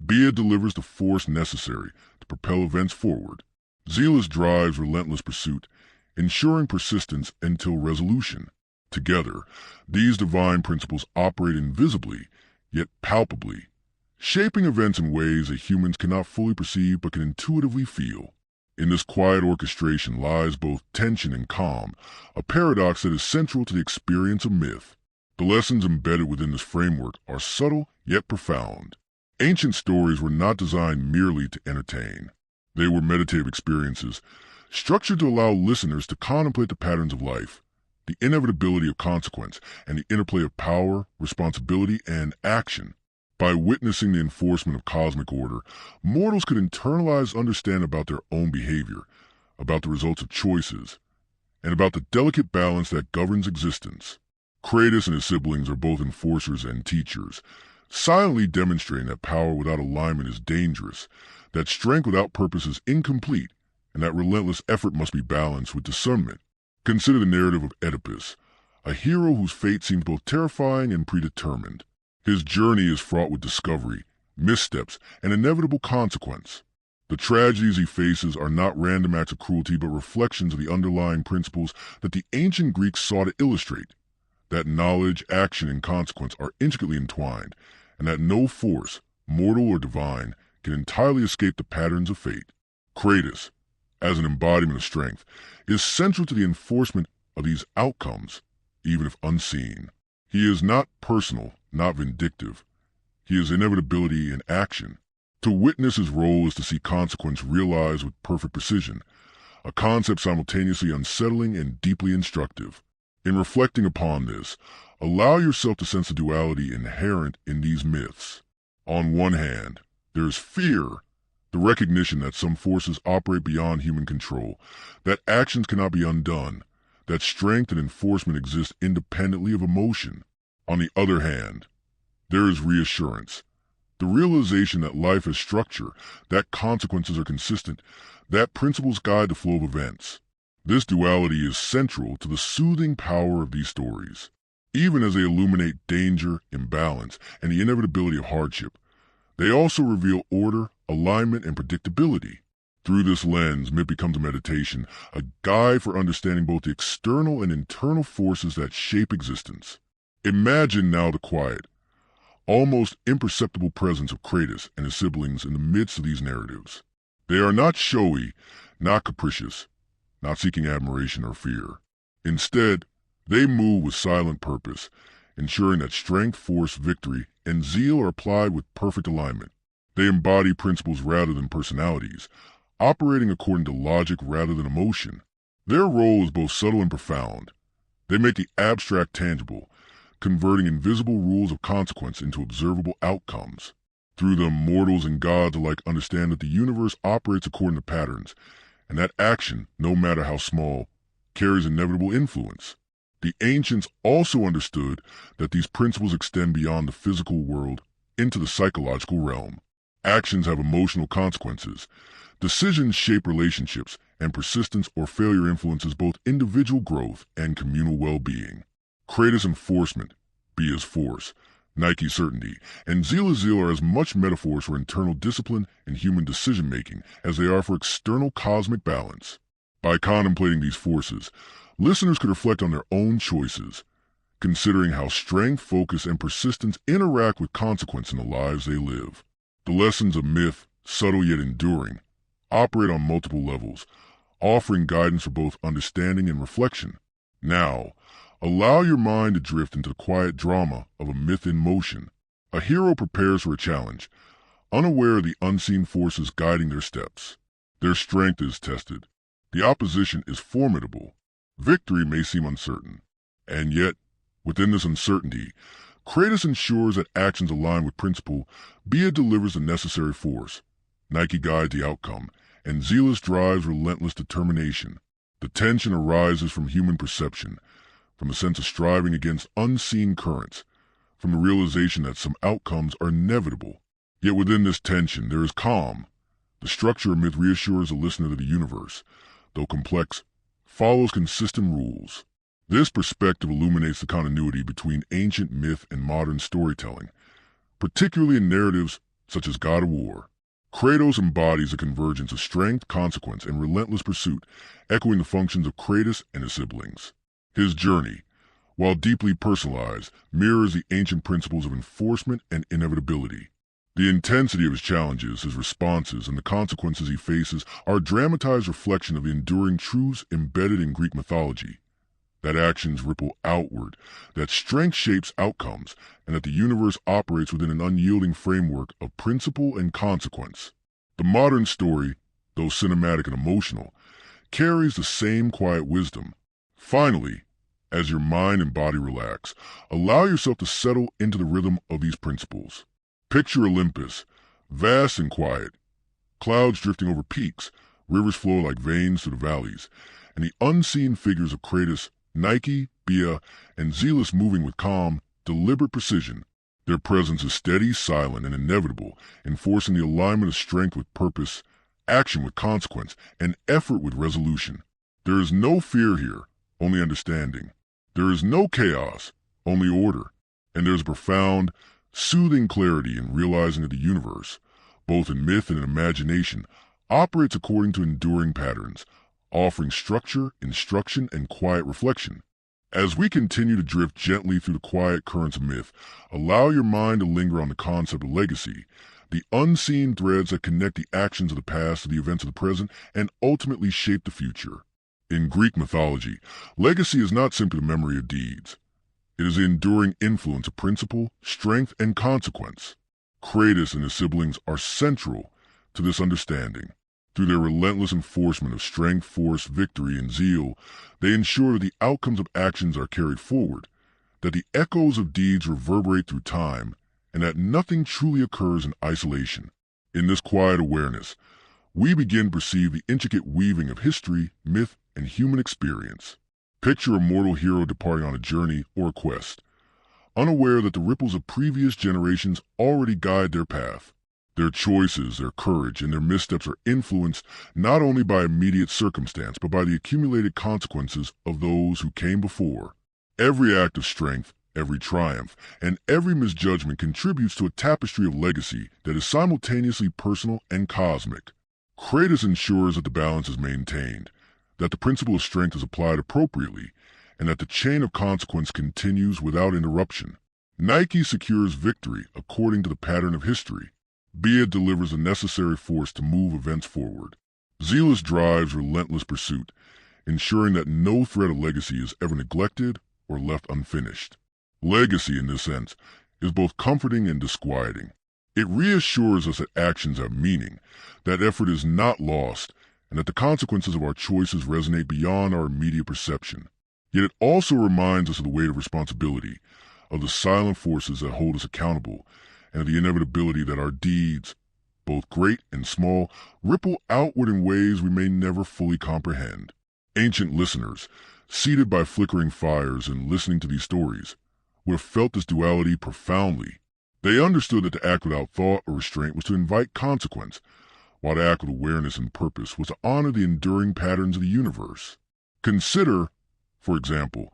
Speaker 1: Bia delivers the force necessary to propel events forward. Zealous drives relentless pursuit, ensuring persistence until resolution. Together, these divine principles operate invisibly, yet palpably, shaping events in ways that humans cannot fully perceive but can intuitively feel. In this quiet orchestration lies both tension and calm, a paradox that is central to the experience of myth. The lessons embedded within this framework are subtle yet profound. Ancient stories were not designed merely to entertain. They were meditative experiences, structured to allow listeners to contemplate the patterns of life, the inevitability of consequence, and the interplay of power, responsibility, and action. By witnessing the enforcement of cosmic order, mortals could internalize understand about their own behavior, about the results of choices, and about the delicate balance that governs existence. Kratos and his siblings are both enforcers and teachers, silently demonstrating that power without alignment is dangerous, that strength without purpose is incomplete, and that relentless effort must be balanced with discernment. Consider the narrative of Oedipus, a hero whose fate seems both terrifying and predetermined. His journey is fraught with discovery, missteps, and inevitable consequence. The tragedies he faces are not random acts of cruelty but reflections of the underlying principles that the ancient Greeks sought to illustrate, that knowledge, action, and consequence are intricately entwined, and that no force, mortal or divine, can entirely escape the patterns of fate. Kratos, as an embodiment of strength, is central to the enforcement of these outcomes, even if unseen. He is not personal, not vindictive. He is inevitability in action. To witness his role is to see consequence realized with perfect precision, a concept simultaneously unsettling and deeply instructive. In reflecting upon this, allow yourself to sense the duality inherent in these myths. On one hand, there is fear, the recognition that some forces operate beyond human control, that actions cannot be undone, that strength and enforcement exist independently of emotion. On the other hand, there is reassurance, the realization that life has structure, that consequences are consistent, that principles guide the flow of events. This duality is central to the soothing power of these stories. Even as they illuminate danger, imbalance, and the inevitability of hardship, they also reveal order, alignment, and predictability. Through this lens, myth becomes a meditation, a guide for understanding both the external and internal forces that shape existence. Imagine now the quiet, almost imperceptible presence of Kratos and his siblings in the midst of these narratives. They are not showy, not capricious, not seeking admiration or fear. Instead, they move with silent purpose, ensuring that strength, force, victory, and zeal are applied with perfect alignment. They embody principles rather than personalities, operating according to logic rather than emotion. Their role is both subtle and profound. They make the abstract tangible, converting invisible rules of consequence into observable outcomes. Through them, mortals and gods alike understand that the universe operates according to patterns, and that action, no matter how small, carries inevitable influence. The ancients also understood that these principles extend beyond the physical world into the psychological realm. Actions have emotional consequences. Decisions shape relationships, and persistence or failure influences both individual growth and communal well-being. Kratos' enforcement, Bia's force, Nike's certainty, and Zila's zeal are as much metaphors for internal discipline and human decision-making as they are for external cosmic balance. By contemplating these forces, listeners could reflect on their own choices, considering how strength, focus, and persistence interact with consequence in the lives they live. The lessons of myth, subtle yet enduring, operate on multiple levels, offering guidance for both understanding and reflection. Now, allow your mind to drift into the quiet drama of a myth in motion. A hero prepares for a challenge, unaware of the unseen forces guiding their steps. Their strength is tested. The opposition is formidable. Victory may seem uncertain. And yet, within this uncertainty, Kratos ensures that actions align with principle. Bia delivers the necessary force. Nike guides the outcome, and Zealous drives relentless determination. The tension arises from human perception, from a sense of striving against unseen currents, from the realization that some outcomes are inevitable. Yet within this tension there is calm. The structure of myth reassures the listener that the universe, though complex, follows consistent rules. This perspective illuminates the continuity between ancient myth and modern storytelling, particularly in narratives such as God of War. Kratos embodies a convergence of strength, consequence, and relentless pursuit, echoing the functions of Kratos and his siblings. His journey, while deeply personalized, mirrors the ancient principles of enforcement and inevitability. The intensity of his challenges, his responses, and the consequences he faces are a dramatized reflection of the enduring truths embedded in Greek mythology. That actions ripple outward, that strength shapes outcomes, and that the universe operates within an unyielding framework of principle and consequence. The modern story, though cinematic and emotional, carries the same quiet wisdom. Finally, as your mind and body relax, allow yourself to settle into the rhythm of these principles. Picture Olympus, vast and quiet, clouds drifting over peaks, rivers flow like veins through the valleys, and the unseen figures of Kratos, Nike, Bia, and Zealous moving with calm, deliberate precision. Their presence is steady, silent, and inevitable, enforcing the alignment of strength with purpose, action with consequence, and effort with resolution. There is no fear here, only understanding. There is no chaos, only order. And there is a profound, soothing clarity in realizing that the universe, both in myth and in imagination, operates according to enduring patterns, offering structure, instruction, and quiet reflection. As we continue to drift gently through the quiet currents of myth, allow your mind to linger on the concept of legacy, the unseen threads that connect the actions of the past to the events of the present and ultimately shape the future. In Greek mythology, legacy is not simply the memory of deeds. It is the enduring influence of principle, strength, and consequence. Kratos and his siblings are central to this understanding. Through their relentless enforcement of strength, force, victory, and zeal, they ensure that the outcomes of actions are carried forward, that the echoes of deeds reverberate through time, and that nothing truly occurs in isolation. In this quiet awareness, we begin to perceive the intricate weaving of history, myth, and human experience. Picture a mortal hero departing on a journey or a quest, unaware that the ripples of previous generations already guide their path. Their choices, their courage, and their missteps are influenced not only by immediate circumstance, but by the accumulated consequences of those who came before. Every act of strength, every triumph, and every misjudgment contributes to a tapestry of legacy that is simultaneously personal and cosmic. Kratos ensures that the balance is maintained, that the principle of strength is applied appropriately, and that the chain of consequence continues without interruption. Nike secures victory according to the pattern of history. Bia delivers the necessary force to move events forward. Zealous drives relentless pursuit, ensuring that no thread of legacy is ever neglected or left unfinished. Legacy, in this sense, is both comforting and disquieting. It reassures us that actions have meaning, that effort is not lost, and that the consequences of our choices resonate beyond our immediate perception. Yet it also reminds us of the weight of responsibility, of the silent forces that hold us accountable, and of the inevitability that our deeds, both great and small, ripple outward in ways we may never fully comprehend. Ancient listeners, seated by flickering fires and listening to these stories, would have felt this duality profoundly. They understood that to act without thought or restraint was to invite consequence, while to act with awareness and purpose was to honor the enduring patterns of the universe. Consider, for example,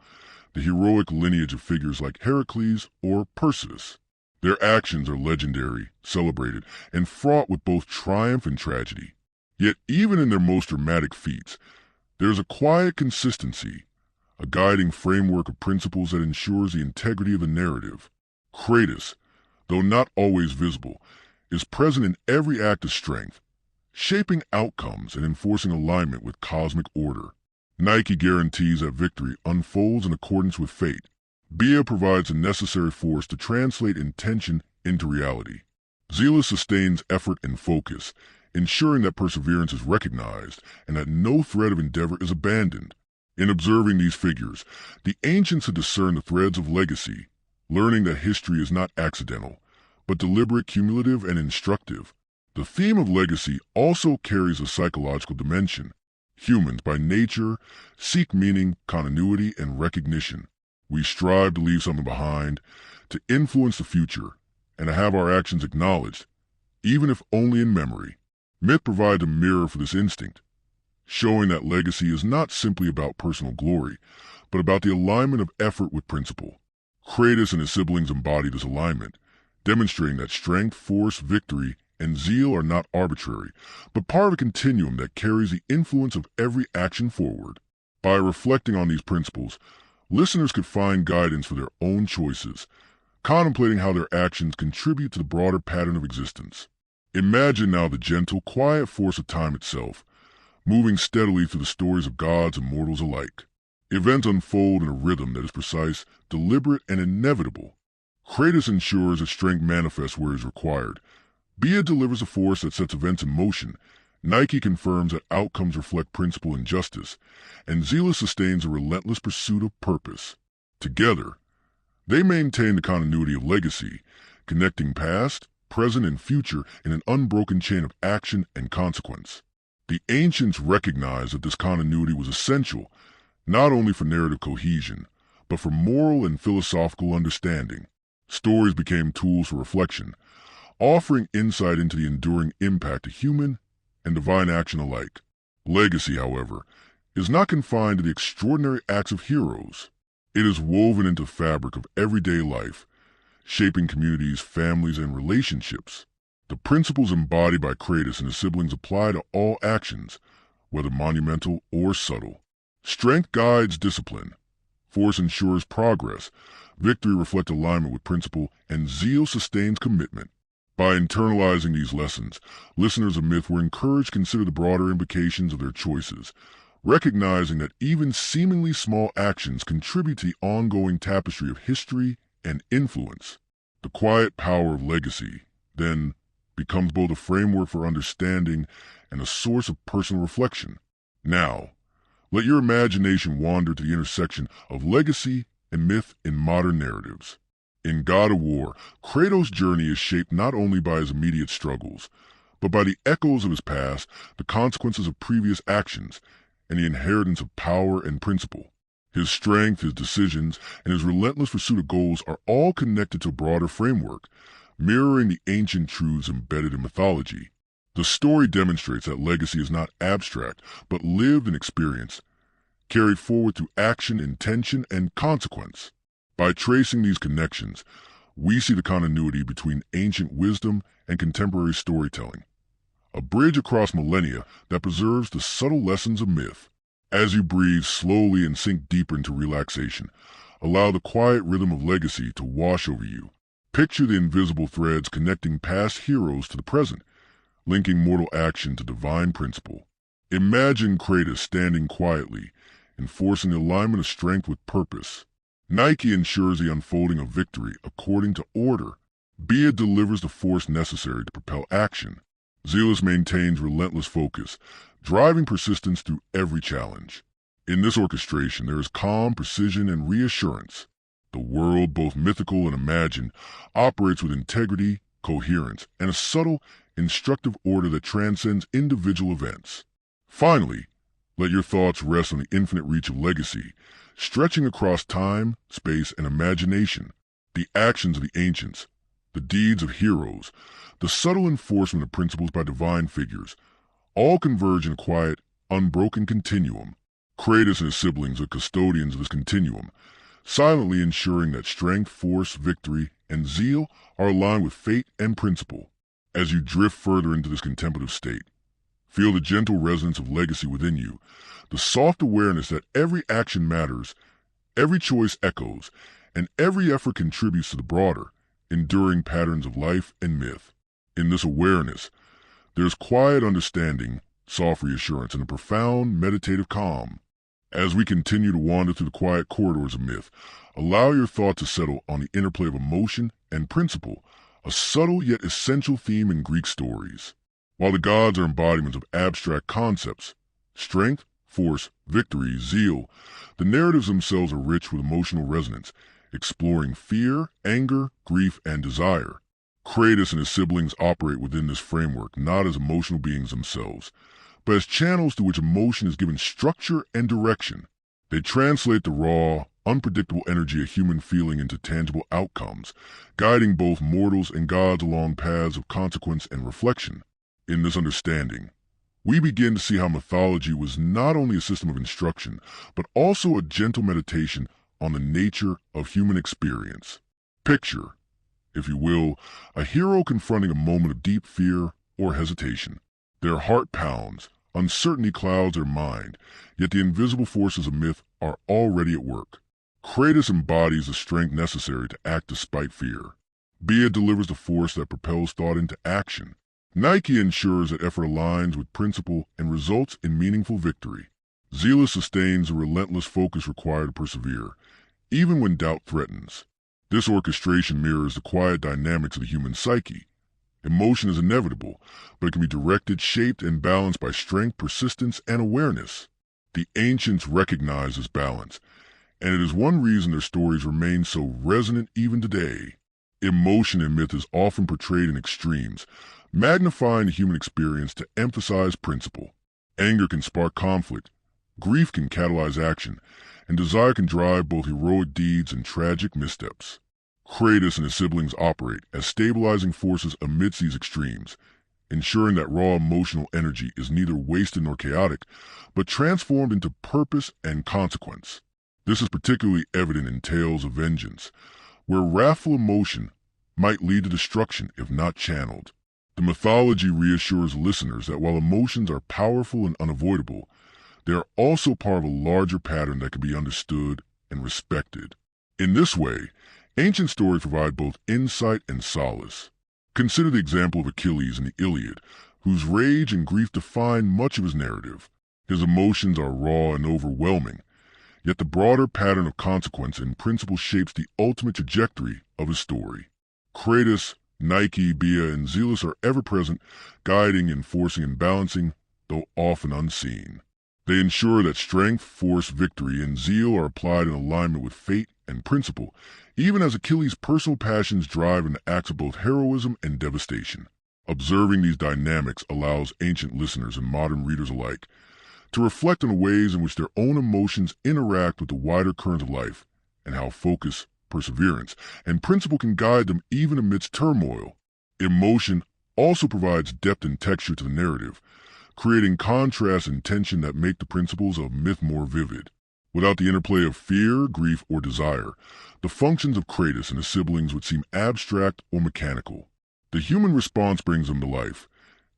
Speaker 1: the heroic lineage of figures like Heracles or Perseus. Their actions are legendary, celebrated, and fraught with both triumph and tragedy. Yet even in their most dramatic feats, there is a quiet consistency, a guiding framework of principles that ensures the integrity of the narrative. Kratos, though not always visible, is present in every act of strength, shaping outcomes and enforcing alignment with cosmic order. Nike guarantees that victory unfolds in accordance with fate. Bia provides the necessary force to translate intention into reality. Zealous sustains effort and focus, ensuring that perseverance is recognized and that no thread of endeavor is abandoned. In observing these figures, the ancients had discerned the threads of legacy, learning that history is not accidental, but deliberate, cumulative, and instructive. The theme of legacy also carries a psychological dimension. Humans, by nature, seek meaning, continuity, and recognition. We strive to leave something behind, to influence the future, and to have our actions acknowledged, even if only in memory. Myth provides a mirror for this instinct, showing that legacy is not simply about personal glory, but about the alignment of effort with principle. Kratos and his siblings embody this alignment, demonstrating that strength, force, victory, and zeal are not arbitrary, but part of a continuum that carries the influence of every action forward. By reflecting on these principles, listeners could find guidance for their own choices, contemplating how their actions contribute to the broader pattern of existence. Imagine now the gentle, quiet force of time itself, moving steadily through the stories of gods and mortals alike. Events unfold in a rhythm that is precise, deliberate, and inevitable. Kratos ensures that strength manifests where it is required. Bia delivers a force that sets events in motion. Nike confirms that outcomes reflect principle and justice, and Zealous sustains a relentless pursuit of purpose. Together, they maintain the continuity of legacy, connecting past, present, and future in an unbroken chain of action and consequence. The ancients recognized that this continuity was essential, not only for narrative cohesion, but for moral and philosophical understanding. Stories became tools for reflection, offering insight into the enduring impact of human and divine action alike. Legacy, however, is not confined to the extraordinary acts of heroes. It is woven into the fabric of everyday life, shaping communities, families, and relationships. The principles embodied by Kratos and his siblings apply to all actions, whether monumental or subtle. Strength guides discipline, force ensures progress, victory reflects alignment with principle, and zeal sustains commitment. By internalizing these lessons, listeners of myth were encouraged to consider the broader implications of their choices, recognizing that even seemingly small actions contribute to the ongoing tapestry of history and influence. The quiet power of legacy, then, becomes both a framework for understanding and a source of personal reflection. Now, let your imagination wander to the intersection of legacy and myth in modern narratives. In God of War, Kratos' journey is shaped not only by his immediate struggles, but by the echoes of his past, the consequences of previous actions, and the inheritance of power and principle. His strength, his decisions, and his relentless pursuit of goals are all connected to a broader framework, mirroring the ancient truths embedded in mythology. The story demonstrates that legacy is not abstract, but lived and experienced, carried forward through action, intention, and consequence. By tracing these connections, we see the continuity between ancient wisdom and contemporary storytelling, a bridge across millennia that preserves the subtle lessons of myth. As you breathe slowly and sink deeper into relaxation, allow the quiet rhythm of legacy to wash over you. Picture the invisible threads connecting past heroes to the present, linking mortal action to divine principle. Imagine Kratos standing quietly, enforcing the alignment of strength with purpose. Nike ensures the unfolding of victory according to order. Bia delivers the force necessary to propel action. Zealous maintains relentless focus, driving persistence through every challenge. In this orchestration, there is calm, precision, and reassurance. The world, both mythical and imagined, operates with integrity, coherence, and a subtle, instructive order that transcends individual events. Finally, let your thoughts rest on the infinite reach of legacy, stretching across time, space, and imagination. The actions of the ancients, the deeds of heroes, the subtle enforcement of principles by divine figures, all converge in a quiet, unbroken continuum. Kratos and his siblings are custodians of this continuum, silently ensuring that strength, force, victory, and zeal are aligned with fate and principle. As you drift further into this contemplative state, feel the gentle resonance of legacy within you, the soft awareness that every action matters, every choice echoes, and every effort contributes to the broader, enduring patterns of life and myth. In this awareness, there's quiet understanding, soft reassurance, and a profound meditative calm. As we continue to wander through the quiet corridors of myth, allow your thought to settle on the interplay of emotion and principle, a subtle yet essential theme in Greek stories. While the gods are embodiments of abstract concepts, strength, force, victory, zeal, the narratives themselves are rich with emotional resonance, exploring fear, anger, grief, and desire. Kratos and his siblings operate within this framework not as emotional beings themselves, but as channels through which emotion is given structure and direction. They translate the raw, unpredictable energy of human feeling into tangible outcomes, guiding both mortals and gods along paths of consequence and reflection. In this understanding, we begin to see how mythology was not only a system of instruction, but also a gentle meditation on the nature of human experience. Picture, if you will, a hero confronting a moment of deep fear or hesitation. Their heart pounds, uncertainty clouds their mind, yet the invisible forces of myth are already at work. Kratos embodies the strength necessary to act despite fear. Bia delivers the force that propels thought into action. Nike ensures that effort aligns with principle and results in meaningful victory. Zealous sustains the relentless focus required to persevere, even when doubt threatens. This orchestration mirrors the quiet dynamics of the human psyche. Emotion is inevitable, but it can be directed, shaped, and balanced by strength, persistence, and awareness. The ancients recognized this balance, and it is one reason their stories remain so resonant even today. Emotion in myth is often portrayed in extremes, magnifying the human experience to emphasize principle. Anger can spark conflict, grief can catalyze action, and desire can drive both heroic deeds and tragic missteps. Kratos and his siblings operate as stabilizing forces amidst these extremes, ensuring that raw emotional energy is neither wasted nor chaotic, but transformed into purpose and consequence. This is particularly evident in tales of vengeance, where wrathful emotion might lead to destruction if not channeled. The mythology reassures listeners that while emotions are powerful and unavoidable, they are also part of a larger pattern that can be understood and respected. In this way, ancient stories provide both insight and solace. Consider the example of Achilles in the Iliad, whose rage and grief define much of his narrative. His emotions are raw and overwhelming, yet the broader pattern of consequence and principle shapes the ultimate trajectory of his story. Kratos, Nike, Bia, and Zealous are ever present, guiding, enforcing, and balancing, though often unseen. They ensure that strength, force, victory, and zeal are applied in alignment with fate and principle, even as Achilles' personal passions drive into acts of both heroism and devastation. Observing these dynamics allows ancient listeners and modern readers alike to reflect on the ways in which their own emotions interact with the wider currents of life, and how focus, perseverance, and principle can guide them even amidst turmoil. Emotion also provides depth and texture to the narrative, creating contrast and tension that make the principles of myth more vivid. Without the interplay of fear, grief, or desire, the functions of Kratos and his siblings would seem abstract or mechanical. The human response brings them to life,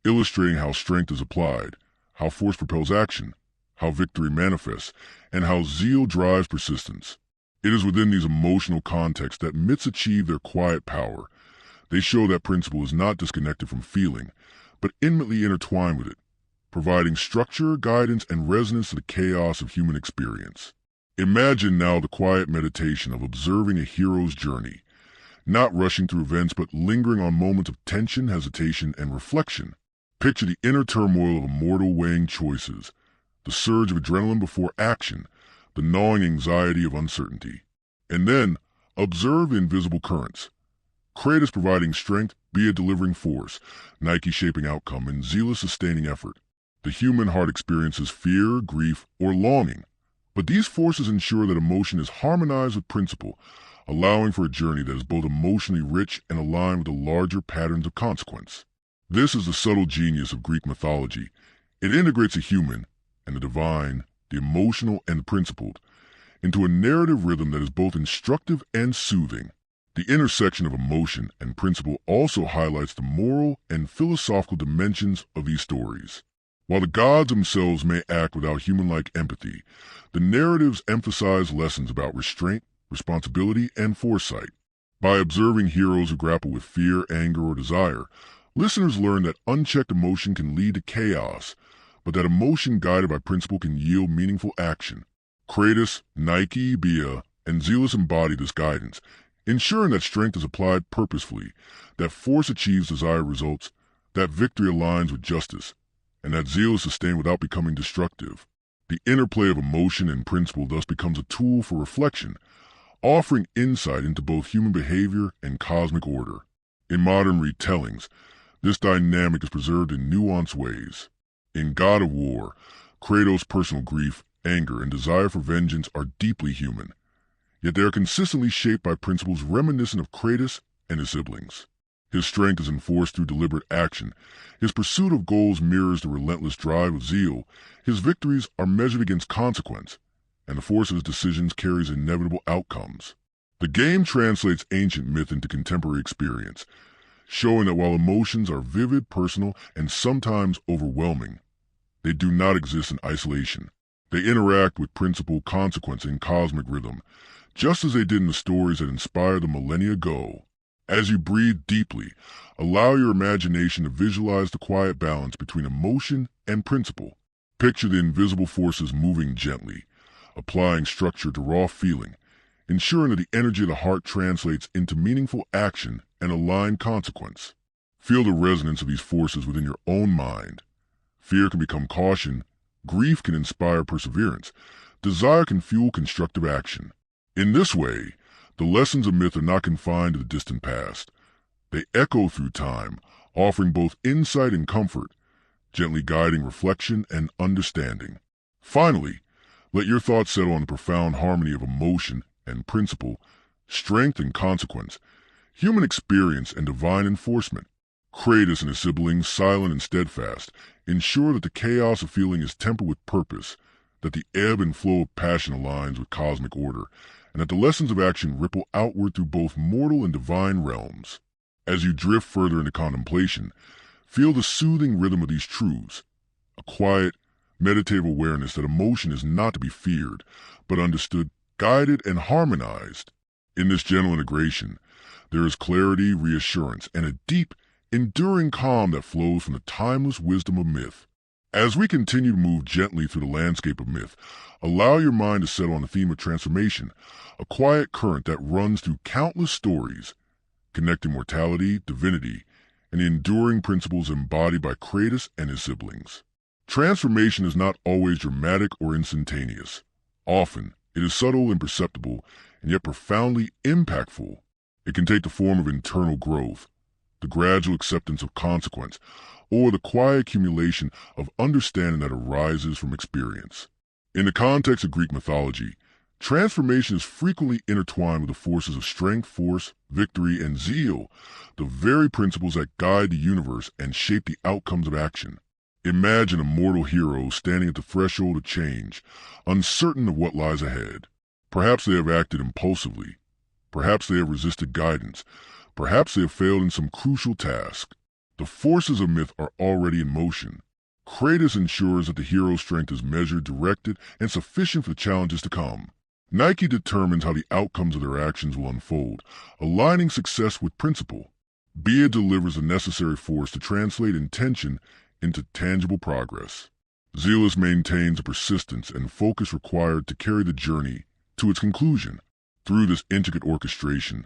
Speaker 1: illustrating how strength is applied, how force propels action, how victory manifests, and how zeal drives persistence. It is within these emotional contexts that myths achieve their quiet power. They show that principle is not disconnected from feeling, but intimately intertwined with it, providing structure, guidance, and resonance to the chaos of human experience. Imagine now the quiet meditation of observing a hero's journey. not rushing through events but lingering on moments of tension, hesitation, and reflection. Picture the inner turmoil of a mortal weighing choices, the surge of adrenaline before action, the gnawing anxiety of uncertainty. And then, observe the invisible currents. Kratos providing strength, Bia delivering force, Nike shaping outcome, and Zeus sustaining effort. The human heart experiences fear, grief, or longing, but these forces ensure that emotion is harmonized with principle, allowing for a journey that is both emotionally rich and aligned with the larger patterns of consequence. This is the subtle genius of Greek mythology. It integrates the human and the divine, the emotional and the principled, into a narrative rhythm that is both instructive and soothing. The intersection of emotion and principle also highlights the moral and philosophical dimensions of these stories. While the gods themselves may act without human-like empathy, the narratives emphasize lessons about restraint, responsibility, and foresight. By observing heroes who grapple with fear, anger, or desire, listeners learn that unchecked emotion can lead to chaos, but that emotion guided by principle can yield meaningful action. Kratos, Nike, Bia, and Zeus embody this guidance, ensuring that strength is applied purposefully, that force achieves desired results, that victory aligns with justice, and that zeal is sustained without becoming destructive. The interplay of emotion and principle thus becomes a tool for reflection, offering insight into both human behavior and cosmic order. In modern retellings, this dynamic is preserved in nuanced ways. In God of War, Kratos' personal grief, anger, and desire for vengeance are deeply human, yet they are consistently shaped by principles reminiscent of Kratos and his siblings. His strength is enforced through deliberate action. His pursuit of goals mirrors the relentless drive of zeal. His victories are measured against consequence, and the force of his decisions carries inevitable outcomes. The game translates ancient myth into contemporary experience, showing that while emotions are vivid, personal, and sometimes overwhelming, they do not exist in isolation. They interact with principle, consequence, and cosmic rhythm, just as they did in the stories that inspired them millennia ago. As you breathe deeply, allow your imagination to visualize the quiet balance between emotion and principle. Picture the invisible forces moving gently, applying structure to raw feeling, ensuring that the energy of the heart translates into meaningful action and aligned consequence. Feel the resonance of these forces within your own mind. Fear can become caution, grief can inspire perseverance, desire can fuel constructive action. In this way, the lessons of myth are not confined to the distant past. They echo through time, offering both insight and comfort, gently guiding reflection and understanding. Finally, let your thoughts settle on the profound harmony of emotion and principle, strength and consequence, human experience and divine enforcement. Kratos and his siblings, silent and steadfast, ensure that the chaos of feeling is tempered with purpose, that the ebb and flow of passion aligns with cosmic order, and that the lessons of action ripple outward through both mortal and divine realms. As you drift further into contemplation, feel the soothing rhythm of these truths, a quiet, meditative awareness that emotion is not to be feared, but understood, guided, and harmonized. In this gentle integration, there is clarity, reassurance, and a deep, enduring calm that flows from the timeless wisdom of myth. As we continue to move gently through the landscape of myth, allow your mind to settle on the theme of transformation, a quiet current that runs through countless stories, connecting mortality, divinity, and the enduring principles embodied by Kratos and his siblings. Transformation is not always dramatic or instantaneous. Often, it is subtle and perceptible, and yet profoundly impactful. It can take the form of internal growth, the gradual acceptance of consequence, or the quiet accumulation of understanding that arises from experience. In the context of Greek mythology, transformation is frequently intertwined with the forces of strength, force, victory, and zeal, the very principles that guide the universe and shape the outcomes of action. Imagine a mortal hero standing at the threshold of change, uncertain of what lies ahead. Perhaps they have acted impulsively. Perhaps they have resisted guidance. Perhaps they have failed in some crucial task. The forces of myth are already in motion. Kratos ensures that the hero's strength is measured, directed, and sufficient for the challenges to come. Nike determines how the outcomes of their actions will unfold, aligning success with principle. Bia delivers the necessary force to translate intention into tangible progress. Zeus maintains the persistence and focus required to carry the journey to its conclusion. Through this intricate orchestration,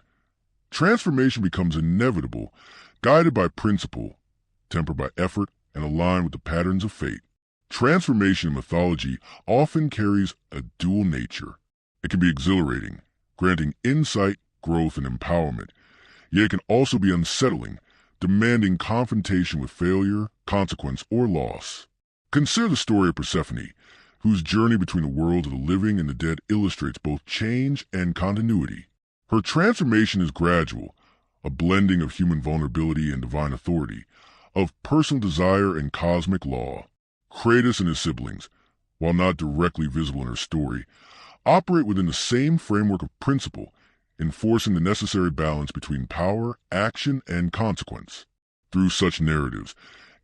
Speaker 1: Transformation becomes inevitable, guided by principle, tempered by effort, and aligned with the patterns of fate. Transformation in mythology often carries a dual nature. It can be exhilarating, granting insight, growth, and empowerment, yet it can also be unsettling, demanding confrontation with failure, consequence, or loss. Consider the story of Persephone, whose journey between the worlds of the living and the dead illustrates both change and continuity. Her transformation is gradual, a blending of human vulnerability and divine authority, of personal desire and cosmic law. Kratos and his siblings, while not directly visible in her story, operate within the same framework of principle, enforcing the necessary balance between power, action, and consequence. Through such narratives,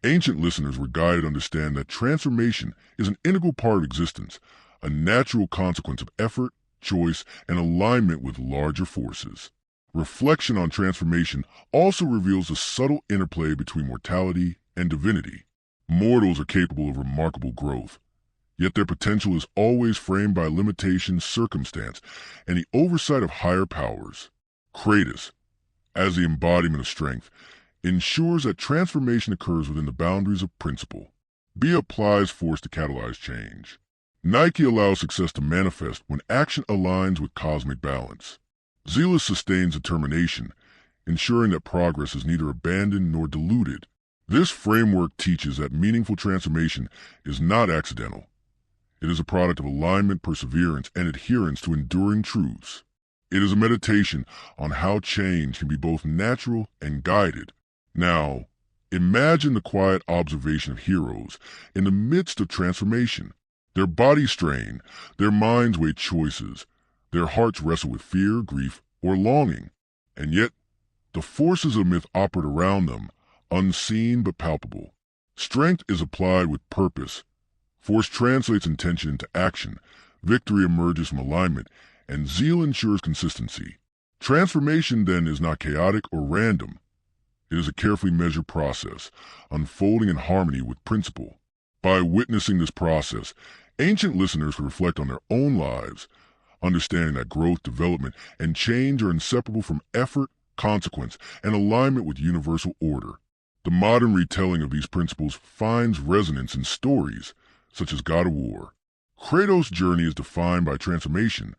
Speaker 1: ancient listeners were guided to understand that transformation is an integral part of existence, a natural consequence of effort, choice, and alignment with larger forces. Reflection on transformation also reveals the subtle interplay between mortality and divinity. Mortals are capable of remarkable growth, yet their potential is always framed by limitation, circumstance, and the oversight of higher powers. Kratos, as the embodiment of strength, ensures that transformation occurs within the boundaries of principle. Bia applies force to catalyze change. Nike allows success to manifest when action aligns with cosmic balance. Zealous sustains determination, ensuring that progress is neither abandoned nor diluted. This framework teaches that meaningful transformation is not accidental. It is a product of alignment, perseverance, and adherence to enduring truths. It is a meditation on how change can be both natural and guided. Now, imagine the quiet observation of heroes in the midst of transformation. Their bodies strain, their minds weigh choices, their hearts wrestle with fear, grief, or longing. And yet, the forces of myth operate around them, unseen but palpable. Strength is applied with purpose. Force translates intention into action. Victory emerges from alignment, and zeal ensures consistency. Transformation, then, is not chaotic or random. It is a carefully measured process, unfolding in harmony with principle. By witnessing this process, ancient listeners could reflect on their own lives, understanding that growth, development, and change are inseparable from effort, consequence, and alignment with universal order. The modern retelling of these principles finds resonance in stories, such as God of War. Kratos' journey is defined by transformation,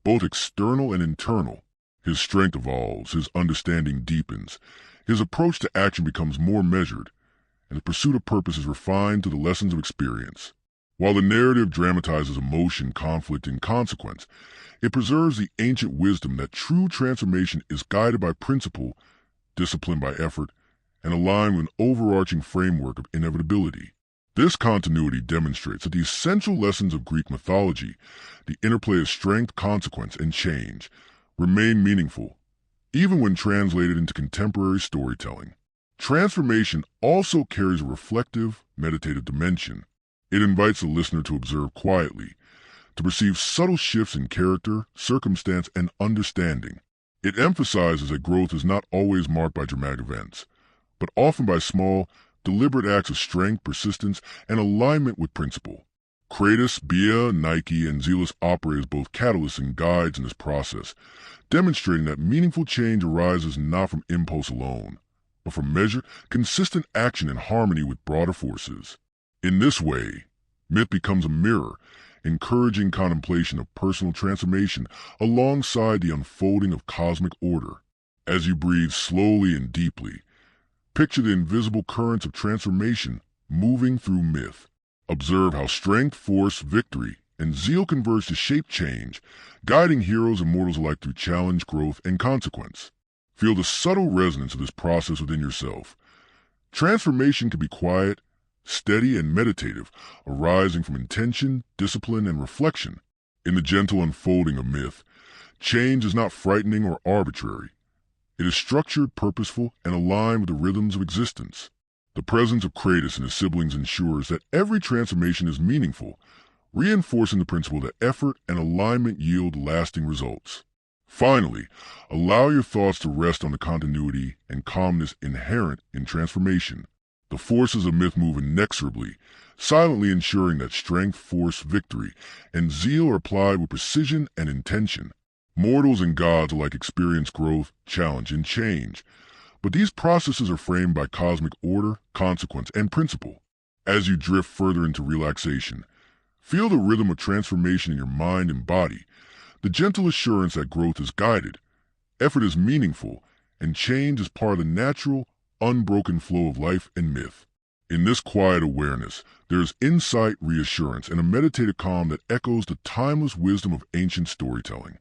Speaker 1: both external and internal. His strength evolves, his understanding deepens, his approach to action becomes more measured, and the pursuit of purpose is refined to the lessons of experience. While the narrative dramatizes emotion, conflict, and consequence, it preserves the ancient wisdom that true transformation is guided by principle, disciplined by effort, and aligned with an overarching framework of inevitability. This continuity demonstrates that the essential lessons of Greek mythology, the interplay of strength, consequence, and change, remain meaningful, even when translated into contemporary storytelling. Transformation also carries a reflective, meditative dimension. It invites the listener to observe quietly, to perceive subtle shifts in character, circumstance, and understanding. It emphasizes that growth is not always marked by dramatic events, but often by small, deliberate acts of strength, persistence, and alignment with principle. Kratos, Bia, Nike, and Zealous operate as both catalysts and guides in this process, demonstrating that meaningful change arises not from impulse alone, but from measured, consistent action in harmony with broader forces. In this way, myth becomes a mirror, encouraging contemplation of personal transformation alongside the unfolding of cosmic order. As you breathe slowly and deeply, picture the invisible currents of transformation moving through myth. Observe how strength, force, victory, and zeal converge to shape change, guiding heroes and mortals alike through challenge, growth, and consequence. Feel the subtle resonance of this process within yourself. Transformation can be quiet, steady, and meditative, arising from intention, discipline, and reflection. In the gentle unfolding of myth, change is not frightening or arbitrary. It is structured, purposeful, and aligned with the rhythms of existence. The presence of Kratos and his siblings ensures that every transformation is meaningful, reinforcing the principle that effort and alignment yield lasting results. Finally, allow your thoughts to rest on the continuity and calmness inherent in transformation. The forces of myth move inexorably, silently ensuring that strength, force, victory, and zeal are applied with precision and intention. Mortals and gods alike experience growth, challenge, and change, but these processes are framed by cosmic order, consequence, and principle. As you drift further into relaxation, feel the rhythm of transformation in your mind and body, the gentle assurance that growth is guided, effort is meaningful, and change is part of the natural, unbroken flow of life and myth. In this quiet awareness, there is insight, reassurance, and a meditative calm that echoes the timeless wisdom of ancient storytelling.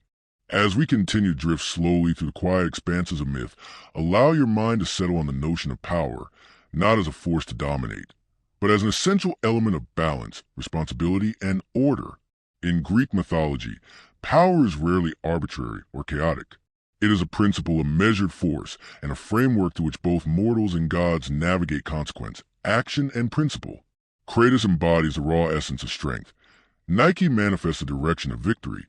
Speaker 1: As we continue to drift slowly through the quiet expanses of myth, allow your mind to settle on the notion of power, not as a force to dominate, but as an essential element of balance, responsibility, and order. In Greek mythology, power is rarely arbitrary or chaotic. It is a principle of measured force and a framework through which both mortals and gods navigate consequence, action, and principle. Kratos embodies the raw essence of strength. Nike manifests the direction of victory.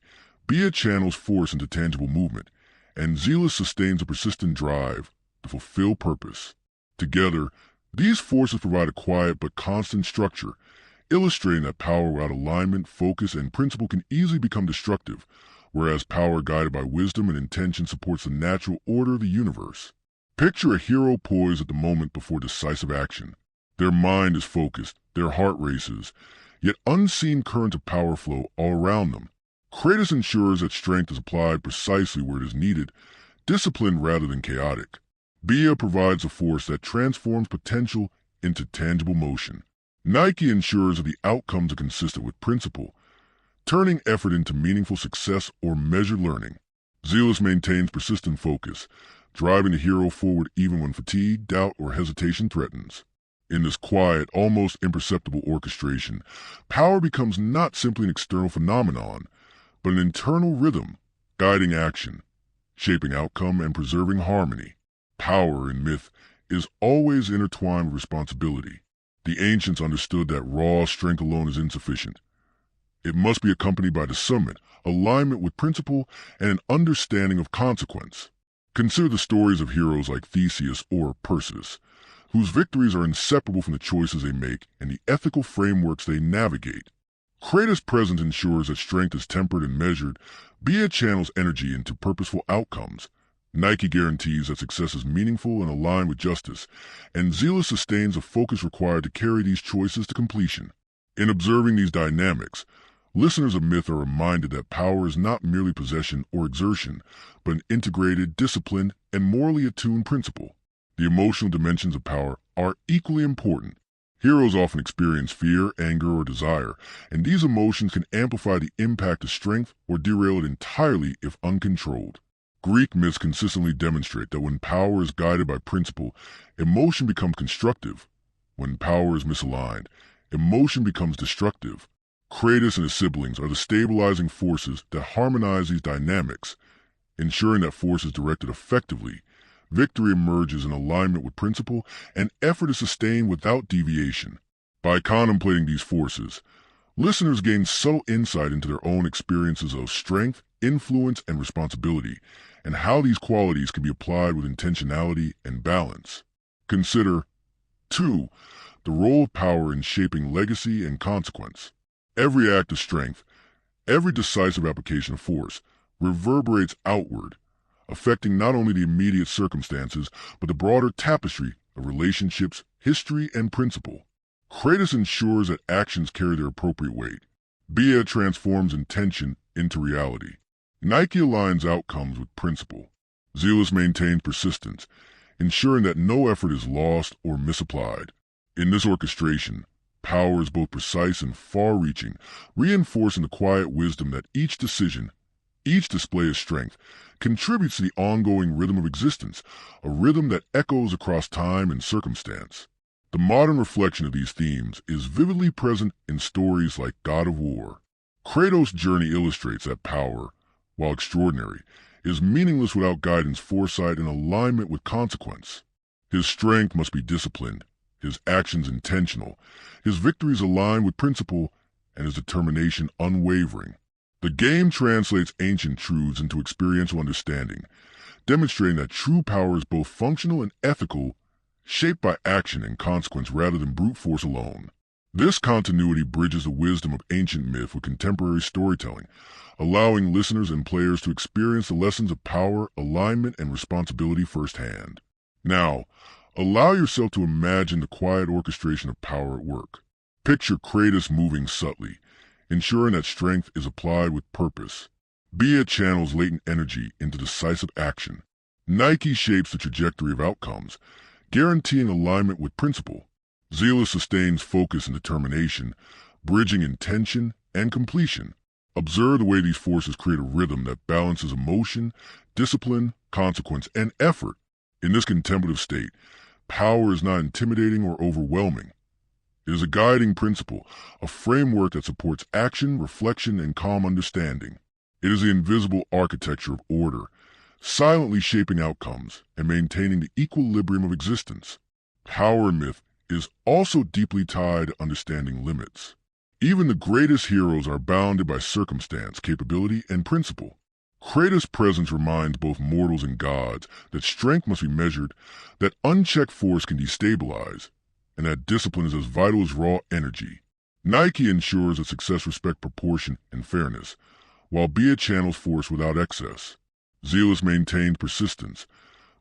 Speaker 1: Bia channels force into tangible movement, and Zealous sustains a persistent drive to fulfill purpose. Together, these forces provide a quiet but constant structure, illustrating that power without alignment, focus, and principle can easily become destructive, whereas power guided by wisdom and intention supports the natural order of the universe. Picture a hero poised at the moment before decisive action. Their mind is focused, their heart races, yet unseen currents of power flow all around them. Kratos ensures that strength is applied precisely where it is needed, disciplined rather than chaotic. Bia provides a force that transforms potential into tangible motion. Nike ensures that the outcomes are consistent with principle, turning effort into meaningful success or measured learning. Zealous maintains persistent focus, driving the hero forward even when fatigue, doubt, or hesitation threatens. In this quiet, almost imperceptible orchestration, power becomes not simply an external phenomenon, but an internal rhythm, guiding action, shaping outcome, and preserving harmony. Power in myth is always intertwined with responsibility. The ancients understood that raw strength alone is insufficient. It must be accompanied by discernment, alignment with principle, and an understanding of consequence. Consider the stories of heroes like Theseus or Perseus, whose victories are inseparable from the choices they make and the ethical frameworks they navigate. Kratos' presence ensures that strength is tempered and measured, Bia channels energy into purposeful outcomes. Nike guarantees that success is meaningful and aligned with justice, and Zealous sustains the focus required to carry these choices to completion. In observing these dynamics, listeners of myth are reminded that power is not merely possession or exertion, but an integrated, disciplined, and morally attuned principle. The emotional dimensions of power are equally important. Heroes often experience fear, anger, or desire, and these emotions can amplify the impact of strength or derail it entirely if uncontrolled. Greek myths consistently demonstrate that when power is guided by principle, emotion becomes constructive. When power is misaligned, emotion becomes destructive. Kratos and his siblings are the stabilizing forces that harmonize these dynamics, ensuring that force is directed effectively. Victory emerges in alignment with principle, and effort is sustained without deviation. By contemplating these forces, listeners gain subtle insight into their own experiences of strength, influence, and responsibility, and how these qualities can be applied with intentionality and balance. Consider, 2. The role of power in shaping legacy and consequence. Every act of strength, every decisive application of force, reverberates outward, affecting not only the immediate circumstances, but the broader tapestry of relationships, history, and principle. Kratos ensures that actions carry their appropriate weight. Bia transforms intention into reality. Nike aligns outcomes with principle. Zealous maintains persistence, ensuring that no effort is lost or misapplied. In this orchestration, power is both precise and far-reaching, reinforcing the quiet wisdom that each decision, each display of strength, contributes to the ongoing rhythm of existence, a rhythm that echoes across time and circumstance. The modern reflection of these themes is vividly present in stories like God of War. Kratos' journey illustrates that power, while extraordinary, is meaningless without guidance, foresight, and alignment with consequence. His strength must be disciplined, his actions intentional, his victories aligned with principle, and his determination unwavering. The game translates ancient truths into experiential understanding, demonstrating that true power is both functional and ethical, shaped by action and consequence rather than brute force alone. This continuity bridges the wisdom of ancient myth with contemporary storytelling, allowing listeners and players to experience the lessons of power, alignment, and responsibility firsthand. Now, allow yourself to imagine the quiet orchestration of power at work. Picture Kratos moving subtly, ensuring that strength is applied with purpose. Bia channels latent energy into decisive action. Nike shapes the trajectory of outcomes, guaranteeing alignment with principle. Zealous sustains focus and determination, bridging intention and completion. Observe the way these forces create a rhythm that balances emotion, discipline, consequence, and effort. In this contemplative state, power is not intimidating or overwhelming. It is a guiding principle, a framework that supports action, reflection, and calm understanding. It is the invisible architecture of order, silently shaping outcomes and maintaining the equilibrium of existence. Power in myth is also deeply tied to understanding limits. Even the greatest heroes are bounded by circumstance, capability, and principle. Kratos' presence reminds both mortals and gods that strength must be measured, that unchecked force can destabilize, and that discipline is as vital as raw energy. Nike ensures that success respects proportion and fairness, while Bia channels force without excess. Zealous maintains persistence,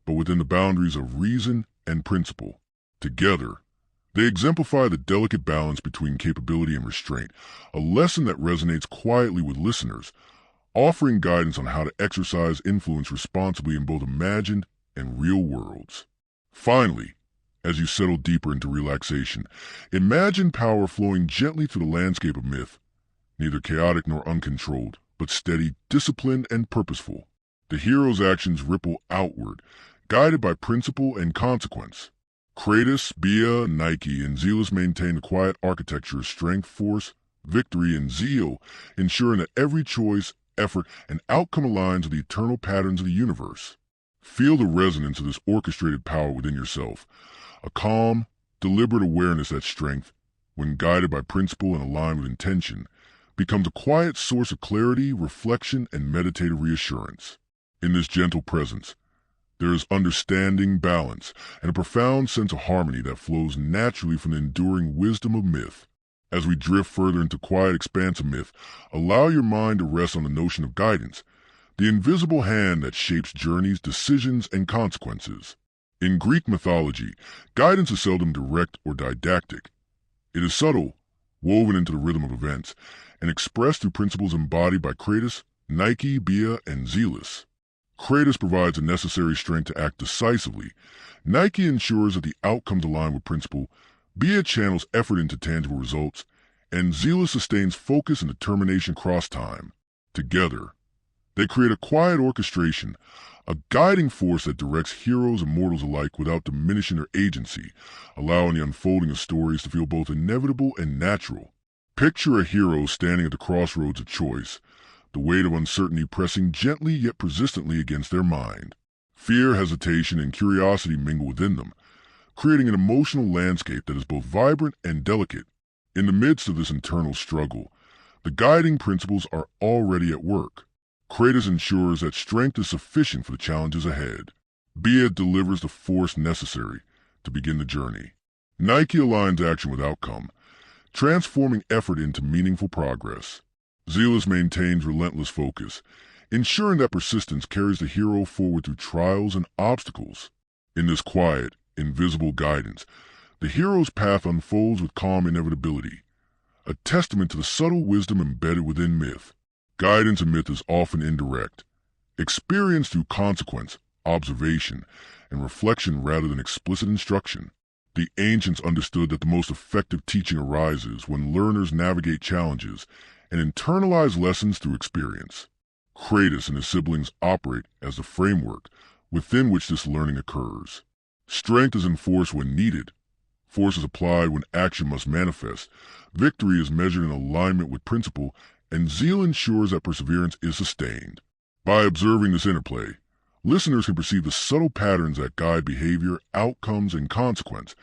Speaker 1: but within the boundaries of reason and principle. Together, they exemplify the delicate balance between capability and restraint, a lesson that resonates quietly with listeners, offering guidance on how to exercise influence responsibly in both imagined and real worlds. Finally, as you settle deeper into relaxation, imagine power flowing gently through the landscape of myth, neither chaotic nor uncontrolled, but steady, disciplined, and purposeful. The hero's actions ripple outward, guided by principle and consequence. Kratos, Bia, Nike, and Zealous maintain the quiet architecture of strength, force, victory, and zeal, ensuring that every choice, effort, and outcome aligns with the eternal patterns of the universe. Feel the resonance of this orchestrated power within yourself, a calm, deliberate awareness that strength, when guided by principle and aligned with intention, becomes a quiet source of clarity, reflection, and meditative reassurance. In this gentle presence, there is understanding, balance, and a profound sense of harmony that flows naturally from the enduring wisdom of myth. As we drift further into quiet expanse of myth, allow your mind to rest on the notion of guidance, the invisible hand that shapes journeys, decisions, and consequences. In Greek mythology, guidance is seldom direct or didactic. It is subtle, woven into the rhythm of events, and expressed through principles embodied by Kratos, Nike, Bia, and Zealous. Kratos provides the necessary strength to act decisively. Nike ensures that the outcomes align with principle. Bia channels effort into tangible results, and Zealous sustains focus and determination across time. Together, they create a quiet orchestration, a guiding force that directs heroes and mortals alike without diminishing their agency, allowing the unfolding of stories to feel both inevitable and natural. Picture a hero standing at the crossroads of choice, the weight of uncertainty pressing gently yet persistently against their mind. Fear, hesitation, and curiosity mingle within them, creating an emotional landscape that is both vibrant and delicate. In the midst of this internal struggle, the guiding principles are already at work. Kratos ensures that strength is sufficient for the challenges ahead. Bia delivers the force necessary to begin the journey. Nike aligns action with outcome, transforming effort into meaningful progress. Zealous maintains relentless focus, ensuring that persistence carries the hero forward through trials and obstacles. In this quiet, invisible guidance, the hero's path unfolds with calm inevitability, a testament to the subtle wisdom embedded within myth. Guidance in myth is often indirect, experienced through consequence, observation, and reflection rather than explicit instruction. The ancients understood that the most effective teaching arises when learners navigate challenges and internalize lessons through experience. Kratos and his siblings operate as the framework within which this learning occurs. Strength is enforced when needed. Force is applied when action must manifest. Victory is measured in alignment with principle, and zeal ensures that perseverance is sustained. By observing this interplay, listeners can perceive the subtle patterns that guide behavior, outcomes, and consequence,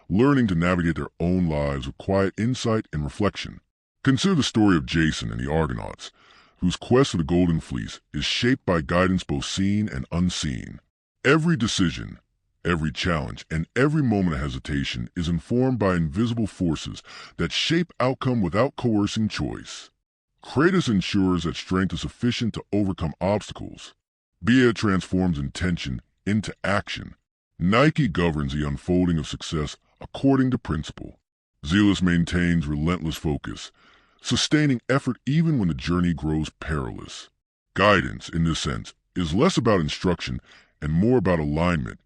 Speaker 1: learning to navigate their own lives with quiet insight and reflection. Consider the story of Jason and the Argonauts, whose quest for the Golden Fleece is shaped by guidance both seen and unseen. Every decision, Every challenge and every moment of hesitation is informed by invisible forces that shape outcome without coercing choice. Kratos ensures that strength is sufficient to overcome obstacles. Bia transforms intention into action. Nike governs the unfolding of success according to principle. Zealous maintains relentless focus, sustaining effort even when the journey grows perilous. Guidance, in this sense, is less about instruction and more about alignment,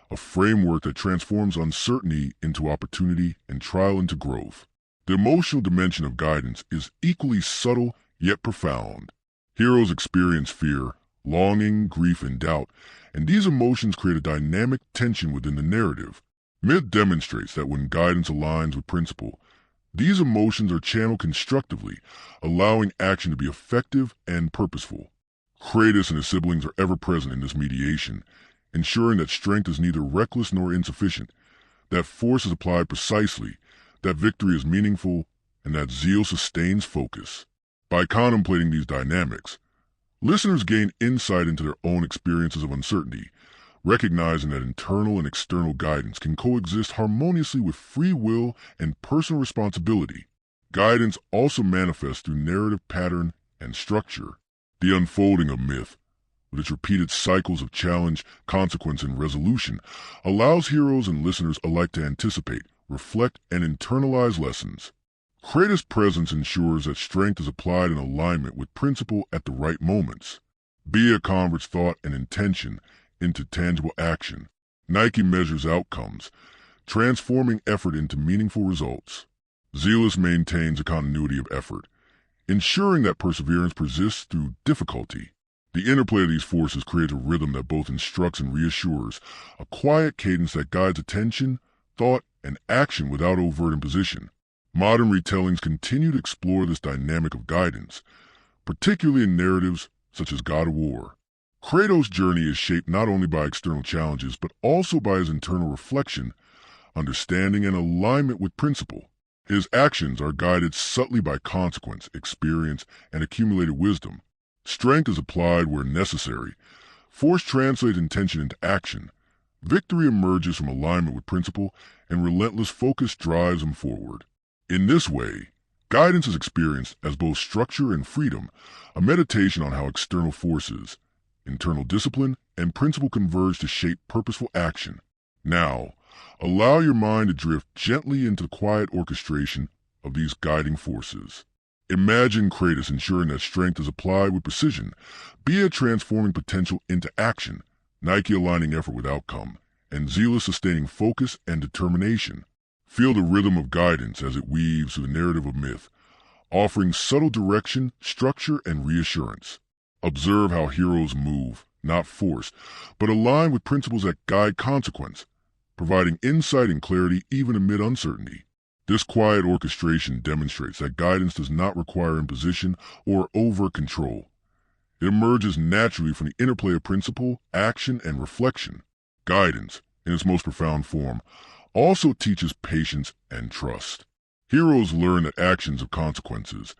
Speaker 1: a framework that transforms uncertainty into opportunity and trial into growth. The emotional dimension of guidance is equally subtle yet profound. Heroes experience fear, longing, grief, and doubt, and these emotions create a dynamic tension within the narrative. Myth demonstrates that when guidance aligns with principle, these emotions are channeled constructively, allowing action to be effective and purposeful. Kratos and his siblings are ever present in this mediation, ensuring that strength is neither reckless nor insufficient, that force is applied precisely, that victory is meaningful, and that zeal sustains focus. By contemplating these dynamics, listeners gain insight into their own experiences of uncertainty, recognizing that internal and external guidance can coexist harmoniously with free will and personal responsibility. Guidance also manifests through narrative pattern and structure. The unfolding of myth, with its repeated cycles of challenge, consequence, and resolution, allows heroes and listeners alike to anticipate, reflect, and internalize lessons. Kratos' presence ensures that strength is applied in alignment with principle at the right moments. Bia converts thought and intention into tangible action. Nike measures outcomes, transforming effort into meaningful results. Zealous maintains a continuity of effort, ensuring that perseverance persists through difficulty. The interplay of these forces creates a rhythm that both instructs and reassures, a quiet cadence that guides attention, thought, and action without overt imposition. Modern retellings continue to explore this dynamic of guidance, particularly in narratives such as God of War. Kratos' journey is shaped not only by external challenges, but also by his internal reflection, understanding, and alignment with principle. His actions are guided subtly by consequence, experience, and accumulated wisdom. Strength is applied where necessary. Force translates intention into action. Victory emerges from alignment with principle, and relentless focus drives him forward. In this way, guidance is experienced as both structure and freedom, a meditation on how external forces, internal discipline, and principle converge to shape purposeful action. Now, allow your mind to drift gently into the quiet orchestration of these guiding forces. Imagine Kratos ensuring that strength is applied with precision, Bia transforming potential into action, Nike aligning effort with outcome, and Zealous sustaining focus and determination. Feel the rhythm of guidance as it weaves through the narrative of myth, offering subtle direction, structure, and reassurance. Observe how heroes move, not force, but align with principles that guide consequence, providing insight and clarity even amid uncertainty. This quiet orchestration demonstrates that guidance does not require imposition or overt control. It emerges naturally from the interplay of principle, action, and reflection. Guidance, in its most profound form, also teaches patience and trust. Heroes learn that actions have consequences,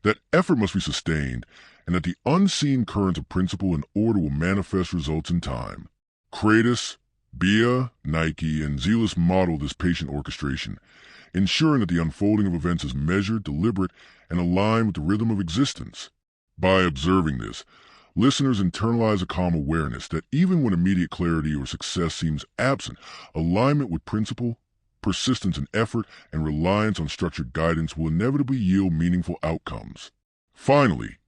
Speaker 1: that effort must be sustained, and that the unseen currents of principle and order will manifest results in time. Kratos, Bia, Nike, and Zealous model this patient orchestration, ensuring that the unfolding of events is measured, deliberate, and aligned with the rhythm of existence. By observing this, listeners internalize a calm awareness that even when immediate clarity or success seems absent, alignment with principle, persistence in effort, and reliance on structured guidance will inevitably yield meaningful outcomes. Finally,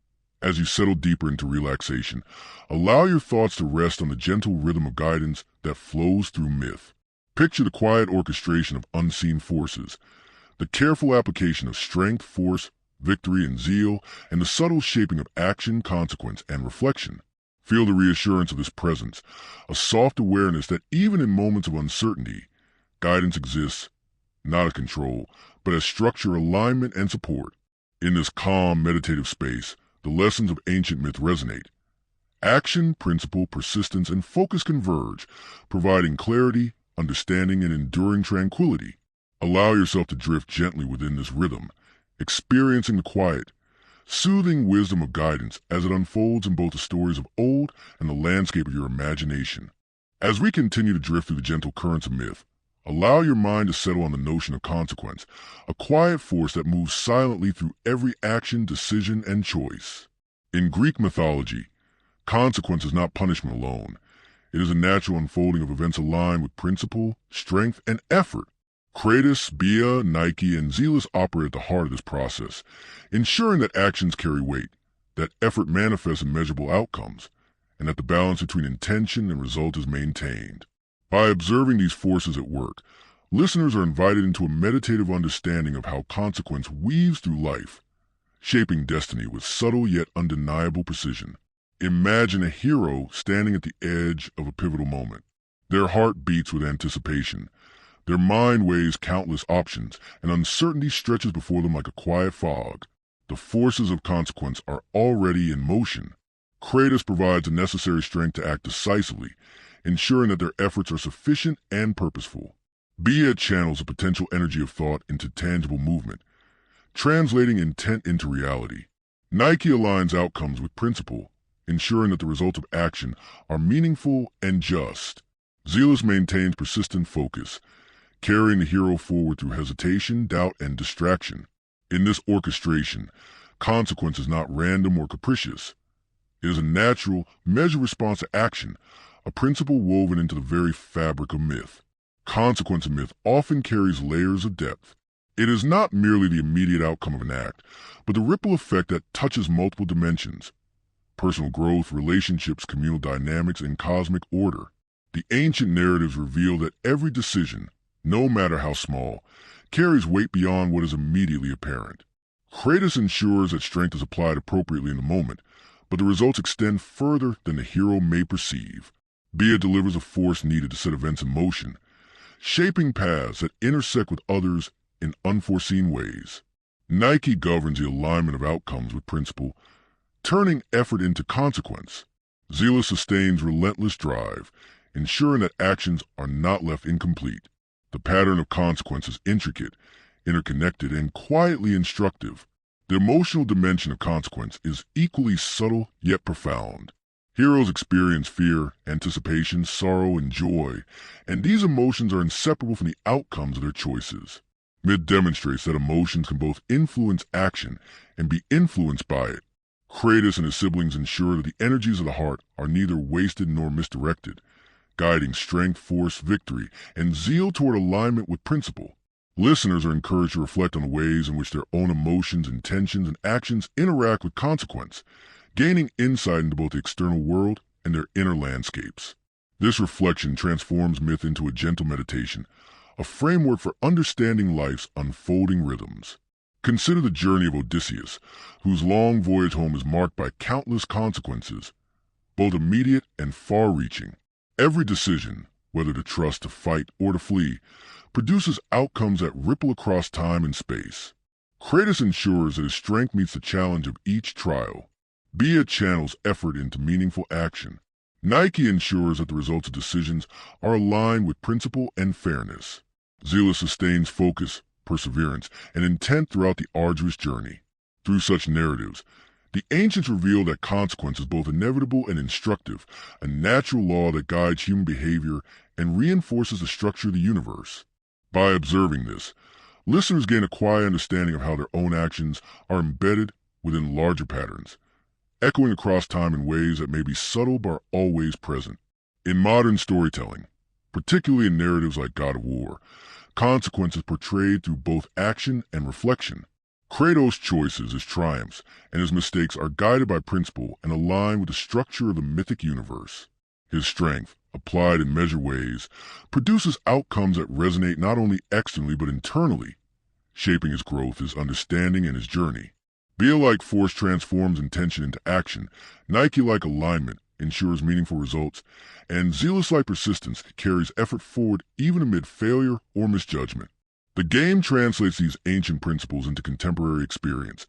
Speaker 1: as you settle deeper into relaxation, allow your thoughts to rest on the gentle rhythm of guidance that flows through myth. Picture the quiet orchestration of unseen forces, the careful application of strength, force, victory, and zeal, and the subtle shaping of action, consequence, and reflection. Feel the reassurance of this presence, a soft awareness that even in moments of uncertainty, guidance exists, not as control, but as structure, alignment, and support. In this calm, meditative space, the lessons of ancient myth resonate. Action, principle, persistence, and focus converge, providing clarity, understanding, and enduring tranquility. Allow yourself to drift gently within this rhythm, experiencing the quiet, soothing wisdom of guidance as it unfolds in both the stories of old and the landscape of your imagination. As we continue to drift through the gentle currents of myth, allow your mind to settle on the notion of consequence, a quiet force that moves silently through every action, decision, and choice. In Greek mythology, consequence is not punishment alone. It is a natural unfolding of events aligned with principle, strength, and effort. Kratos, Bia, Nike, and Zeus operate at the heart of this process, ensuring that actions carry weight, that effort manifests in measurable outcomes, and that the balance between intention and result is maintained. By observing these forces at work, listeners are invited into a meditative understanding of how consequence weaves through life, shaping destiny with subtle yet undeniable precision. Imagine a hero standing at the edge of a pivotal moment. Their heart beats with anticipation. Their mind weighs countless options, and uncertainty stretches before them like a quiet fog. The forces of consequence are already in motion. Kratos provides the necessary strength to act decisively, ensuring that their efforts are sufficient and purposeful. Bia channels the potential energy of thought into tangible movement, translating intent into reality. Nike aligns outcomes with principle, ensuring that the results of action are meaningful and just. Zeus maintains persistent focus, carrying the hero forward through hesitation, doubt, and distraction. In this orchestration, consequence is not random or capricious. It is a natural, measured response to action, a principle woven into the very fabric of myth. Consequence in myth often carries layers of depth. It is not merely the immediate outcome of an act, but the ripple effect that touches multiple dimensions: personal growth, relationships, communal dynamics, and cosmic order. The ancient narratives reveal that every decision, no matter how small, carries weight beyond what is immediately apparent. Kratos ensures that strength is applied appropriately in the moment, but the results extend further than the hero may perceive. Bia delivers a force needed to set events in motion, shaping paths that intersect with others in unforeseen ways. Nike governs the alignment of outcomes with principle, turning effort into consequence. Zeus sustains relentless drive, ensuring that actions are not left incomplete. The pattern of consequence is intricate, interconnected, and quietly instructive. The emotional dimension of consequence is equally subtle yet profound. Heroes experience fear, anticipation, sorrow, and joy, and these emotions are inseparable from the outcomes of their choices. Myth demonstrates that emotions can both influence action and be influenced by it. Kratos and his siblings ensure that the energies of the heart are neither wasted nor misdirected, guiding strength, force, victory, and zeal toward alignment with principle. Listeners are encouraged to reflect on the ways in which their own emotions, intentions, and actions interact with consequence, gaining insight into both the external world and their inner landscapes. This reflection transforms myth into a gentle meditation, a framework for understanding life's unfolding rhythms. Consider the journey of Odysseus, whose long voyage home is marked by countless consequences, both immediate and far-reaching. Every decision, whether to trust, to fight, or to flee, produces outcomes that ripple across time and space. Kratos ensures that his strength meets the challenge of each trial. Bia channels effort into meaningful action. Nike ensures that the results of decisions are aligned with principle and fairness. Zeus sustains focus, perseverance, and intent throughout the arduous journey. Through such narratives, the ancients reveal that consequence is both inevitable and instructive, a natural law that guides human behavior and reinforces the structure of the universe. By observing this, listeners gain a quiet understanding of how their own actions are embedded within larger patterns, echoing across time in ways that may be subtle but are always present. In modern storytelling, particularly in narratives like God of War, consequence is portrayed through both action and reflection. Kratos' choices, his triumphs, and his mistakes are guided by principle and align with the structure of the mythic universe. His strength, applied in measured ways, produces outcomes that resonate not only externally but internally, shaping his growth, his understanding, and his journey. Bia-like force transforms intention into action, Nike-like alignment ensures meaningful results, and Zeus-like persistence carries effort forward even amid failure or misjudgment. The game translates these ancient principles into contemporary experience,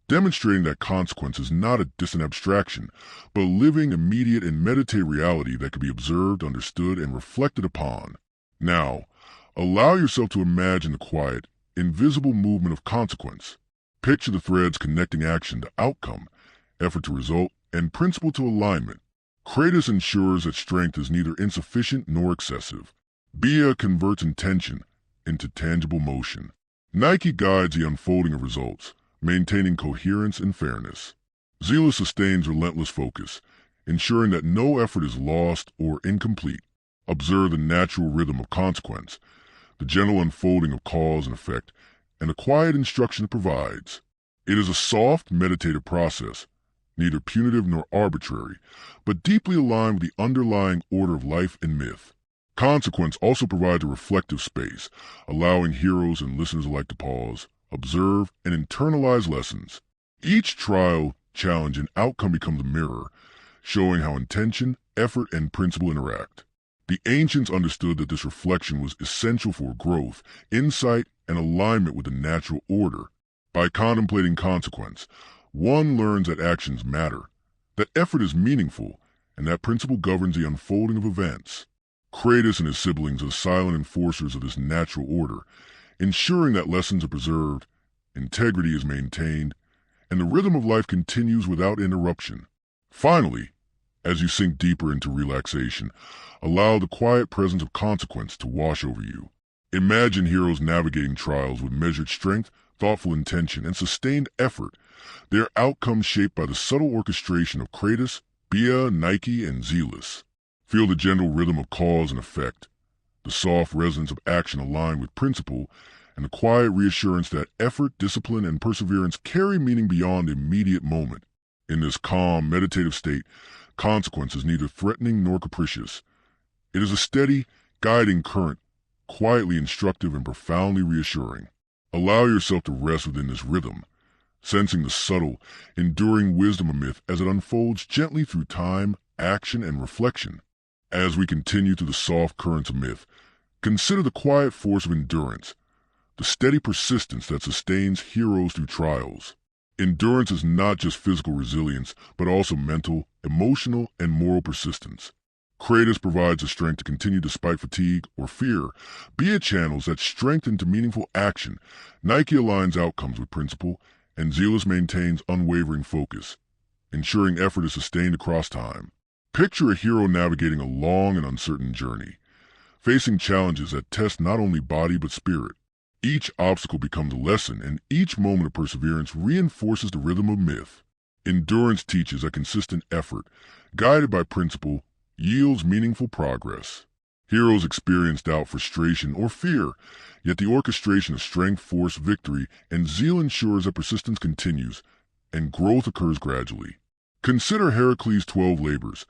Speaker 1: demonstrating that consequence is not a distant abstraction, but a living, immediate, and meditative reality that can be observed, understood, and reflected upon. Now, allow yourself to imagine the quiet, invisible movement of consequence. Picture the threads connecting action to outcome, effort to result, and principle to alignment. Kratos ensures that strength is neither insufficient nor excessive. Bia converts intention into tangible motion. Nike guides the unfolding of results, maintaining coherence and fairness. Zila sustains relentless focus, ensuring that no effort is lost or incomplete. Observe the natural rhythm of consequence, the gentle unfolding of cause and effect, and the quiet instruction it provides. It is a soft, meditative process, neither punitive nor arbitrary, but deeply aligned with the underlying order of life and myth. Consequence also provides a reflective space, allowing heroes and listeners alike to pause, observe, and internalize lessons. Each trial, challenge, and outcome becomes a mirror, showing how intention, effort, and principle interact. The ancients understood that this reflection was essential for growth, insight, and alignment with the natural order. By contemplating consequence, one learns that actions matter, that effort is meaningful, and that principle governs the unfolding of events. Kratos and his siblings are the silent enforcers of this natural order, ensuring that lessons are preserved, integrity is maintained, and the rhythm of life continues without interruption. Finally, as you sink deeper into relaxation, allow the quiet presence of consequence to wash over you. Imagine heroes navigating trials with measured strength, thoughtful intention, and sustained effort, their outcomes shaped by the subtle orchestration of Kratos, Bia, Nike, and Zealous. Feel the gentle rhythm of cause and effect, the soft resonance of action aligned with principle, and the quiet reassurance that effort, discipline, and perseverance carry meaning beyond the immediate moment. In this calm, meditative state, consequence is neither threatening nor capricious. It is a steady, guiding current, quietly instructive and profoundly reassuring. Allow yourself to rest within this rhythm, sensing the subtle, enduring wisdom of myth as it unfolds gently through time, action, and reflection. As we continue through the soft currents of myth, consider the quiet force of endurance, the steady persistence that sustains heroes through trials. Endurance is not just physical resilience, but also mental, emotional, and moral persistence. Kratos provides the strength to continue despite fatigue or fear. Bia channels that strength into meaningful action. Nike aligns outcomes with principle, and Zealous maintains unwavering focus, ensuring effort is sustained across time. Picture a hero navigating a long and uncertain journey, facing challenges that test not only body but spirit. Each obstacle becomes a lesson, and each moment of perseverance reinforces the rhythm of myth. Endurance teaches that consistent effort, guided by principle, yields meaningful progress. Heroes experience doubt, frustration, or fear, yet the orchestration of strength, force, victory, and zeal ensures that persistence continues, and growth occurs gradually. Consider Heracles' 12 labors,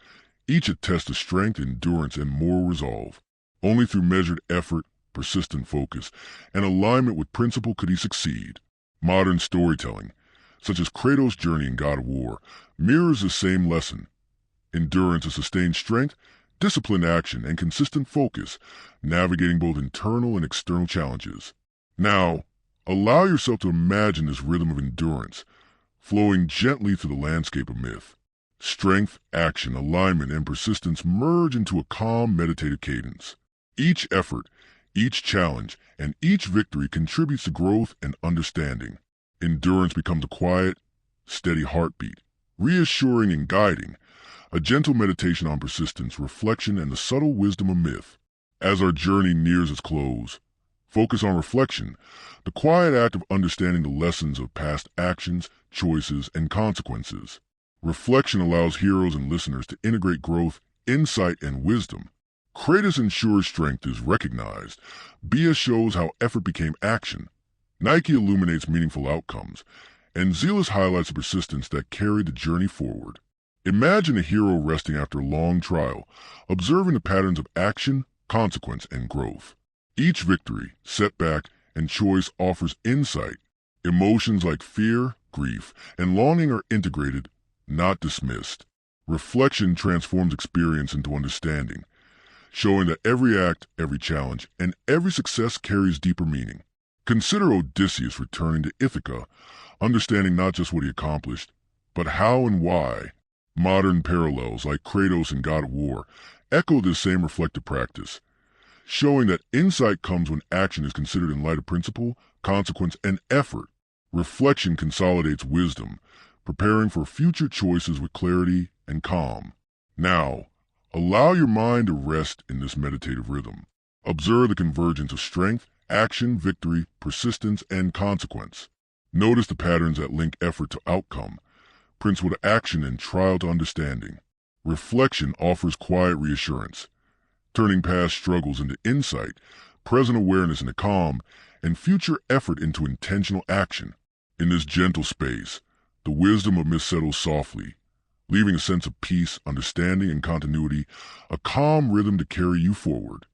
Speaker 1: each a test of strength, endurance, and moral resolve. Only through measured effort, persistent focus, and alignment with principle could he succeed. Modern storytelling, such as Kratos' journey in God of War, mirrors the same lesson. Endurance is sustained strength, disciplined action, and consistent focus, navigating both internal and external challenges. Now, allow yourself to imagine this rhythm of endurance, flowing gently through the landscape of myth. Strength, action, alignment, and persistence merge into a calm, meditative cadence. Each effort, each challenge, and each victory contributes to growth and understanding. Endurance becomes a quiet, steady heartbeat, reassuring and guiding, a gentle meditation on persistence, reflection, and the subtle wisdom of myth. As our journey nears its close, focus on reflection, the quiet act of understanding the lessons of past actions, choices, and consequences. Reflection allows heroes and listeners to integrate growth, insight, and wisdom. Kratos ensures strength is recognized. Bia shows how effort became action. Nike illuminates meaningful outcomes. And Zealous highlights the persistence that carried the journey forward. Imagine a hero resting after a long trial, observing the patterns of action, consequence, and growth. Each victory, setback, and choice offers insight. Emotions like fear, grief, and longing are integrated, not dismissed. Reflection transforms experience into understanding, showing that every act, every challenge, and every success carries deeper meaning. Consider Odysseus returning to Ithaca, understanding not just what he accomplished, but how and why. Modern parallels like Kratos and God of War echo this same reflective practice, showing that insight comes when action is considered in light of principle, consequence, and effort. Reflection consolidates wisdom, preparing for future choices with clarity and calm. Now, allow your mind to rest in this meditative rhythm. Observe the convergence of strength, action, victory, persistence, and consequence. Notice the patterns that link effort to outcome, principle to action, and trial to understanding. Reflection offers quiet reassurance, turning past struggles into insight, present awareness into calm, and future effort into intentional action. In this gentle space, the wisdom of myth settles softly, leaving a sense of peace, understanding, and continuity, a calm rhythm to carry you forward.